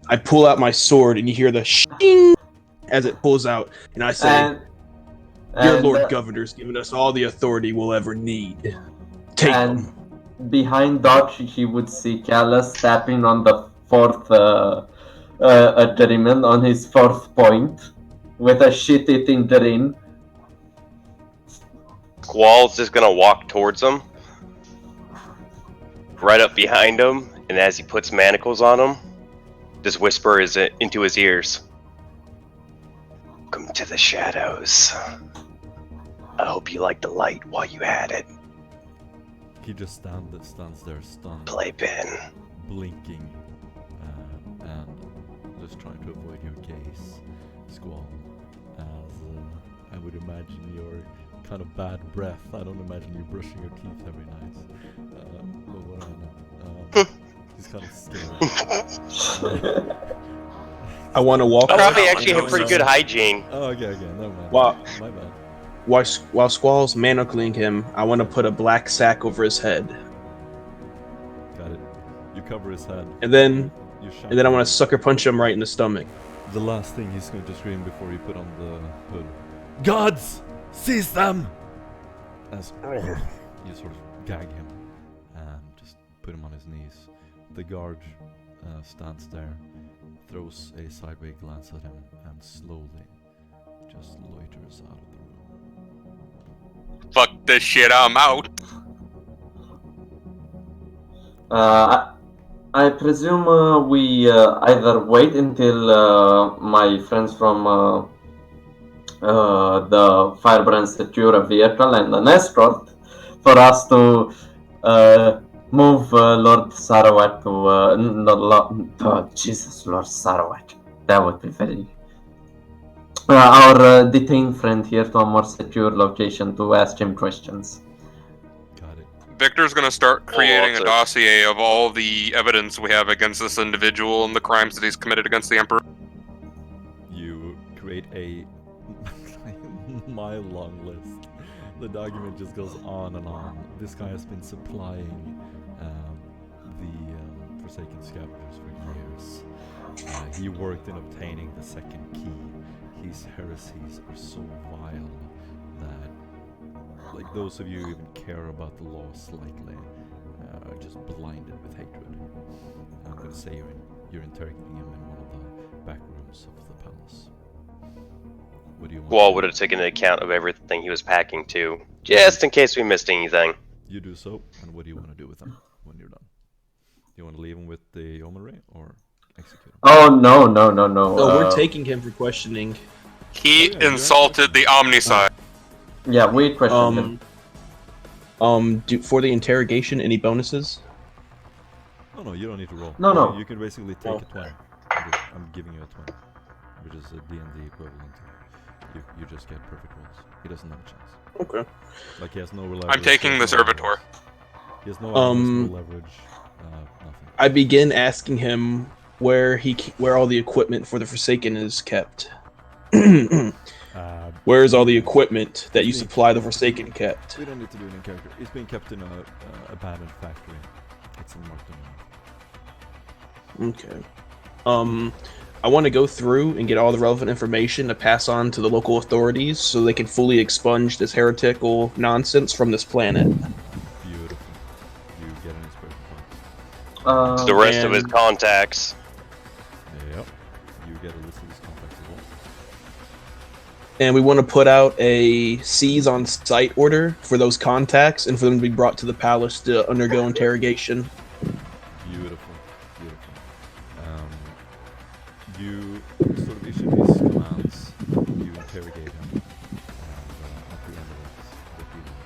I pull out my sword, and you hear the shing as it pulls out, and I say, And, your and, Lord Governor's given us all the authority we'll ever need. Take and them. behind Dodge, he would see Callus tapping on the fourth adrenaline on his fourth point with a shit-eating grin. Squall's just gonna walk towards him, right up behind him, and as he puts manacles on him, just whisper into his ears. Welcome to the shadows. I hope you liked the light while you had it. He just stands there stunned, Playpen. blinking, and just trying to avoid your gaze, Squall. As I would imagine your kind of bad breath. I don't imagine you brushing your teeth every night. But what I know. He's kind of scared. I want to walk. I probably up actually have pretty good hygiene. Oh, okay, never mind. Wow. My bad. While Squall's manacling him, I want to put a black sack over his head, Got it. You cover his head. and then You I want to sucker punch him right in the stomach. The last thing he's going to scream before you put on the hood. Gods! Seize them! As you sort of gag him and just put him on his knees. The guard stands there, throws a sideways glance at him, and slowly just loiters out of the room. Fuck this shit, I'm out. I presume we either wait until my friends from the Firebrand secure a vehicle and an escort for us to move Lord Sarawat to Jesus, Lord Sarawat. That would be very. Our detained friend here to a more secure location to ask him questions. Got it. Victor's gonna start creating a also- dossier of all the evidence we have against this individual and the crimes that he's committed against the Emperor. You create a mile-long list. The document just goes on and on. This guy has been supplying the Forsaken Scavengers for years. He worked in obtaining the second key. His heresies are so vile that, like, those of you who even care about the law slightly are just blinded with hatred. I'm gonna say you're interrogating him in one of the back rooms of the palace. What do you want? Squall would have taken into account of everything he was packing too, just in case we missed anything. You do so, and what do you want to do with him when you're done? Do you want to leave him with the Yeomanry or execute him? Oh no! Oh, we're taking him for questioning. He Oh, yeah, insulted the Omnicide. Yeah, we question him. For the interrogation, any bonuses? No, you don't need to roll. No. You can basically take a 20. I'm giving you a 20, which is a D&D equivalent. You just get perfect rolls. He doesn't have a chance. Okay. Like, he has no leverage. I'm taking the servitor. He has no no leverage. Nothing. I begin asking him where all the equipment for the Forsaken is kept. Where is all the equipment that you supply the Forsaken kept? We don't need to do it in character. It's being kept in a abandoned factory. It's in Markton. Okay. I want to go through and get all the relevant information to pass on to the local authorities so they can fully expunge this heretical nonsense from this planet. Beautiful. You get an inspiration point. The rest of his And- contacts. Yep. You get a list of his contacts as well. And we want to put out a seize on site order for those contacts and for them to be brought to the palace to undergo interrogation. Beautiful. You sort of issue these commands, you interrogate him, and at the end of it, what do you want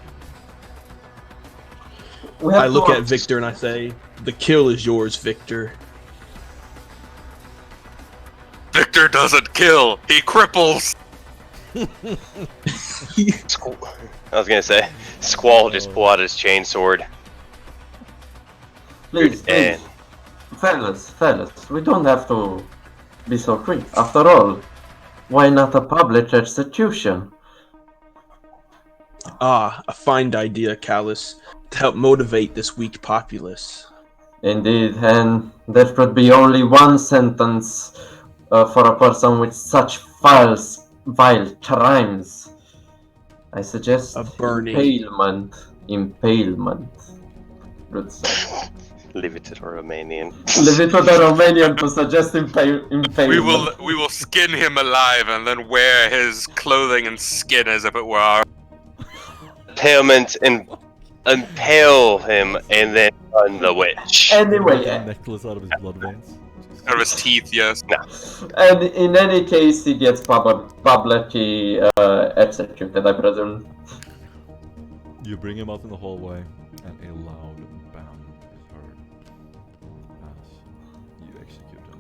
to do? We have I look to- at Victor and I say, "The kill is yours, Victor." Victor doesn't kill, he cripples. I was gonna say, Squall just pull out his chainsaw. Please, And fellas, we don't have to be so quick. After all, why not a public execution? A fine idea, Callus, to help motivate this weak populace. Indeed, and there should be only one sentence for a person with such vile crimes. I suggest A burning. impalement. Impalement. Good sir. Leave it to the Romanian. Leave it to the Romanian to suggest impalement. We will skin him alive and then wear his clothing and skin as if it were our. Impalement and impale him and then run the witch. Make a Anyway, necklace out of his blood veins. Out of his teeth, yes. and in any case, he gets publicly executed, I presume. You bring him out in the hallway, and a loud bang is heard as you execute him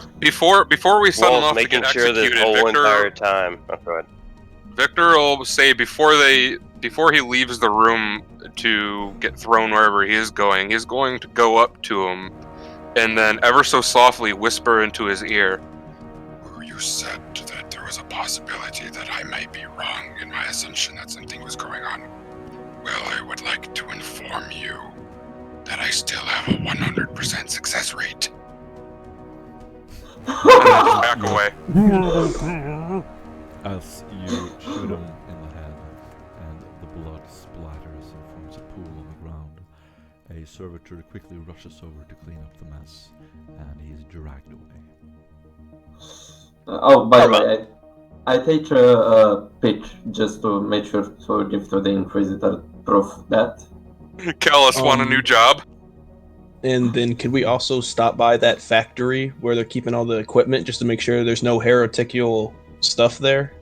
publicly. Before we send him Wolf off to making get sure executed, this whole Victor, entire time. Oh, go ahead. Victor will say before he leaves the room to get thrown wherever he is going, he's going to go up to him and then ever so softly whisper into his ear. You said that there was a possibility that I might be wrong in my assumption that something was going on. Well, I would like to inform you that I still have a 100% success rate. And then back away. As you shoot him in the head, and the blood splatters and forms a pool on the ground, a servitor quickly rushes over to clean up the mess, and he is dragged away. Oh, by the way, I take a pitch just to make sure to give to the Inquisitor proof that. Callus want a new job? And then could we also stop by that factory where they're keeping all the equipment just to make sure there's no heretical stuff there?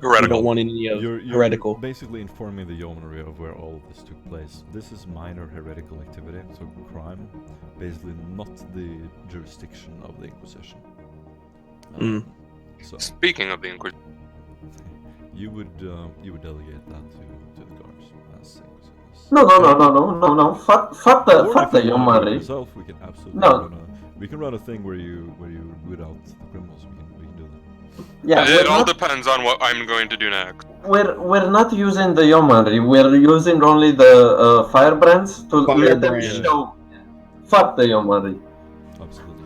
Heretical. We don't want any of You're heretical. basically informing the yeomanry of where all of this took place. This is minor heretical activity, so crime, basically not the jurisdiction of the Inquisition. So Speaking of the Inquisition, you would delegate that to the guards as Inquisitors. No. Fuck Or the if you wanna do it yeomanry. yourself, we can absolutely No. we can run a thing where you root out the criminals. We can do that. Yeah, it all depends on what I'm going to do next. we're not using the yeomanry. We're using only the firebrands to let them Firebrand. show. Fuck the yeomanry. Absolutely.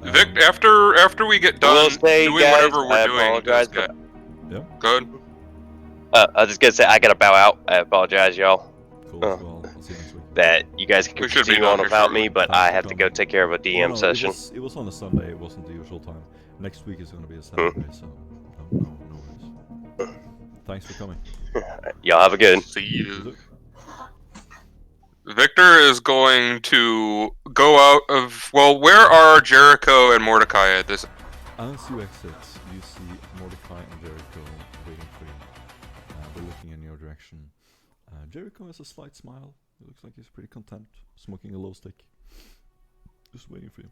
Vic, after we get done Will say, doing guys, whatever I we're doing, apologize, this guy. Yeah. Go ahead. I was just gonna say I gotta bow out. I apologize, y'all. Cool. Oh. Well, I'll see you next week. That you guys can We should be continue on done here without shortly. me, but Thanks I for have to go coming. take care of a DM No, session. It was on a Sunday. It wasn't the usual time. Next week is going to be a Saturday, so no worries. Thanks for coming. Y'all have a good. See you. Victor is going to go out of. Well, where are Jericho and Mordecai at this? As you exit, you see Mordecai and Jericho waiting for you. They're looking in your direction. Jericho has a slight smile. It looks like he's pretty content, smoking a low stick. Just waiting for you.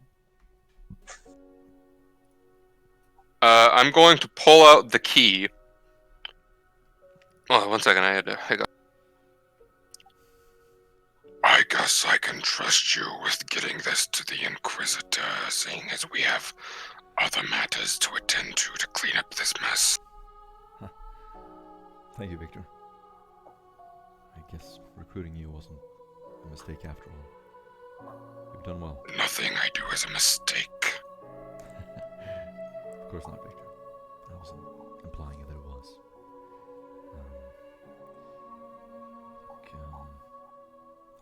I'm going to pull out the key. Oh, 1 second. I got. I guess I can trust you with getting this to the Inquisitor, seeing as we have other matters to attend to clean up this mess. Thank you, Victor. I guess recruiting you wasn't a mistake after all. You've done well. Nothing I do is a mistake. Of course not, Victor. I wasn't implying that it was.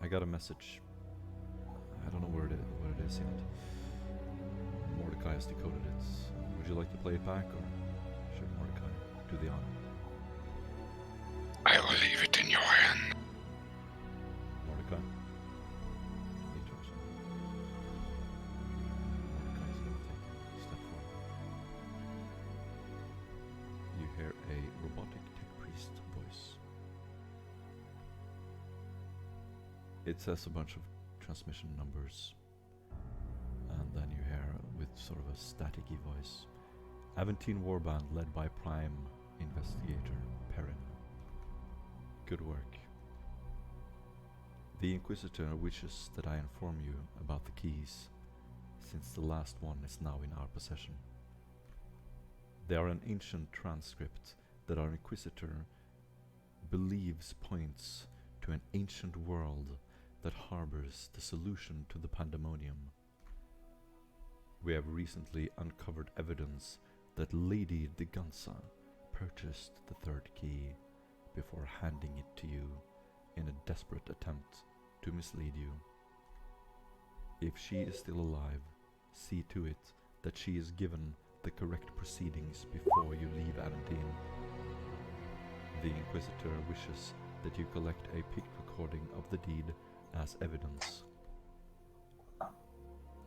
I got a message. I don't know what it is yet. Mordecai has decoded it. Would you like to play it back, or should Mordecai do the honor? I will leave it in your hand. Mordecai? Need yours. Mordecai is going to take a step forward. You hear a robotic tech priest voice. It says a bunch of transmission numbers, and then you hear with sort of a staticky voice, Aventine Warband led by Prime Investigator Perrin. Good work. The Inquisitor wishes that I inform you about the keys, since the last one is now in our possession. They are an ancient transcript that our Inquisitor believes points to an ancient world that harbors the solution to the pandemonium. We have recently uncovered evidence that Lady Degansa purchased the third key before handing it to you in a desperate attempt to mislead you. If she is still alive, see to it that she is given the correct proceedings before you leave Aventine. The Inquisitor wishes that you collect a picked recording of the deed as evidence.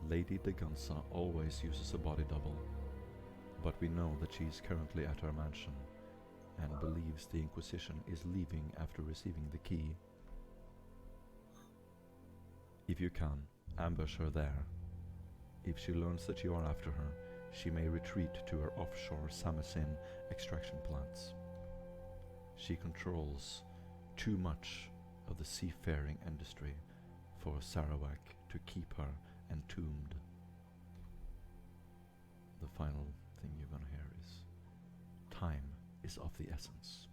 Lady Degansa always uses a body double, but we know that she is currently at her mansion and believes the Inquisition is leaving after receiving the key. If you can, ambush her there. If she learns that you are after her, she may retreat to her offshore Samosin extraction plants. She controls too much of the seafaring industry for Sarawak to keep her entombed. The final thing you're gonna hear is, time is of the essence.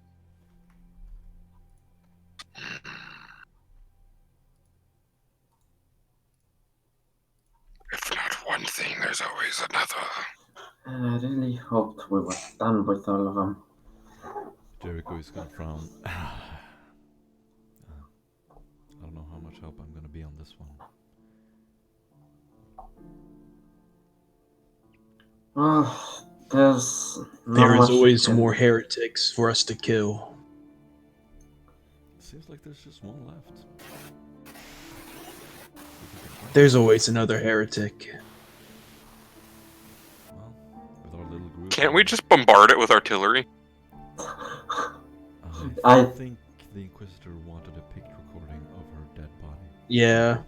If not one thing, there's always another. I really hoped we were done with all of them. Jericho is gonna frown. I don't know how much help I'm gonna be on this one. Well, there's not There much is always we can more do. heretics for us to kill. Seems like there's just one left. There's always another heretic. Well, with our little group. Can't we just bombard it with artillery? I I- think the Inquisitor wanted a picked recording of her dead body. Yeah.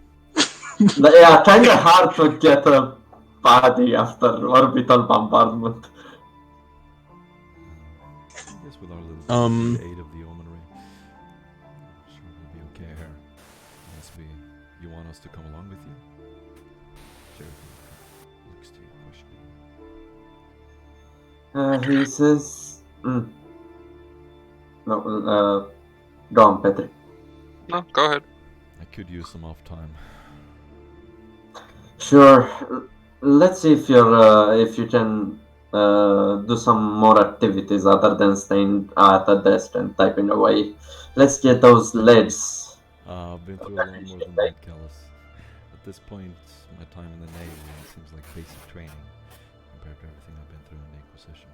Yeah, kinda hard to get a body after orbital bombardment. I guess with our little Um, with the aid of the Omenry, I'm sure we'll be okay here. Unless you want us to come along with you? Jericho looks to you questioning. He says... No, go on, Petri. No, go ahead. I could use some off time. Sure. Let's see if you can do some more activities other than staying at a desk and typing away. Let's get those legs. I've been through a lot more than that, Callus. At this point, my time in the Navy seems like basic training compared to everything I've been through in the Inquisition.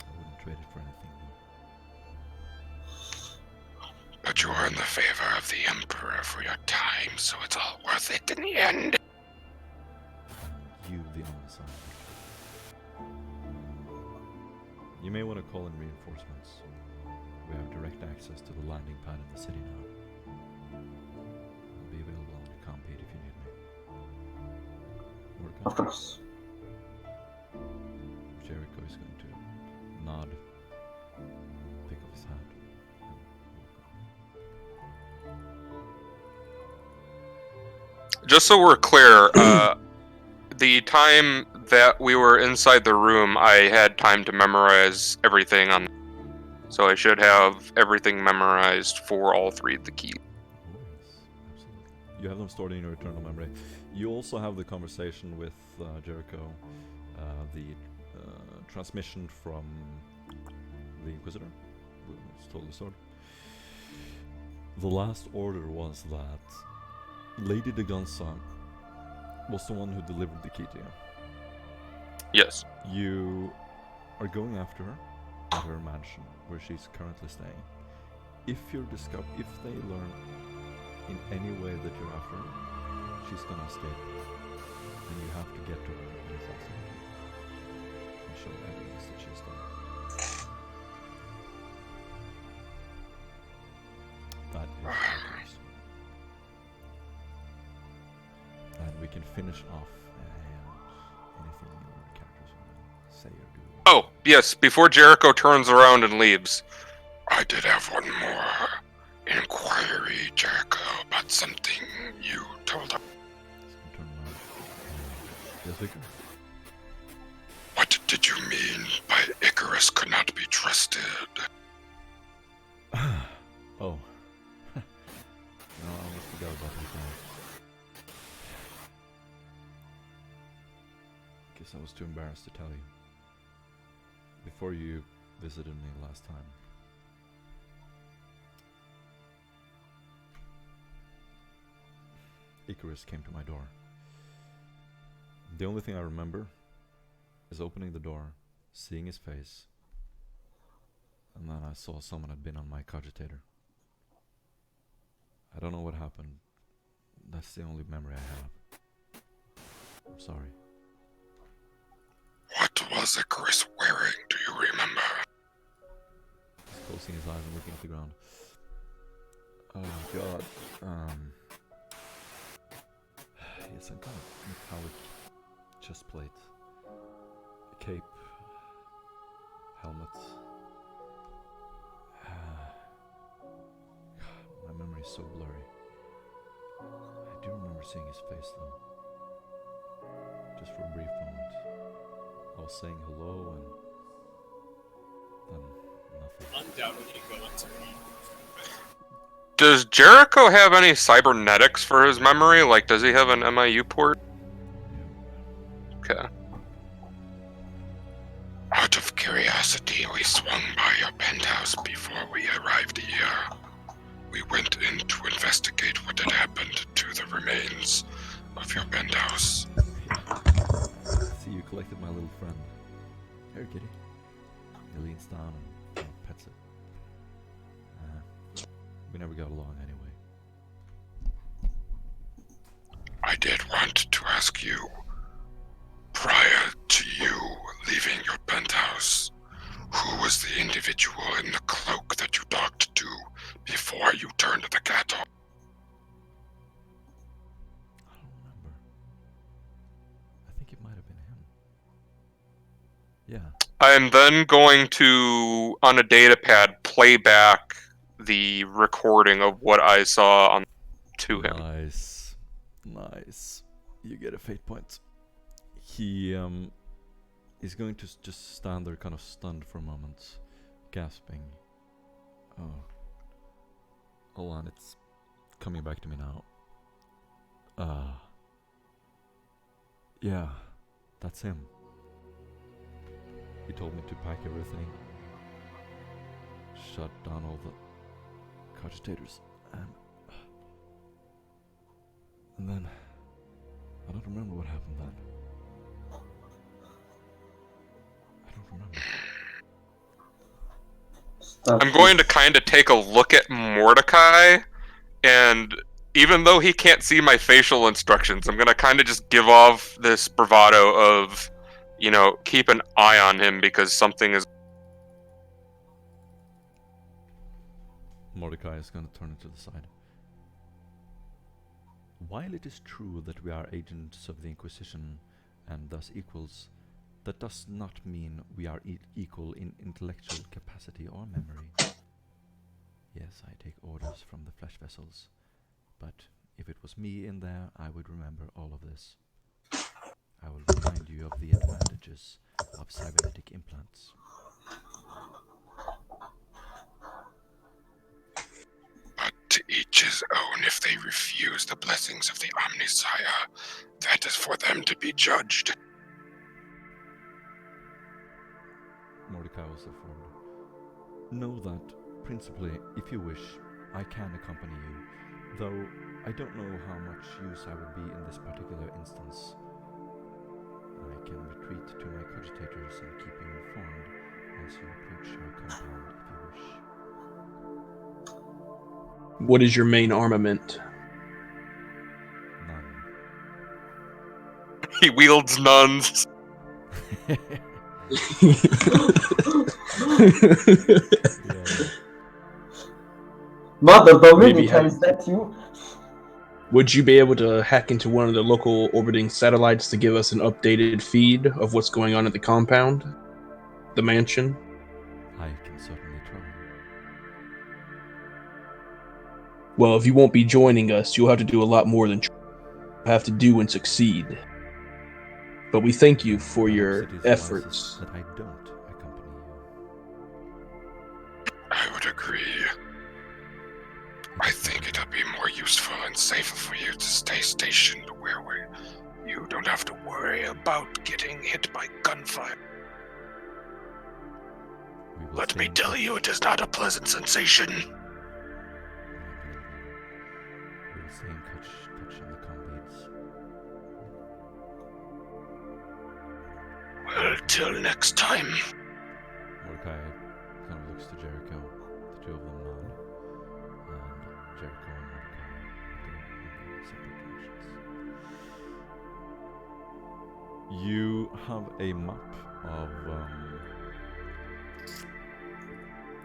I wouldn't trade it for anything new. But you are in the favor of the Emperor for your time, so it's all worth it in the end. And you, the honest son. You may want to call in reinforcements. We have direct access to the landing pad in the city now. I'll be available on your compete if you need me. Of course. Jericho is going to nod, pick up his hat, and walk on. Just so we're clear, the time that we were inside the room, I had time to memorize everything on. So I should have everything memorized for all three of the keys. Oh yes, absolutely. You have them stored in your eternal memory. You also have the conversation with Jericho, the transmission from the Inquisitor. It's totally stored. The last order was that Lady Degansa was the one who delivered the key to you. Yes. You are going after her at her mansion, where she's currently staying. If they learn in any way that you're after her, she's gonna escape. And you have to get to her and assassinate her. And show evidence that she's done. That is how it goes. And we can finish off anything your characters want to say or do. Oh, yes, before Jericho turns around and leaves. I did have one more inquiry, Jericho, about something you told us. Turn around. Yes, Victor? What did you mean by Icarus? Icarus could not be trusted. Oh. No, I almost forgot about these guys. Guess I was too embarrassed to tell you. Before you visited me last time. Icarus came to my door. The only thing I remember is opening the door, seeing his face, and then I saw someone had been on my cogitator. I don't know what happened. That's the only memory I have. I'm sorry. What was Icarus wearing, do you remember? He's closing his eyes and looking at the ground. Oh god. He has some kind of metallic chest plate. A cape. Helmet. My memory is so blurry. I do remember seeing his face though. Just for a brief moment. I was saying hello and then nothing. Undoubtedly going to be. Does Jericho have any cybernetics for his memory? Like, does he have an MIU port? Okay. Out of curiosity, we swung by your penthouse before we arrived here. We went in to investigate what had happened to the remains of your penthouse. See, you collected my little friend. Here, kitty. He leans down and pets it. We never got along anyway. I did want to ask you, prior to you leaving your penthouse, who was the individual in the cloak that you talked to before you turned the cat off? I don't remember. I think it might have been him. Yeah. I'm then going to, on a data pad, play back the recording of what I saw on to him. Nice. Nice. You get a fate point. He's going to just stand there kind of stunned for a moment, gasping. Oh. Hold on, it's coming back to me now. Yeah, that's him. He told me to pack everything, shut down all the cogitators, and then I don't remember what happened then. I don't remember. I'm going to kind of take a look at Mordecai, and even though he can't see my facial instructions, I'm going to kind of just give off this bravado of, you know, keep an eye on him because something is... Mordecai is going to turn it to the side. While it is true that we are agents of the Inquisition and thus equals, that does not mean we are equal in intellectual capacity or memory. Yes, I take orders from the flesh vessels, but if it was me in there, I would remember all of this. I will remind you of the advantages of cybernetic implants. But to each his own. If they refuse the blessings of the Omnisire, that is for them to be judged. Mordecai was affirmed. Know that, principally, if you wish, I can accompany you, though I don't know how much use I would be in this particular instance. I can retreat to my cogitators and keep you informed as you approach our compound if you wish. What is your main armament? None. He wields nuns. Mother Maybe Dominica, is that you? Would you be able to hack into one of the local orbiting satellites to give us an updated feed of what's going on at the compound? The mansion? I can certainly try. Well, if you won't be joining us, you'll have to do a lot more than have to do and succeed. But we thank you for Perhaps your it is efforts. wisest that I don't accompany you. and safer for you to stay stationed where you don't have to worry about getting hit by gunfire. We will Let stay me in tell touch. you, it is not a pleasant sensation. We will stay in touch on the combeats. Well, till next time. Mordecai kind of looks to Jericho. The two of them nod. And Jericho and Mordecai go in their separate directions. You have a map of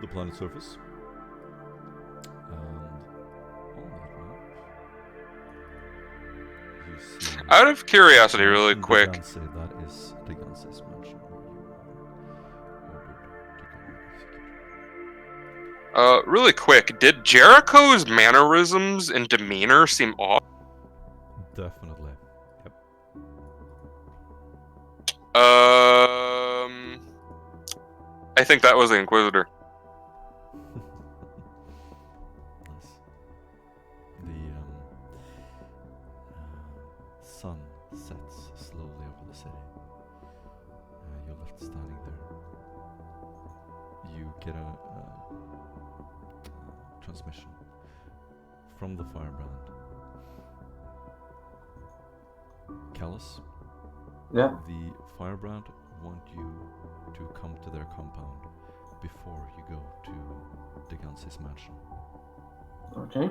the planet's surface. And on that map, you see... Out of curiosity, really Mansion quick, Deganse, that is Deganse's mansion where you are ordered to go and execute. really quick, did Jericho's mannerisms and demeanor seem off? Definitely. Yep. I think that was the Inquisitor. Nice. The sun sets slowly over the city. You're left standing there. You get a transmission from the firebrand. Callus, Yeah. the firebrand want you to come to their compound before you go to Deganse's mansion. Okay.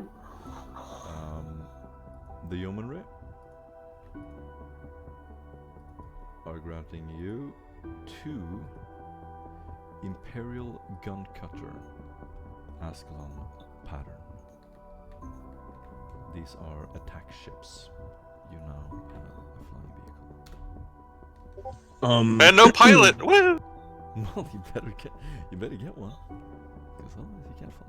The yeomanry are granting you 2 Imperial gun cutter Askellon pattern. These are attack ships. You now have a flying vehicle. And no pilot! Woo! Well, you better get one, because otherwise you can't fly.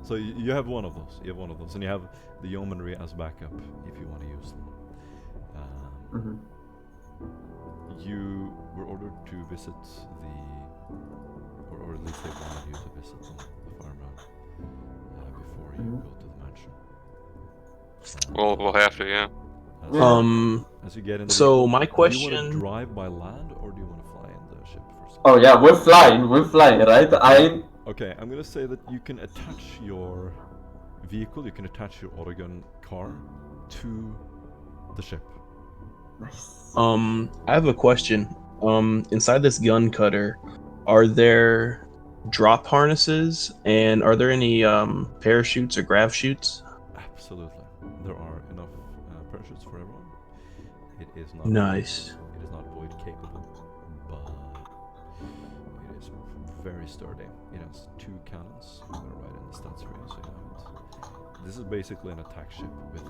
So you have one of those. You have one of those, and you have the yeomanry as backup if you want to use them. You were ordered to visit or at least they wanted you to visit the farmland before you go to the mansion. We'll have to, yeah. As you get in the So vehicle, my do you want question. to drive by land or do you want to fly in the ship first? Oh yeah, we're flying, right? Okay, I'm gonna say that you can attach your vehicle, you can attach your autogun car to the ship. Nice. I have a question. Inside this gun cutter, are there drop harnesses and are there any parachutes or grav chutes? Absolutely. There are enough parachutes for everyone. It is not Nice. It is not void capable, but it is very sturdy. It has 2 cannons. I'm gonna write in the stats for you so you have it. This is basically an attack ship with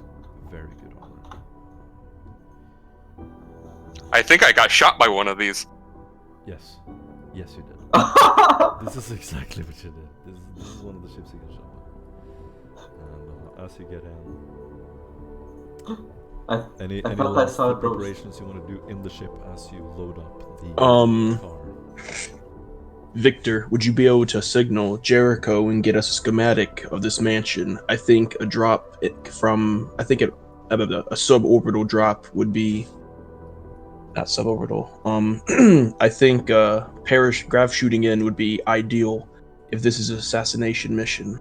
very good armor. I think I got shot by one of these. Yes. Yes, you did. This is exactly what you did. This is one of the ships you get shot by. And as you get in, any thought I last saw those. preparations you want to do in the ship as you load up the car? Victor, would you be able to signal Jericho and get us a schematic of this mansion? I think a suborbital drop would be not suborbital. I think grav shooting in would be ideal if this is an assassination mission.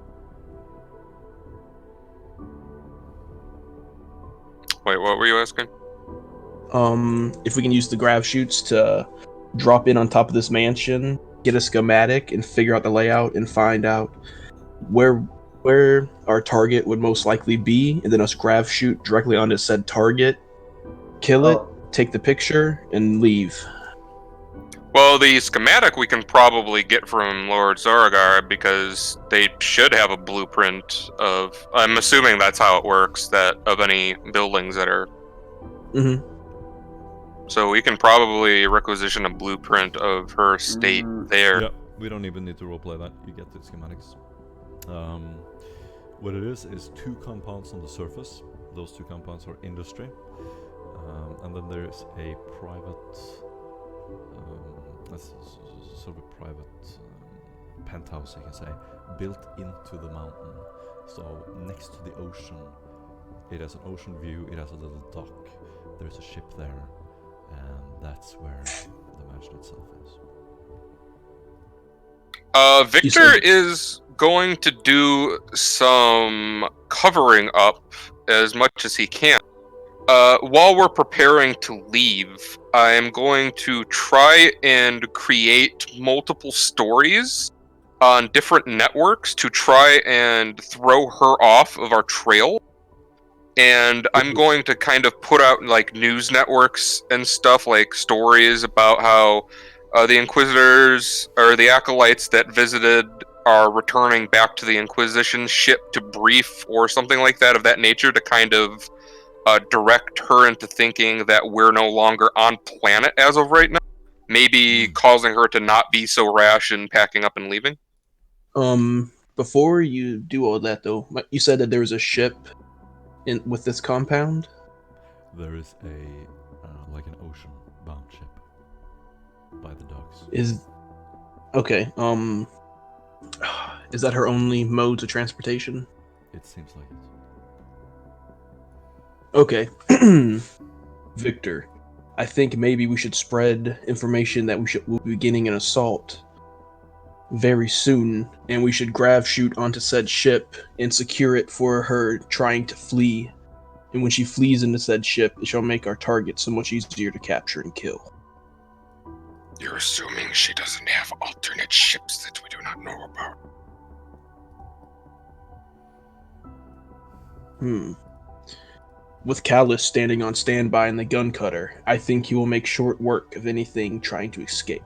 Wait, what were you asking? If we can use the grav shoots to drop in on top of this mansion, get a schematic, and figure out the layout and find out where our target would most likely be, and then us grav shoot directly onto said target, kill it, take the picture, and leave. Well, the schematic we can probably get from Lord Zaragar because they should have a blueprint of. I'm assuming that's how it works. That of any buildings that are. Mm-hmm. So we can probably requisition a blueprint of her state there. Yeah, we don't even need to roleplay that. You get the schematics. What it is 2 compounds on the surface. Those 2 compounds are industry. And then there's a private, that's sort of a private penthouse, you can say, built into the mountain. So next to the ocean, it has an ocean view, it has a little dock, there's a ship there, and that's where the mansion itself is. Victor is going to do some covering up as much as he can. While we're preparing to leave, I am going to try and create multiple stories on different networks to try and throw her off of our trail. And I'm going to kind of put out like news networks and stuff, like stories about how the Inquisitors or the Acolytes that visited are returning back to the Inquisition ship to brief or something like that of that nature, to kind of direct her into thinking that we're no longer on planet as of right now. Maybe causing her to not be so rash in packing up and leaving. Before you do all that, though, you said that there was a ship with this compound? There is a like an ocean-bound ship by the docks. Okay. Is that her only modes of transportation? It seems like it. Okay. Victor, I think maybe we should spread information that we'll be beginning an assault very soon, and we should grav shoot onto said ship and secure it for her trying to flee. And when she flees into said ship, it shall make our target so much easier to capture and kill. You're assuming she doesn't have alternate ships that we do not know about. With Callus standing on standby in the gun cutter, I think he will make short work of anything trying to escape.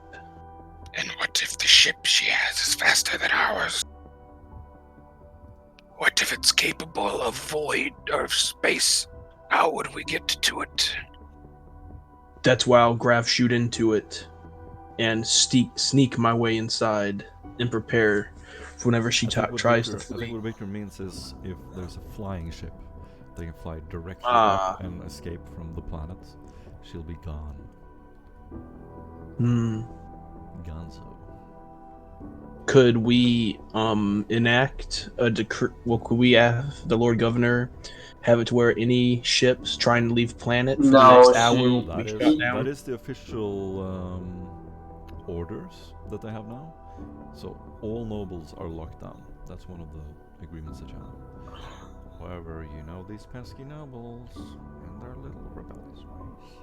And what if the ship she has is faster than ours? What if it's capable of void or space? How would we get to it? That's why I'll grav shoot into it and sneak my way inside and prepare for whenever she tries to flee. I think what Victor means is if there's a flying ship, they can fly directly up and escape from the planet. She'll be gone. Gonzo. Could we enact a decree? Well, could we have the Lord Governor have it to where any ships trying to leave planet for the next hour will be shot down? That is the official orders that they have now. So all nobles are locked down. That's one of the agreements that you have. However, you know these pesky nobles and their little rebellious ways.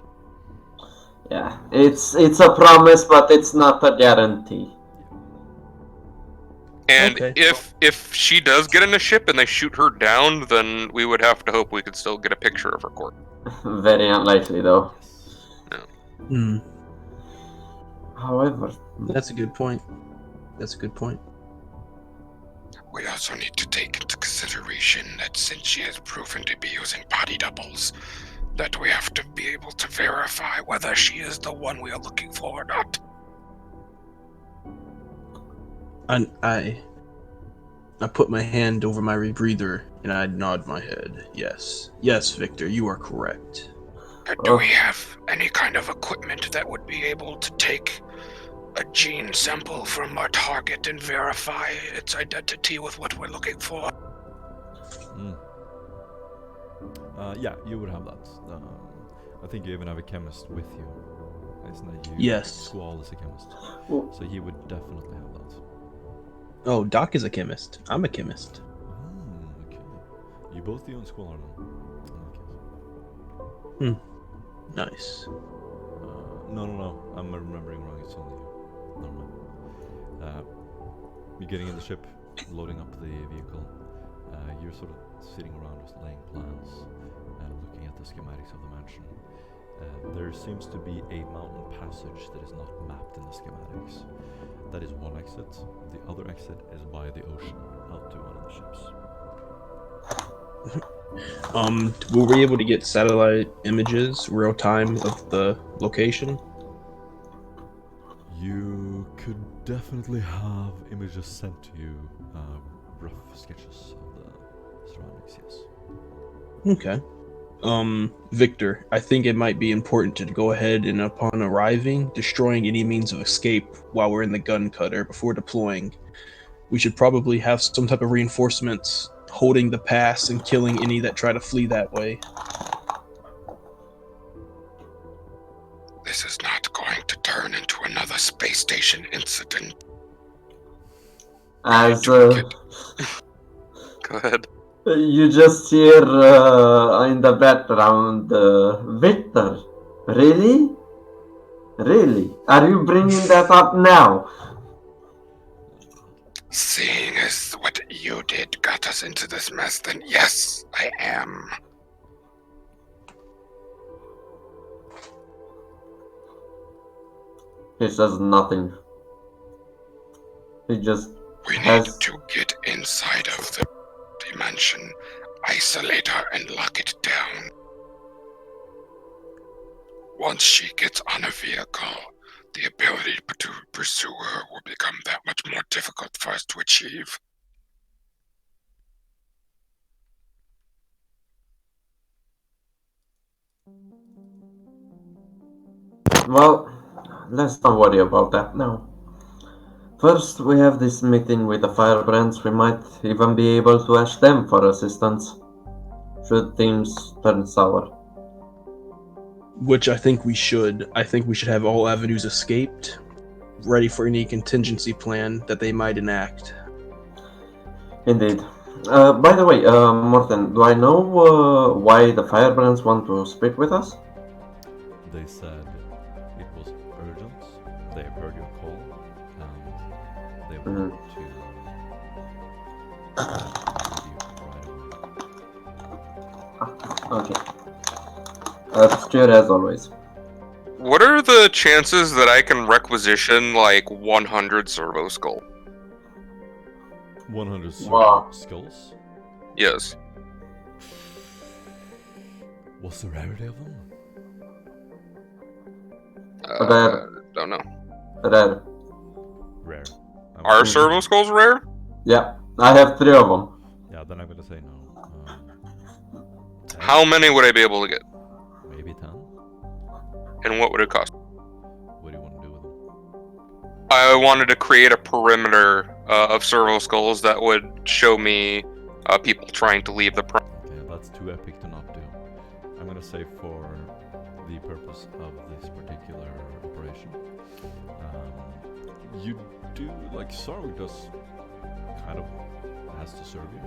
Yeah, it's a promise, but it's not a guarantee. And Okay. if she does get in a ship and they shoot her down, then we would have to hope we could still get a picture of her corpse. Very unlikely, though. However, That's a good point. We also need to take into consideration that since she has proven to be using body doubles, that we have to be able to verify whether she is the one we are looking for or not. And I put my hand over my rebreather and I nod my head. Yes, Victor, you are correct. Do we have any kind of equipment that would be able to take a gene sample from our target and verify its identity with what we're looking for? Yeah, you would have that. I think you even have a chemist with you. Isn't that you? Yes. Squall is a chemist. So he would definitely have that. Oh, Doc is a chemist. I'm a chemist. Okay. You both you and Squall are then. Nice. No. I'm remembering wrong. It's only you. Never mind. You're getting in the ship, loading up the vehicle. You're sort of sitting around just laying plans, looking at the schematics of the mansion. There seems to be a mountain passage that is not mapped in the schematics. That is one exit. The other exit is by the ocean, out to one of the ships. Were we able to get satellite images real time of the location? You could definitely have images sent to you, rough sketches of the surroundings, yes. Okay. Victor, I think it might be important to go ahead and upon arriving, destroying any means of escape while we're in the gun cutter before deploying. we should probably have some type of reinforcements holding the pass and killing any that try to flee that way. This is not going to turn into another space station incident. As Go ahead. you just hear in the background, Victor, really? Really? Are you bringing that up now? Seeing as what you did got us into this mess, then yes, I am. He says nothing. He just We need has... to get inside of the dimension, isolate her, and lock it down. Once she gets on a vehicle, the ability to pursue her will become that much more difficult for us to achieve. Well, let's not worry about that now. First, we have this meeting with the Firebrands. We might even be able to ask them for assistance, should things turn sour. Which I think we should. I think we should have all avenues escaped, ready for any contingency plan that they might enact. Indeed. By the way, Morten, do I know why the Firebrands want to speak with us? They said it was urgent. They have heard your call, and they want to meet you right away. Okay. Obscure as always. What are the chances that I can requisition like 100 servo skull? 100 Wow. skulls? Yes. What's the rarity of them? Don't know. Rare. Rare. Are servo skulls rare? Yeah, I have 3 of them. Yeah, then I'm gonna say no. 10? How many would I be able to get? Maybe 10? And what would it cost? What do you want to do with them? I wanted to create a perimeter of servo skulls that would show me people trying to leave the Okay, that's too epic to not do. I'm gonna say for the purpose of this particular operation, you do, like, Sarwig does kind of has to serve you.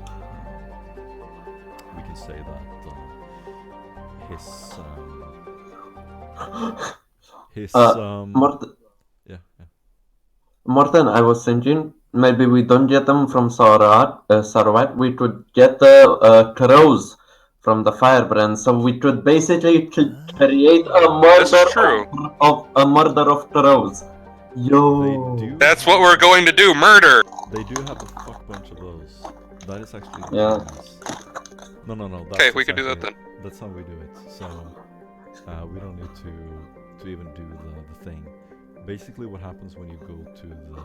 We can say that his Morten, yeah. Morten, I was thinking maybe we don't get them from Sarawat. We could get crows from the Firebrand, so we could basically create a murder of a murder of crows. Yo, That's what we're going to do, murder! They do have a fuck bunch of those. That is actually Yeah. nice. No. Okay, we can do that then. That's how we do it. So we don't need to even do the thing. Basically, what happens when you go to the...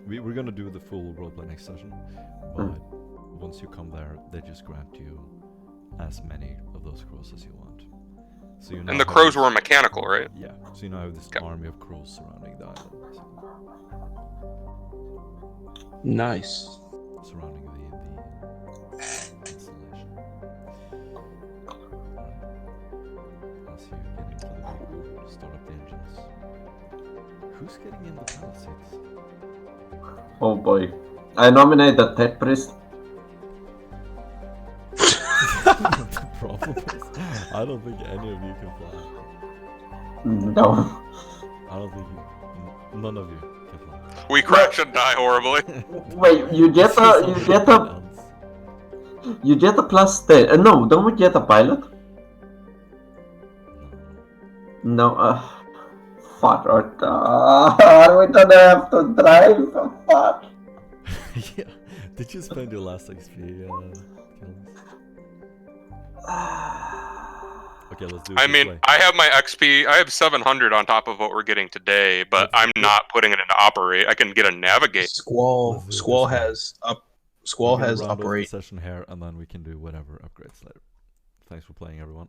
We're gonna do the full roleplay next session, but once you come there, they just grant you as many of those crows as you want. So you now And the have crows this- were mechanical, right? Yeah, so you now have this Okay. army of crows surrounding the island. Nice. Surrounding the installation. As you get into the vehicle, start up the engines. Who's getting in the pilot seats? oh boy. I nominate the tech priest. The problem is, I don't think any of you can fly. No. I don't think none of you can fly. We crash and die horribly. Wait, you get a plus 10. No, don't we get a pilot? No, fuck. We don't have to drive. Fuck. Yeah. Did you spend your last XP, Kelly? Okay, let's do it I this mean, way. I have my XP, I have 700 on top of what we're getting today, but I'm not putting it into operate. I can get a navigate. Squall Let's do it Squall this way. has up Squall We're gonna has round off the operate. session here, and then we can do whatever upgrades later. Thanks for playing, everyone.